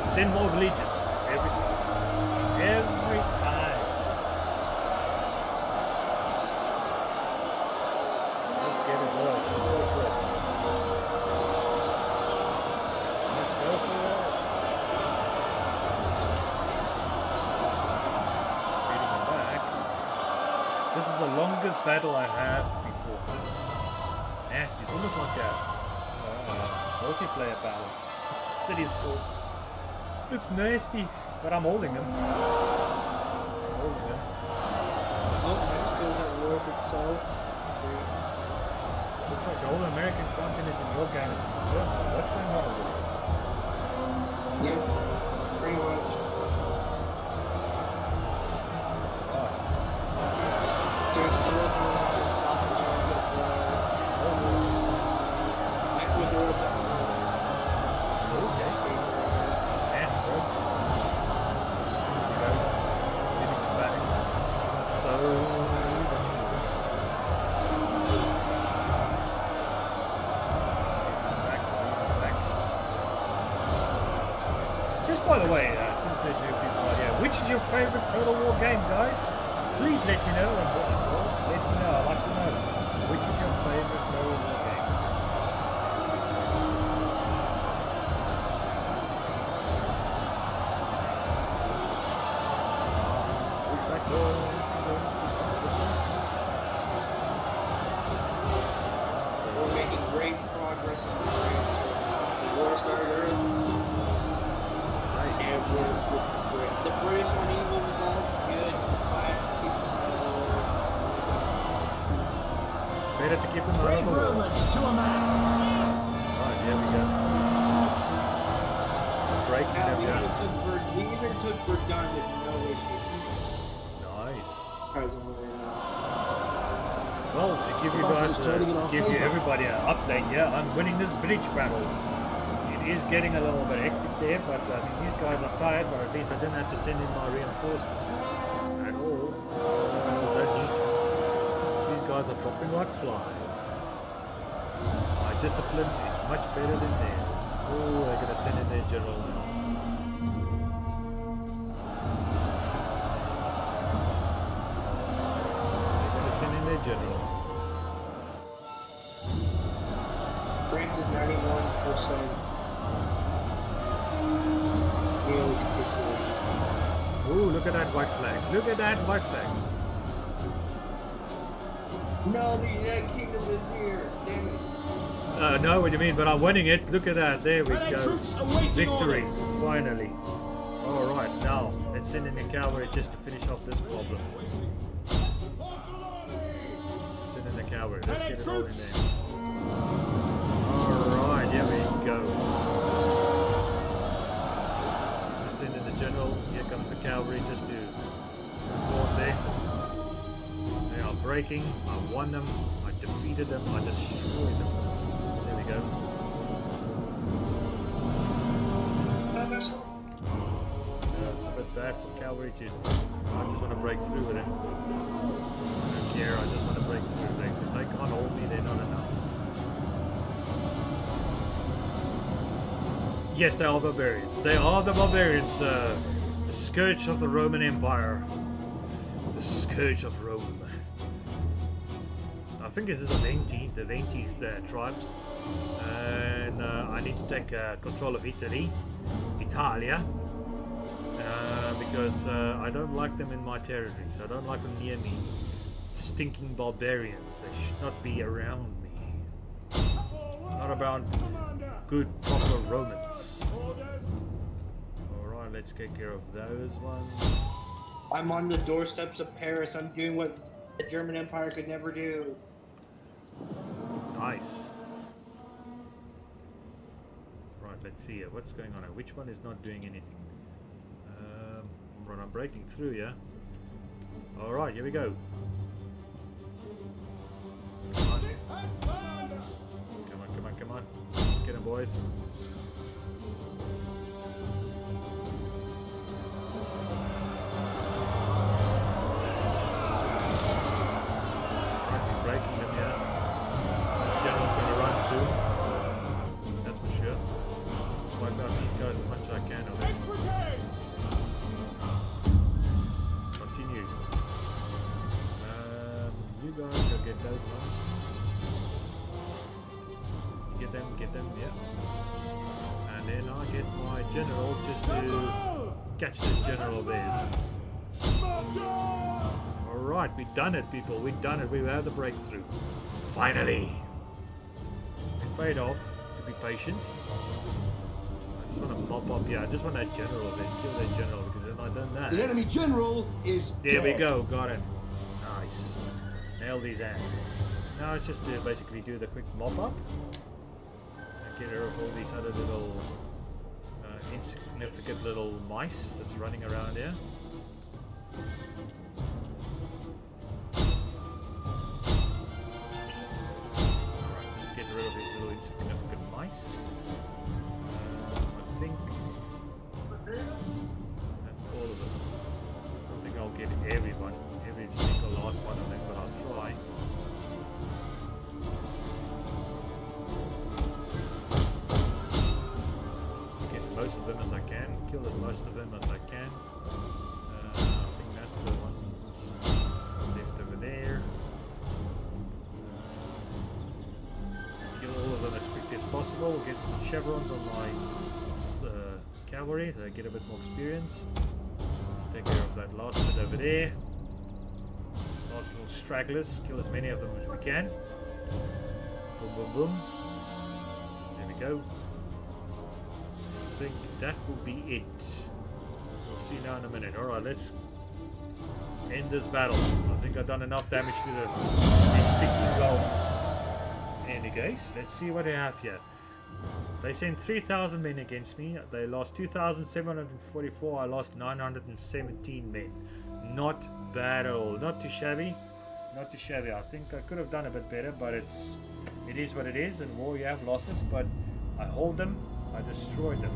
A: Send more legions. Every time. Every time. Let's get it, boys. Let's go for it. This is the longest battle I have before. Nasty. It's almost like a multiplayer battle. City sword. It's nasty, but I'm holding him.
E: Oh, Mexico's at war with itself.
A: Looks like the whole American continent in your game is in turmoil. What's going on over there?
E: Yeah, pretty much. There's Philippines and South America. Ecuador's at war with itself.
A: Okay. Ass, bro. Go. Leaving it back. Slowly but surely. Back. Just by the way, since there's new people out here, which is your favorite Total War game, guys? Please let me know, and let me know. I'd like to know. Which is your favorite Total War game? Push back doors.
E: So we're making great progress in France. The war started early.
A: Nice.
E: And the British weren't even involved. Good. I have to keep
A: Better to keep them out of
F: Brave
A: the war.
F: Romans to a man.
A: Right, here we go. Breaking
E: Yeah,
A: them
E: we
A: down.
E: even took Verdun with no issue.
A: Nice.
E: Presently.
A: Well, to give you
C: battle
A: guys,
C: is turning in our
A: give you
C: favour.
A: everybody an update, yeah, I'm winning this bridge battle. It is getting a little bit hectic there, but these guys are tired, but at least I didn't have to send in my reinforcements at all. Don't need to. These guys are dropping like flies. My discipline is much better than theirs. Oh, they're going to send in their general now. They're going to send in their general.
E: France is 91%. Nearly capitulated.
A: Ooh, look at that white flag. Look at that white flag.
E: No, the United Kingdom is here. Damn it.
A: I know what you mean, but I'm winning it. Look at that. There we
F: Allied
A: go.
F: troops awaiting
A: Victory,
F: orders.
A: finally. Alright, now let's send in the cavalry just to finish off this problem. Send in the cavalry. Let's get it all in there. Alright, here we go. Send in the general. Here comes the cavalry just to support there. They are breaking. I won them. I defeated them. I destroyed them. There we go. It's a bit bad for cavalry to. I just want to break through with it. I don't care. I just want to break through. They can't hold me. They're not enough. Yes, they are barbarians. They are the barbarians. The scourge of the Roman Empire. The scourge of Rome. I think this is the 20th tribes, and I need to take control of Italia, because I don't like them in my territory, so I don't like them near me. Stinking barbarians, they should not be around me. Not about good, proper Romans. Alright, let's take care of those ones.
E: I'm on the doorsteps of Paris. I'm doing what the German Empire could never do.
A: Nice. Right, let's see here. What's going on here? Which one is not doing anything? Right, I'm breaking through, yeah? Alright, here we go. Come on. Come on. Get them, boys. Right, we're breaking them, yeah. This general's gonna run soon. That's for sure. Wipe out these guys as much as I can. Continue. You guys go get those ones. Get them, yeah. And then I get my general just to catch this general there. Alright, we done it, people. We done it. We had the breakthrough. Finally. It paid off to be patient. I just want to mop up. Yeah, I just want that general there. Kill that general, because then I've done that.
C: The enemy general is
A: There we
C: dead.
A: go. Got it. Nice. Nail these ants. Now it's just to basically do the quick mop up. Get rid of all these other little insignificant little mice that's running around here. Alright, let's get rid of these little insignificant mice. I think that's all of them. I don't think I'll get everyone, every single last one of them, but I'll try. Most of them as I can, kill as most of them as I can. I think that's the ones left over there. Kill all of them as quickly as possible. Get some chevrons on my cavalry so I get a bit more experience. Let's take care of that last bit over there. Last little stragglers, kill as many of them as we can. Boom, boom, boom. There we go. I think that will be it. We'll see now in a minute. Alright, let's end this battle. I think I've done enough damage to the sticky goals. In any case, let's see what they have here. They sent 3,000 men against me. They lost 2,744. I lost 917 men. Not bad at all. Not too shabby. Not too shabby. I think I could have done a bit better, but it is what it is. In war you have losses, but I hold them. I destroyed them.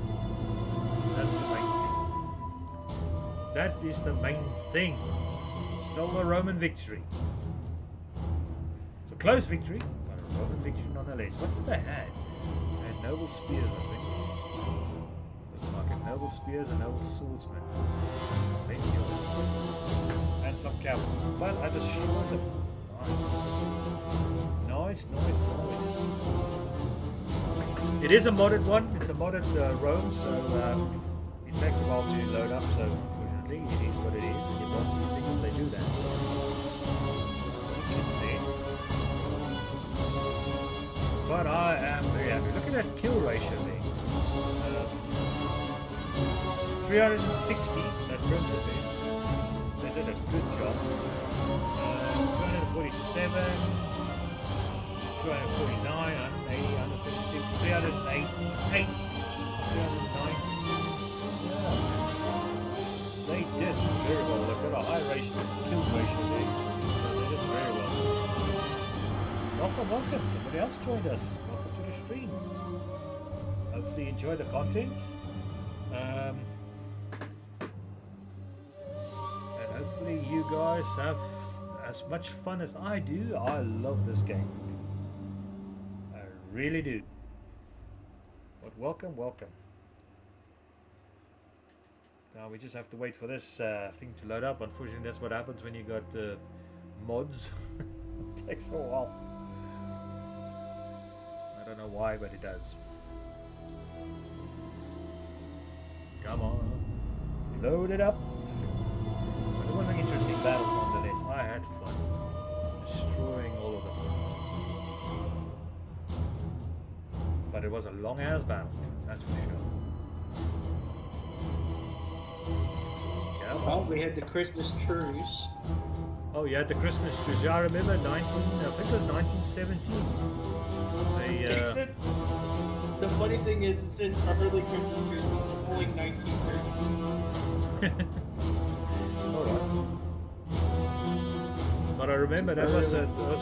A: That's the main thing. That is the main thing. Still a Roman victory. It's a close victory, but a Roman victory nonetheless. What did they have? They had noble spears, I think. Looks like a noble spears and noble swordsman. Plenty of them. And some cavalry. But I destroyed them. Nice. Nice. It is a modded one. It's a modded Rome, so it takes a while to load up. So unfortunately, it is what it is. When you want these things, they do that. But I am very happy. Look at that kill ratio there. 360. That prince of it. They did a good job. 247. 249, 180, 156, 388, 390. Yeah. They did very well. They've got a high ratio, kill ratio there. So they did very well. Welcome. Somebody else joined us. Welcome to the stream. Hopefully you enjoy the content. And hopefully you guys have as much fun as I do. I love this game. Really do. But welcome. Now we just have to wait for this thing to load up. Unfortunately, that's what happens when you got mods. It takes a while. I don't know why, but it does. Come on. Load it up. But it was an interesting battle nonetheless. I had fun destroying all of them. But it was a long ass battle, that's for sure.
E: Well, we had the Christmas truce.
A: Oh, you had the Christmas truce. Yeah, I remember I think it was 1917.
E: The funny thing is, it's in early Christmas truce, only 1930.
A: Alright. But I remember that was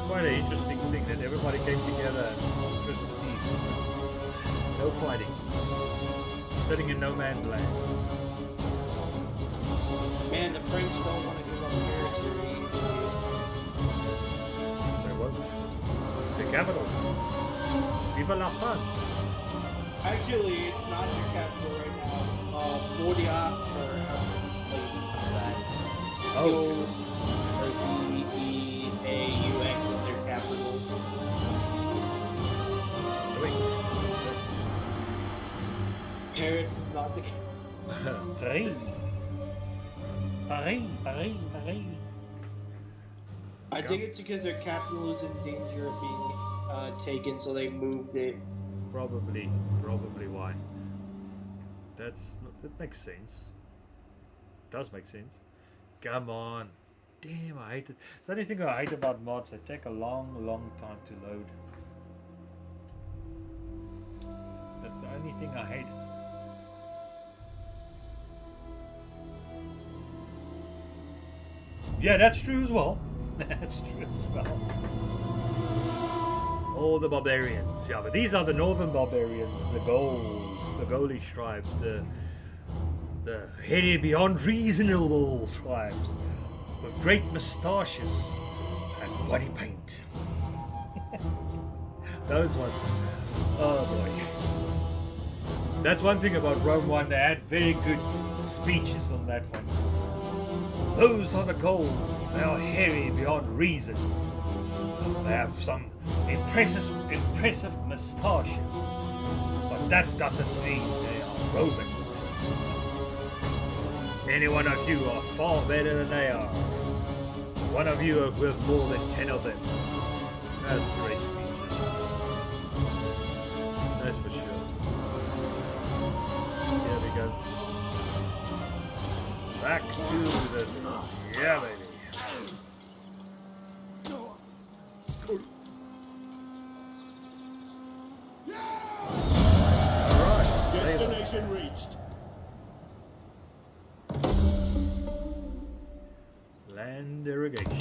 A: quite an interesting thing that everybody came together on Christmas Eve. No fighting. Sitting in no man's land.
E: Man, the French don't want to give up Paris very easily.
A: They won't. The capital. Viva la France.
E: Actually, it's not their capital right now. Mordia, or what's that?
A: Oh.
E: Or D-E-A-U-X is their capital. Paris is not the
A: Paris.
E: I think it's because their capital is in danger of being taken, so they moved it.
A: Probably why. That makes sense. Does make sense. Come on. Damn, I hate it. It's the only thing I hate about mods. They take a long time to load. That's the only thing I hate. Yeah, that's true as well. That's true as well. All the barbarians. Yeah, but these are the northern barbarians, the Gaulish tribes, the hairy beyond reasonable tribes with great moustaches and body paint. Those ones. Oh boy. That's one thing about Rome 1, they had very good speeches on that one. Those are the Gauls. They are hairy beyond reason. They have some impressive moustaches. But that doesn't mean they are Roman. Any one of you are far better than they are. One of you are worth more than 10 of them. That's great speeches. That's for sure. Here we go. Back to the... Yeah, baby.
B: destination reached.
A: Land irrigation.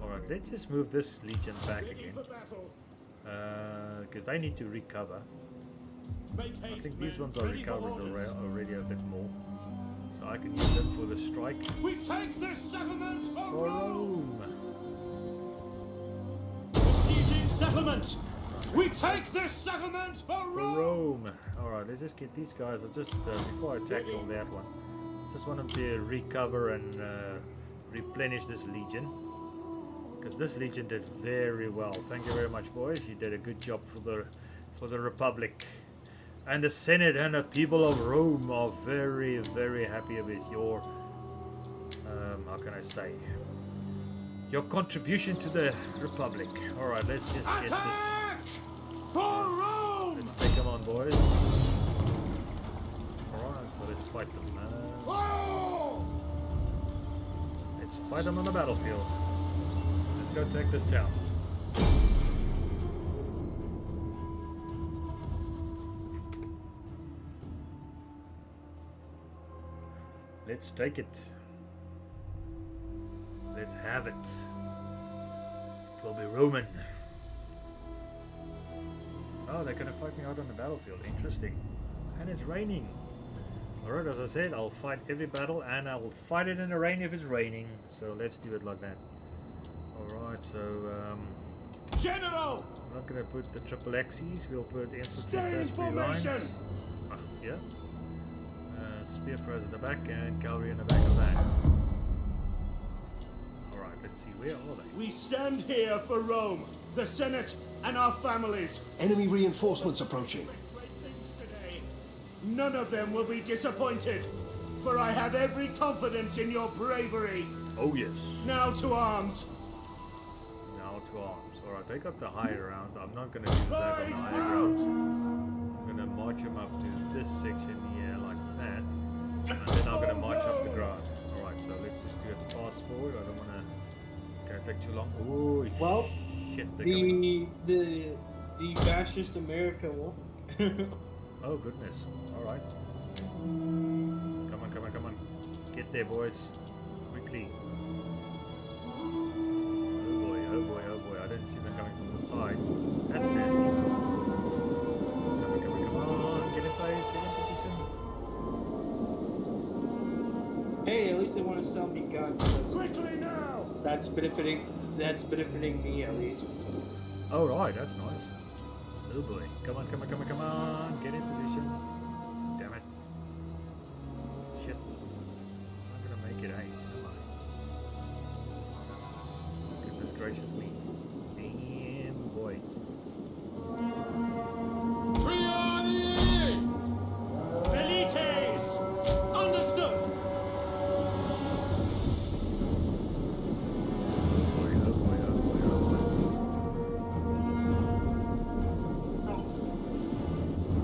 A: Alright, let's just move this legion back again.
B: For battle.
A: Because they need to recover.
B: Make
A: I
B: haste,
A: think these
B: men.
A: ones are
B: Ready for
A: recovered
B: orders.
A: already a bit more. So I can use them for the strike.
D: We take this settlement for
A: For
D: Rome!
A: Rome!
D: Besieging settlement! We take this settlement for
A: For
D: Rome!
A: Rome! Alright, let's just get these guys. I'll just, before I tackle that one, just want them to recover and replenish this legion. Because this legion did very well. Thank you very much, boys. You did a good job for the Republic. And the Senate and the people of Rome are very, very happy with your, how can I say, your contribution to the Republic. Alright, let's just get this.
D: Attack! For Rome!
A: Let's take them on, boys. Alright, so let's fight them. Let's fight them on the battlefield. Let's go take this town. Let's take it. Let's have it. It will be Roman. Oh, they're gonna fight me out on the battlefield. Interesting. And it's raining. Alright, as I said, I'll fight every battle and I will fight it in the rain if it's raining. So let's do it like that. Alright, so
D: General!
A: I'm not gonna put the triple X's, we'll put infantry
B: Stay in
A: first three lines.
B: formation!
A: Yeah. Spear throws in the back and cavalry in the back of that. Alright, let's see, where are they?
B: We stand here for Rome, the Senate, and our families.
C: Enemy reinforcements approaching.
B: Great things today. None of them will be disappointed, for I have every confidence in your bravery.
A: Oh yes.
B: Now to arms.
A: Now to arms. Alright, they got the high ground. I'm not gonna do that on
B: Ride
A: the high
B: out!
A: ground. I'm gonna march them up to this section here like that. And then I'm gonna march up the ground. Alright, so let's just do it fast forward. I don't wanna gonna take too long. Oh
E: Well,
A: shit, they're coming.
E: the fascist America won.
A: Oh goodness. Alright. Come on, come on, come on. Get there, boys. Quickly. Oh boy, oh boy, oh boy. I didn't see them coming from the side. That's nasty. Come on, come on, come on. Get in place, get in position.
E: Hey, at least they want to sell me guns.
B: Quickly now!
E: That's benefiting me at least.
A: Oh right, that's nice. Oh boy. Come on, come on, come on, come on. Get in position. Damn it. Shit. I'm not gonna make it, hey. Come on. Goodness gracious me. Damn boy.
D: Triani! Velites! Understood!
A: Oh boy, oh boy, oh boy, oh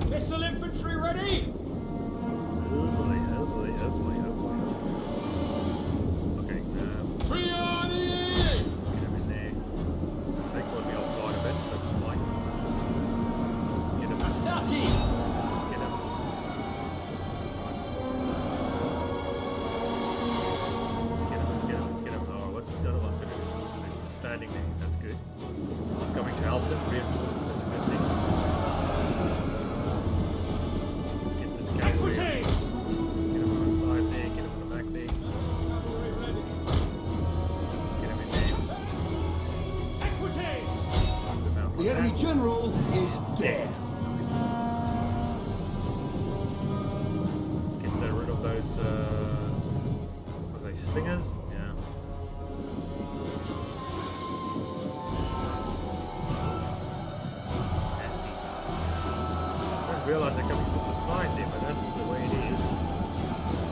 A: boy.
D: Missile infantry ready!
A: Oh boy, oh boy, oh boy, oh boy. Okay,
D: Triani!
A: get him in there. They caught me off guard a bit, but it's fine. Get him,
D: Astati!
A: get him. Let's get him, let's get him. Oh, what's this other one's gonna do? It's just standing there, that's good. I'm coming to help them, reinforce them, that's a good thing. Let's get this cavalry.
D: Equities!
A: Get him on the side there, get him on the back there. Get him in there.
D: Equities!
A: Knock them out
C: The
A: like
C: enemy
A: that.
C: general is dead.
A: Get rid of those, what are they, slingers? Yeah. Nasty. I didn't realize they're coming from the side there, but that's the way it is. I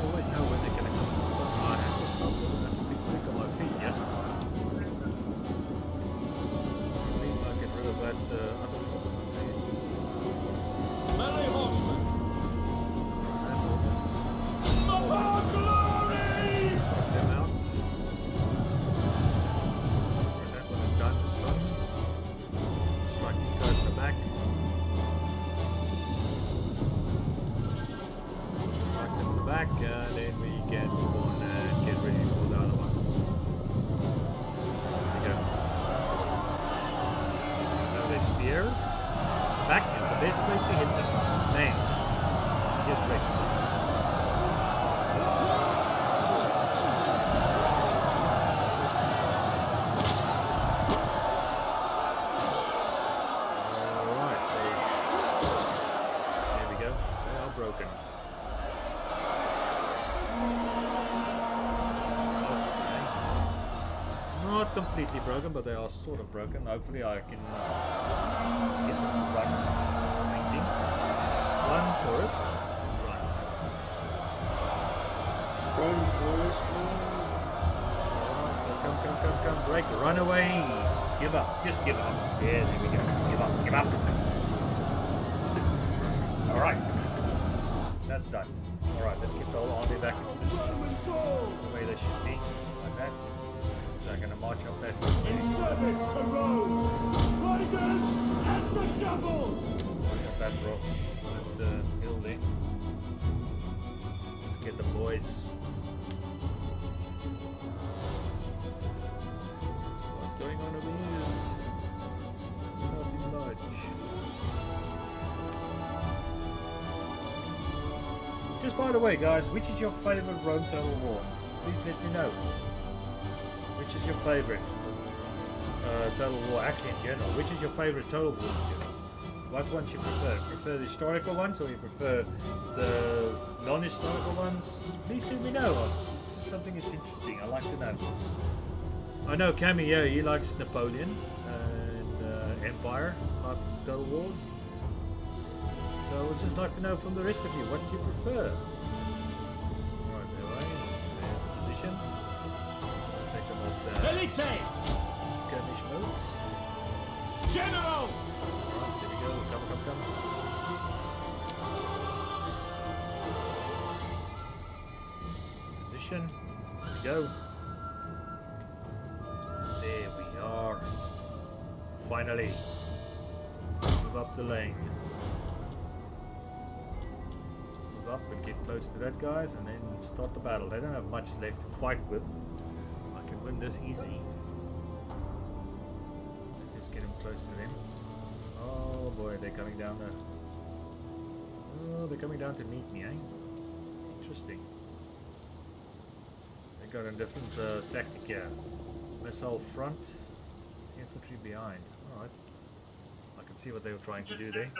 A: always know when they're going to come from. I have to stop them. I have to be quick on my feet, yeah? At least I get rid of that other problem up there.
D: Melee horsemen!
A: That's almost.
D: Of our glory!
A: Fuck them out. When that one is done, son, strike these guys in the back. back, then we can move on and get ready for the other ones. There we go. Now their spears. Back is the best place to hit them. Man, get wrecked. Not completely broken, but they are sort of broken. Hopefully I can get them to run. Painting. Run, Forest. Run.
E: Run, Forest, run.
A: Alright, so come, break, run away. Give up, just give up. Yeah, there we go. Give up. Alright. That's done. Alright, let's get the whole army back the way they should be. Like that. So I'm gonna march up that
B: In service to Rome! Riders at the double!
A: march up that rock, that hill there. Let's get the boys. What's going on over here? Nothing much. Just by the way, guys, which is your favorite Rome Total War? Please let me know. Which is your favorite Total War, actually in general? Which is your favorite Total War in general? What ones you prefer? Prefer the historical ones or you prefer the non-historical ones? Please let me know. This is something that's interesting. I like to know. I know Cammy, yeah, he likes Napoleon and Empire type Total Wars. So I would just like to know from the rest of you what you prefer. Right, there way. Position. Take them off the
F: Elites!
A: skirmish modes.
F: General!
A: Right, there we go. Come. Position. There we go. There we are. Finally. Move up the lane. Move up and get close to that guys and then start the battle. They don't have much left to fight with. I can win this easy. Let's just get them close to them. Oh boy, they're coming down there. Oh, they're coming down to meet me, eh? Interesting. They got a different tactic here. Missile front, infantry behind. Alright. I can see what they were trying to do there.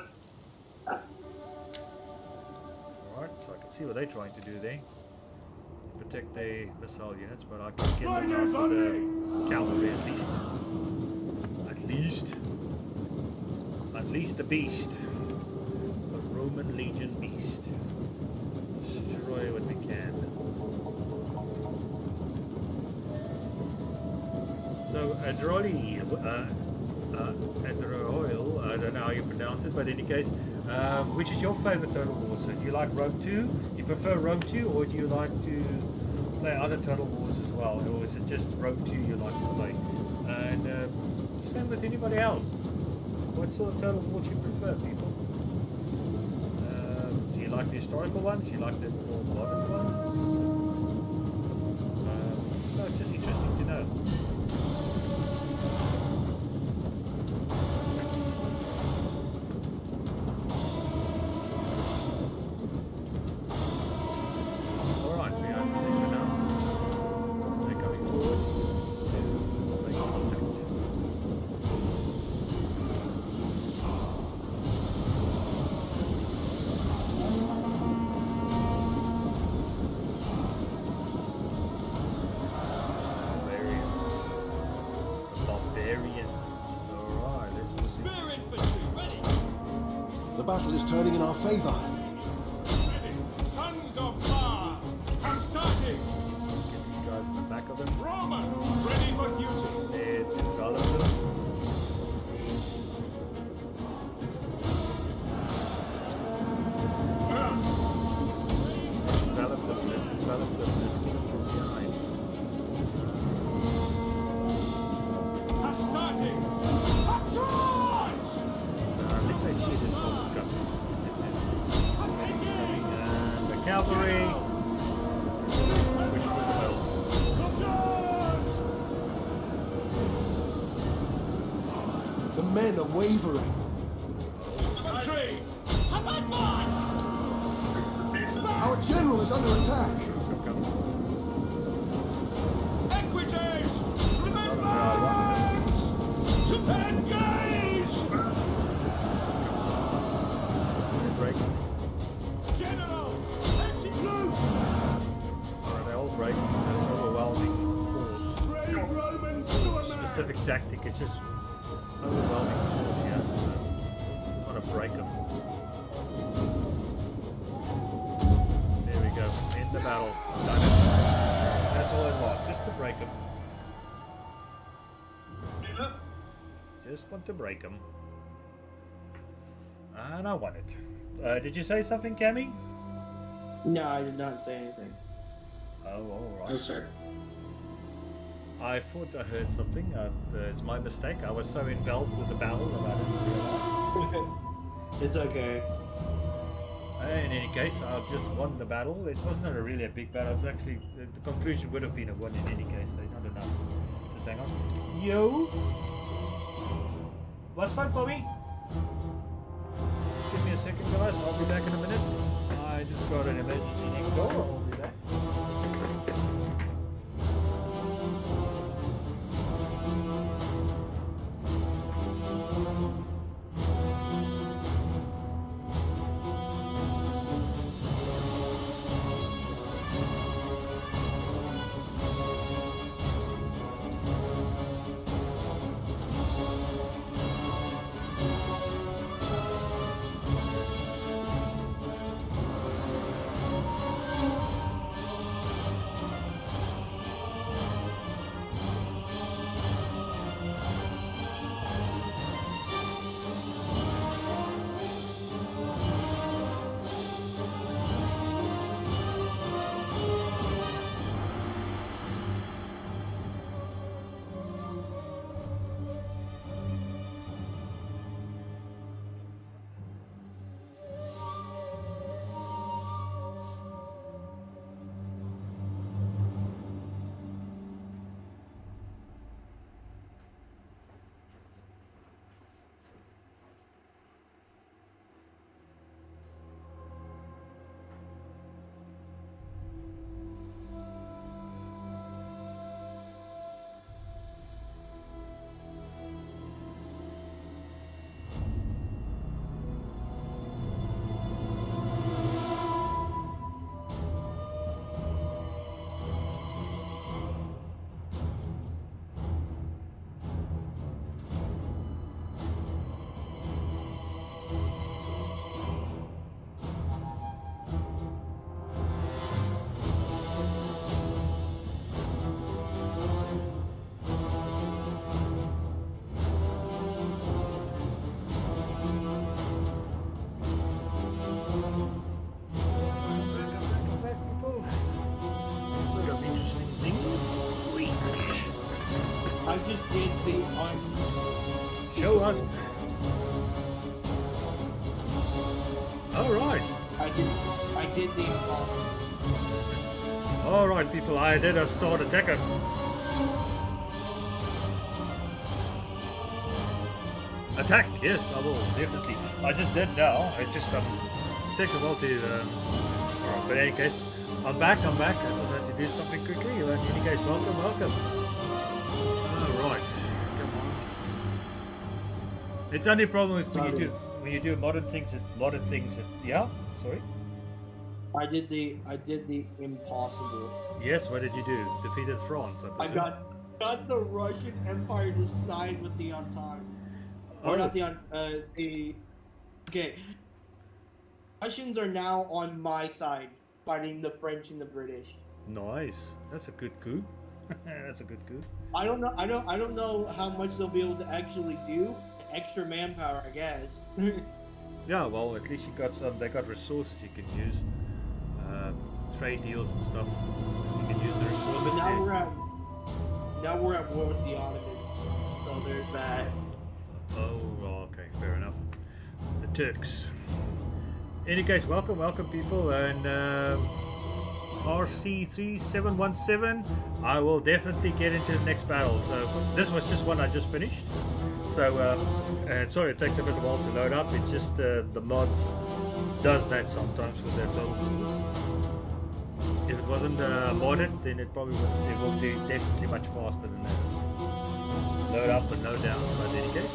A: Alright, so I can see what they're trying to do there. To protect their missile units, but I can get them
B: Riders
A: out
B: on
A: with
B: me!
A: the cavalry at least. At least the beast. The Roman Legion beast. Let's destroy what we can. So Adroli, I don't know how you pronounce it, but in any case, which is your favorite Total War? So do you like Rome 2? You prefer Rome 2, or do you like to play other Total Wars as well? Or is it just Rome 2 you like to play? And same with anybody else. What sort of Total Wars you prefer, people? Do you like the historical ones? Do you like the more modern ones? So it's just interesting to know. Alright, we are in position now. They're coming forward to make contact. Barbarians. Alright, let's move
F: Spear infantry, ready!
C: The battle is turning in our favor.
F: Ready! Sons of Mars, Astarte!
A: get these guys in the back of them.
F: Romans, ready for duty!
A: Let's envelop them. Let's envelop them. Let's keep them from behind.
F: Astarte! A charge!
A: I think they see this one coming. And the cavalry.
C: men are wavering.
D: Infantry! Advance!
C: Our general is under attack.
D: Equities! Advance! To engage!
A: Break.
D: General! Let it loose!
A: They all break. So it's overwhelming force.
B: Brave Romans to a man!
A: Specific tactic. It's just overwhelming force. Yeah. Want to break them. There we go. End the battle. Done it. That's all it was. Just to break them. Just want to break them. And I won it. Did you say something, Cammy?
E: No, I did not say anything.
A: Oh, all right.
E: No, sir.
A: I thought I heard something. It's my mistake. I was so involved with the battle that I didn't realize.
E: It's okay.
A: In any case, I just won the battle. It wasn't really a big battle. It was actually the conclusion would have been a win in any case. They not enough. Just hang on. Yo. What's fun, Bobby? Give me a second, guys. I'll be back in a minute. I just got an emergency next door. I'll be back.
E: I just did the
A: Show us. All right.
E: I did the impossible.
A: All right, people. I did a start attacker. Attack. Yes, I will definitely. I just did now. It just takes a while to. All right, but in any case, I'm back. I just had to do something quickly. In any case, welcome. All right. Come on. It's only a problem with when you do modern things. Yeah. Sorry.
E: I did the impossible.
A: Yes. What did you do? Defeated France.
E: I got the Russian Empire to side with the Entente. Or not the okay. Russians are now on my side, fighting the French and the British.
A: Nice. That's a good coup. That's a good coup.
E: I don't know how much they'll be able to actually do. Extra manpower, I guess.
A: Yeah, well, at least you got some. They got resources you can use, trade deals and stuff. You can use the resources.
E: But now we're at war with the Ottomans, so there's that.
A: Oh, well, okay, fair enough. The Turks. In any case, welcome people, and RC3717. I will definitely get into the next battle. So this was just one I just finished. So, and sorry, it takes a bit of a while to load up. It's just the mods does that sometimes with their total rules. If it wasn't modded, then it probably will be definitely much faster than this. Load up and load down. But in any case,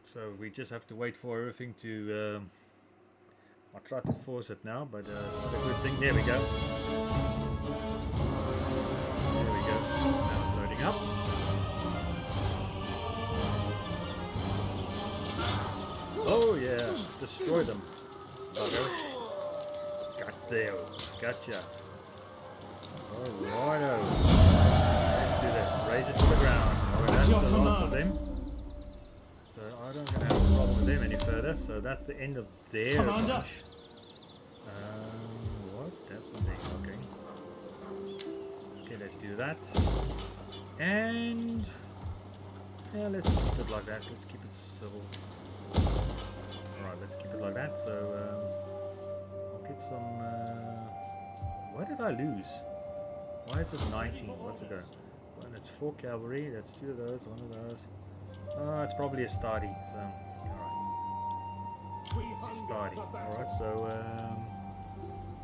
A: so we just have to wait for everything to. I'll try to force it now, but not a good thing. There we go. There we go. Now it's loading up. Oh yeah, destroy them. Buggers. Got there. Gotcha. Alrighto. Let's do that. Raise it to the ground. Alright, that's the last of them. So I don't gonna have a problem with them any further. So that's the end of their bunch. What? That thing. Okay. Okay, let's do that. And yeah, let's keep it like that. Let's keep it civil. Alright, let's keep it like that. So I'll get some. What did I lose? Why is it 19? What's it go? Well, it's 4 cavalry. That's 2 of those. 1 of those. Oh, it's probably a starty. So alright. Starty. Alright, so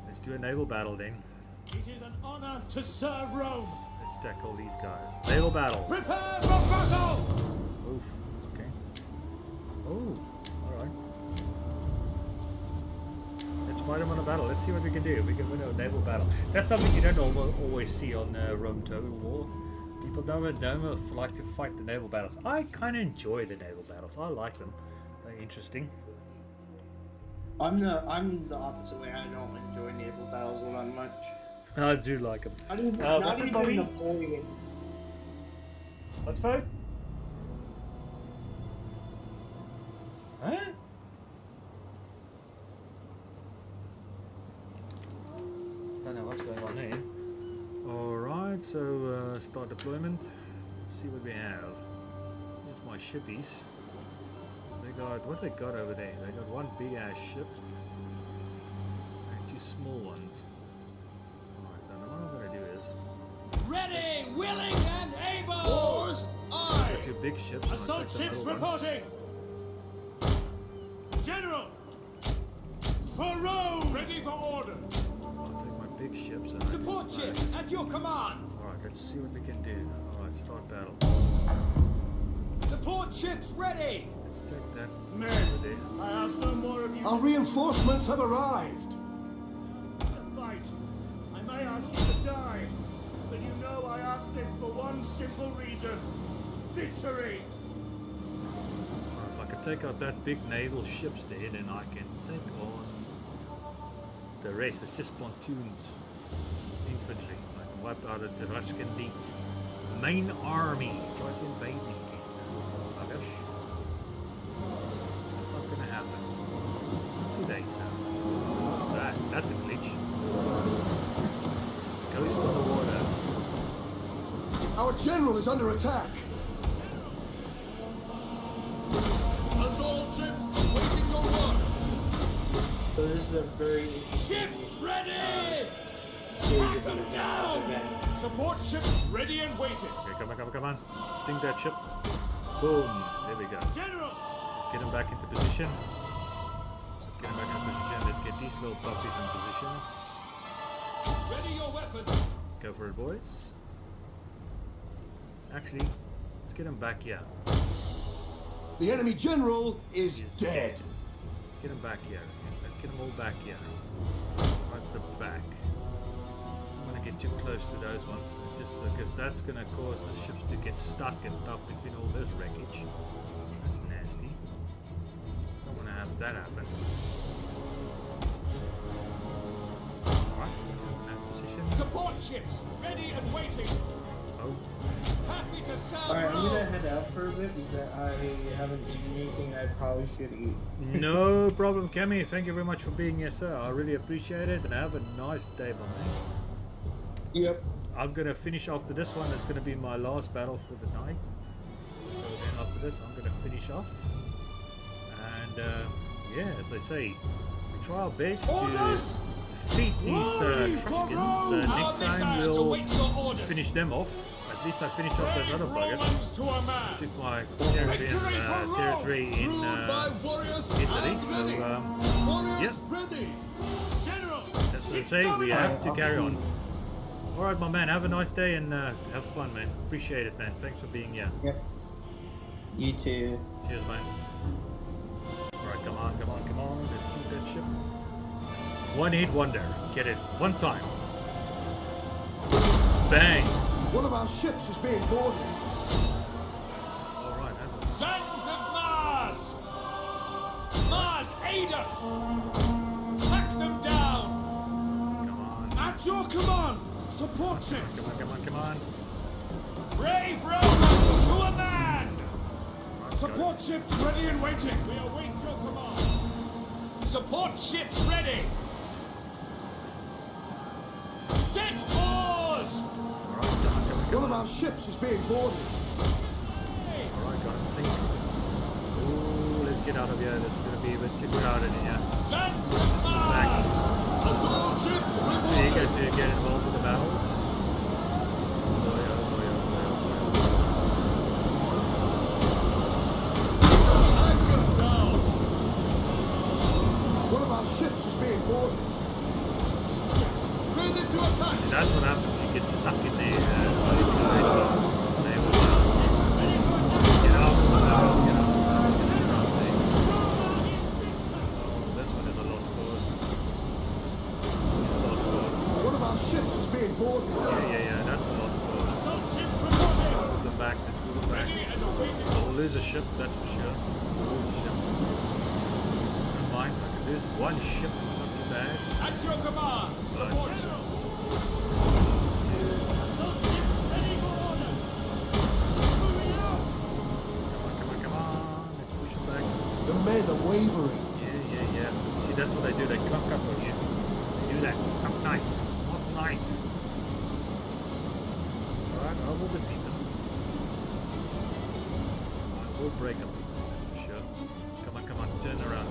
A: let's do a naval battle then.
D: It is an honor to serve Rome.
A: Let's tackle these guys. Naval battle.
D: Prepare for battle.
A: Oof. Okay. Oh. Alright. Let's fight them on a battle. Let's see what we can do. We can win a naval battle. That's something you don't always see on Rome Total War. People don't like to fight the naval battles. I kind of enjoy the naval battles. I like them. They're interesting.
E: I'm the opposite way. I don't enjoy naval battles all that much.
A: I do like them.
E: Not even Napoleon.
A: What's that? Huh? Don't know what's going on there. Alright, so start deployment. Let's see what we have. Here's my shippies. They got, what they got over there? They got 1 big ass ship and 2 small ones. Alright, so now what I'm gonna do is
D: Ready, willing, and able. Oars, aye.
A: got 2 big ships.
D: Assault ships reporting. General, for Rome. Ready for order.
A: I'll take my big ships and
D: Support ships at your command.
A: alright, let's see what we can do. Alright, start battle.
D: Support ships ready.
A: Let's take that
B: Men,
A: over there.
B: I ask no more of you
C: Our reinforcements have arrived.
B: to fight. I may ask you to die, but you know I ask this for one simple reason. Victory!
A: If I could take out that big naval ships there, then I can take on the rest. It's just pontoons, infantry. I can wipe out the Russian Leeds main army. Try to invade me. Buggers. What's not gonna happen? Today, so that's a glitch. Ghost on the water.
C: Our general is under attack.
D: Assault ships waiting your word.
E: So this is a very
D: Ships ready.
E: series of
D: Batten down.
E: events.
D: Support ships ready and waiting.
A: Okay, come on. Sink that ship. Boom. There we go.
D: General,
A: Let's get him back into position. Let's get these little puppies in position.
D: ready your weapons.
A: Go for it, boys. Actually, let's get him back here.
C: The enemy general is dead.
A: Let's get him back here. Let's get them all back here. Right at the back. I don't want to get too close to those ones. Just because that's going to cause the ships to get stuck and stuff between all this wreckage. That's nasty. Don't want to have that happen. Alright, let's get in that position.
D: Support ships ready and waiting.
A: Oh,
D: Happy to serve
E: Alright, I'm
D: Rome.
E: gonna head out for a bit because I haven't eaten anything I probably should eat.
A: no problem, Cammy. Thank you very much for being here, sir. I really appreciate it, and have a nice day, my man.
E: Yep.
A: I'm gonna finish after this one. It's gonna be my last battle for the night. So then after this, I'm gonna finish off. And yeah, as they say, we try our best to defeat these Truskins. Next time we'll finish them off. At least I finished off that other bugger. Took my territory in Italy. So, yeah. That's what I say, we have to carry on. Alright, my man, have a nice day and have fun, man. Appreciate it, man. Thanks for being here.
E: Yep. You too.
A: Cheers, man. Alright, come on. Let's see that ship. One hit wonder. Get it one time. Bang!
C: One of our ships is being boarded.
A: Alright,
D: Sons of Mars! Mars, aid us! Back them down!
A: come on.
B: At your command! Support ships!
A: Come on.
D: Brave Romans to a man!
B: Support ships ready and waiting!
D: We await your command. Support ships ready! Set oars!
C: One of our ships is being boarded.
A: Alright, got it sink. Ooh, let's get out of here. This is going to be a bit too crowded in here.
D: Sons of Mars! Assault ships
A: Are you
D: reported!
A: going to get involved with the battle?
D: Anchor down!
C: One of our ships is being boarded.
D: Ready to attack!
A: And that's what happens. You get stuck in there. They will get out. This one is a lost cause.
C: One of our ships is being boarded.
A: Yeah. That's a lost cause.
D: Assault ships reported!
A: Move them back. Let's move them back.
D: Ready and awaiting.
A: We'll lose a ship, that's for sure. We'll lose a ship. Never mind. I can lose one ship. It's not too bad.
D: At your command! Support ships! Assault ships ready for orders! Moving out!
A: Come on. Let's push them back.
C: The men are wavering.
A: Yeah. See, that's what they do. They clock up on you. They do that. Not nice. Not nice. Alright, I will defeat them. I will break them. That's for sure. Come on. Turn around.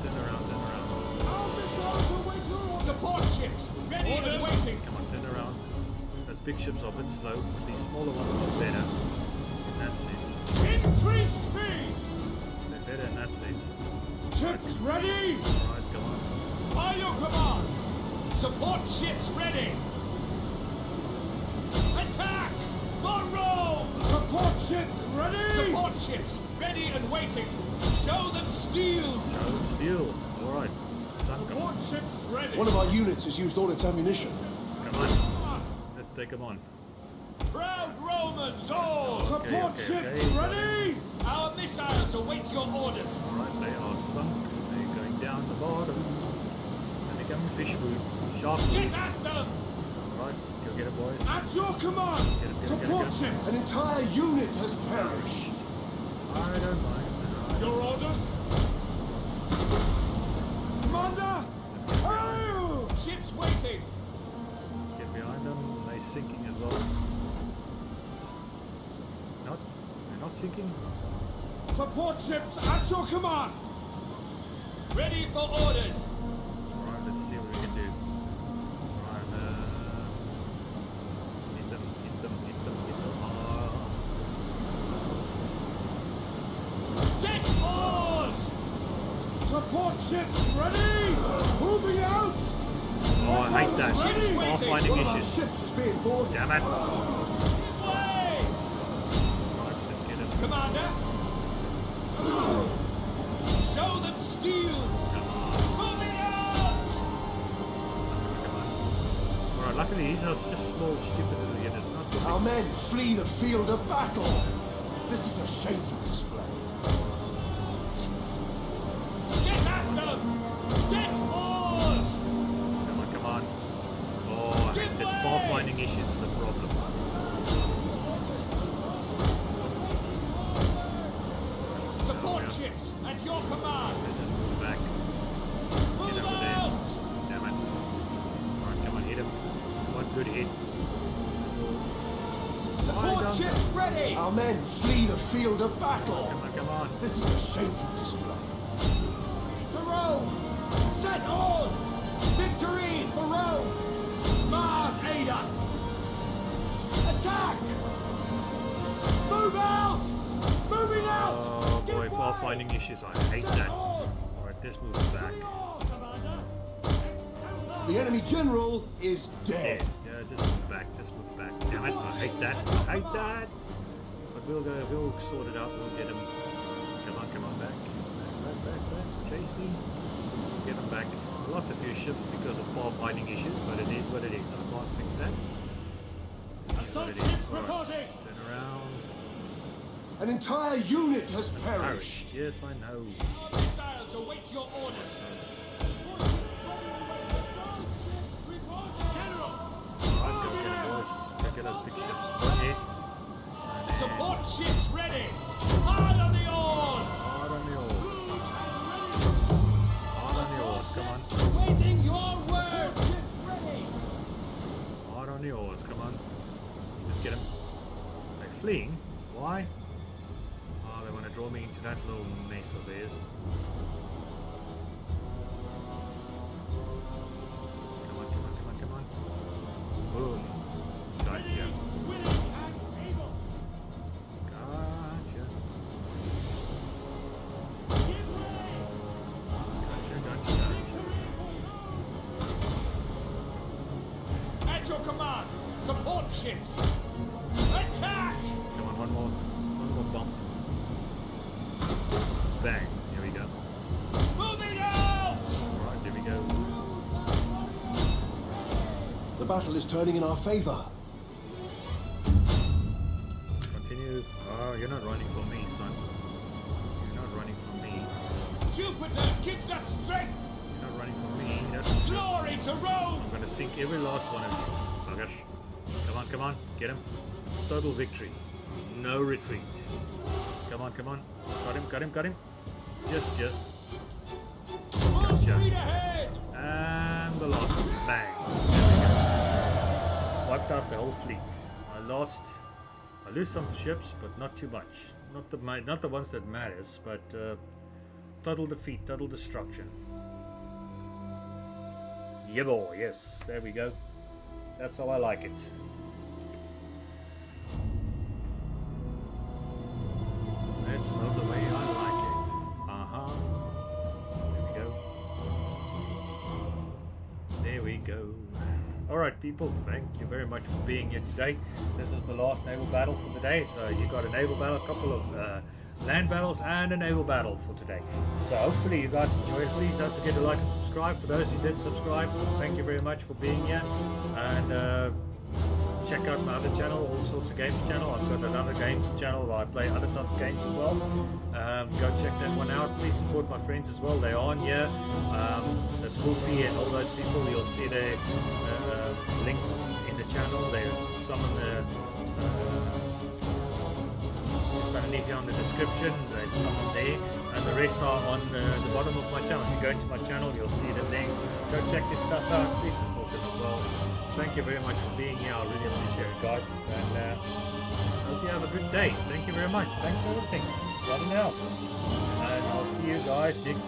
D: Our missiles await your orders! Support ships ready and waiting!
A: Come on, turn around. Those big ships are a bit slow. These smaller ones are better. In that sense.
D: Increase speed!
A: They're better in that sense.
B: Ships ready!
A: Alright, come on.
D: By your command! Support ships ready! Attack! For Rome!
B: Support ships ready!
D: Support ships ready and waiting! Show them steel!
A: Show them steel. Alright. Sunk 'em.
D: Support ships ready!
C: One of our units has used all its ammunition.
A: Come on. Let's take them on.
D: Proud Romans all!
B: Support
A: Okay.
B: ships ready!
D: Our missiles await your orders!
A: Alright, they are sunk. They're going down the bottom. And they're coming fish food. Shark food.
D: Get at them!
A: Alright, go get it, boys.
B: At your command!
A: Get it.
B: Support ships!
C: An entire unit has perished.
A: I don't mind.
D: Your orders?
B: Commander! Hail!
D: Ships waiting!
A: Get behind them. They're sinking as well. They're not sinking.
B: Support ships at your command!
D: Ready for orders!
A: Alright, let's see what we can do. Alright, hit them.
D: Set oars!
B: Support ships ready! Moving out!
A: Oh, I hate that.
D: Ships
A: Far
D: waiting.
A: finding
C: One of our
A: issues.
C: ships is being boarded.
A: Damn it.
D: Give way!
A: Right, let's get it.
D: Commander! Show them steel! Moving out!
A: Come on. Alright, luckily these are just small, stupid little units. Not the
C: Our men flee the field of battle. This is a shameful display.
D: Get at them! Set oars!
A: Come on. Oh, I hate this. Far finding issues is a problem.
D: Support ships at your command!
A: Let's just move back.
D: Move
A: Get over there.
D: out!
A: Damn it. Alright, come on, hit him. One good hit.
D: Support ships ready!
C: Our men flee the field of battle.
A: Come on.
C: This is a shameful display.
D: To Rome! Set oars! Victory for Rome! Mars aid us! Attack! Move out! Moving out!
A: Oh boy,
D: Give
A: while
D: way!
A: finding issues, I hate
D: Set
A: that.
D: oars!
A: Alright, let's move back.
C: The enemy general is dead.
A: Yeah, just move back, just move back. Damn it, I hate that. I hate that! But we'll sort it out, we'll get him. Come on, back. Back. Chase me. Get him back. We lost a few ships because of while finding issues, but it is what it is. I can't fix that.
D: Assault
A: It is.
D: ships
A: Alright,
D: reporting!
A: turn around.
C: An entire unit has perished.
A: Perished. Yes, I know.
D: Our missiles await your orders! General!
A: Alright, go get him, boys. Go get those big ships. One hit.
D: Support ships ready! Hard on the oars!
A: Hard on the oars. Hard on the oars, come on.
D: Waiting your word! Ships ready!
A: Hard on the oars, come on. Let's get him. They're fleeing. Why? Oh, they want to draw me into that little mess of theirs. Come on. Boom. Gotcha.
D: Winning and able!
A: Gotcha.
D: Give way!
A: Gotcha.
D: At your command! Support ships! Attack!
A: Come on, one more bump. Bang. Here we go.
D: Moving out!
A: Alright, there we go.
C: The battle is turning in our favor.
A: Continue. Oh, you're not running from me, son. You're not running from me.
D: Jupiter gives us strength!
A: You're not running from me. That's
D: Glory to Rome!
A: I'm gonna sink every last one of you. Buggers. Come on. Get him. Total victory. No retreat. Come on. Got him. Just.
D: Full
A: Gotcha.
D: speed ahead!
A: And the last one. Bang. Wiped out the whole fleet. I lose some ships, but not too much. Not the ones that matters, but total defeat, total destruction. Yeah, boy. Yes, there we go. That's how I like it. That's not the way I like it. There we go. Alright people, thank you very much for being here today. This is the last naval battle for the day. So you got a naval battle, a couple of land battles and a naval battle for today. So hopefully you guys enjoyed. Please don't forget to like and subscribe. For those who did subscribe, thank you very much for being here. And check out my other channel, All Sorts of Games channel. I've got another games channel where I play other type of games as well. Go check that one out. Please support my friends as well. They're on here. That's Wolfie and all those people. You'll see their links in the channel. They're some of the just underneath here on the description. There's some on there, and the rest are on the bottom of my channel. If you go into my channel, you'll see them there. Go check this stuff out. Please support them as well. Thank you very much for being here. I really appreciate it, guys. And hope you have a good day. Thank you very much. Thanks for everything. Love and help. And I'll see you guys next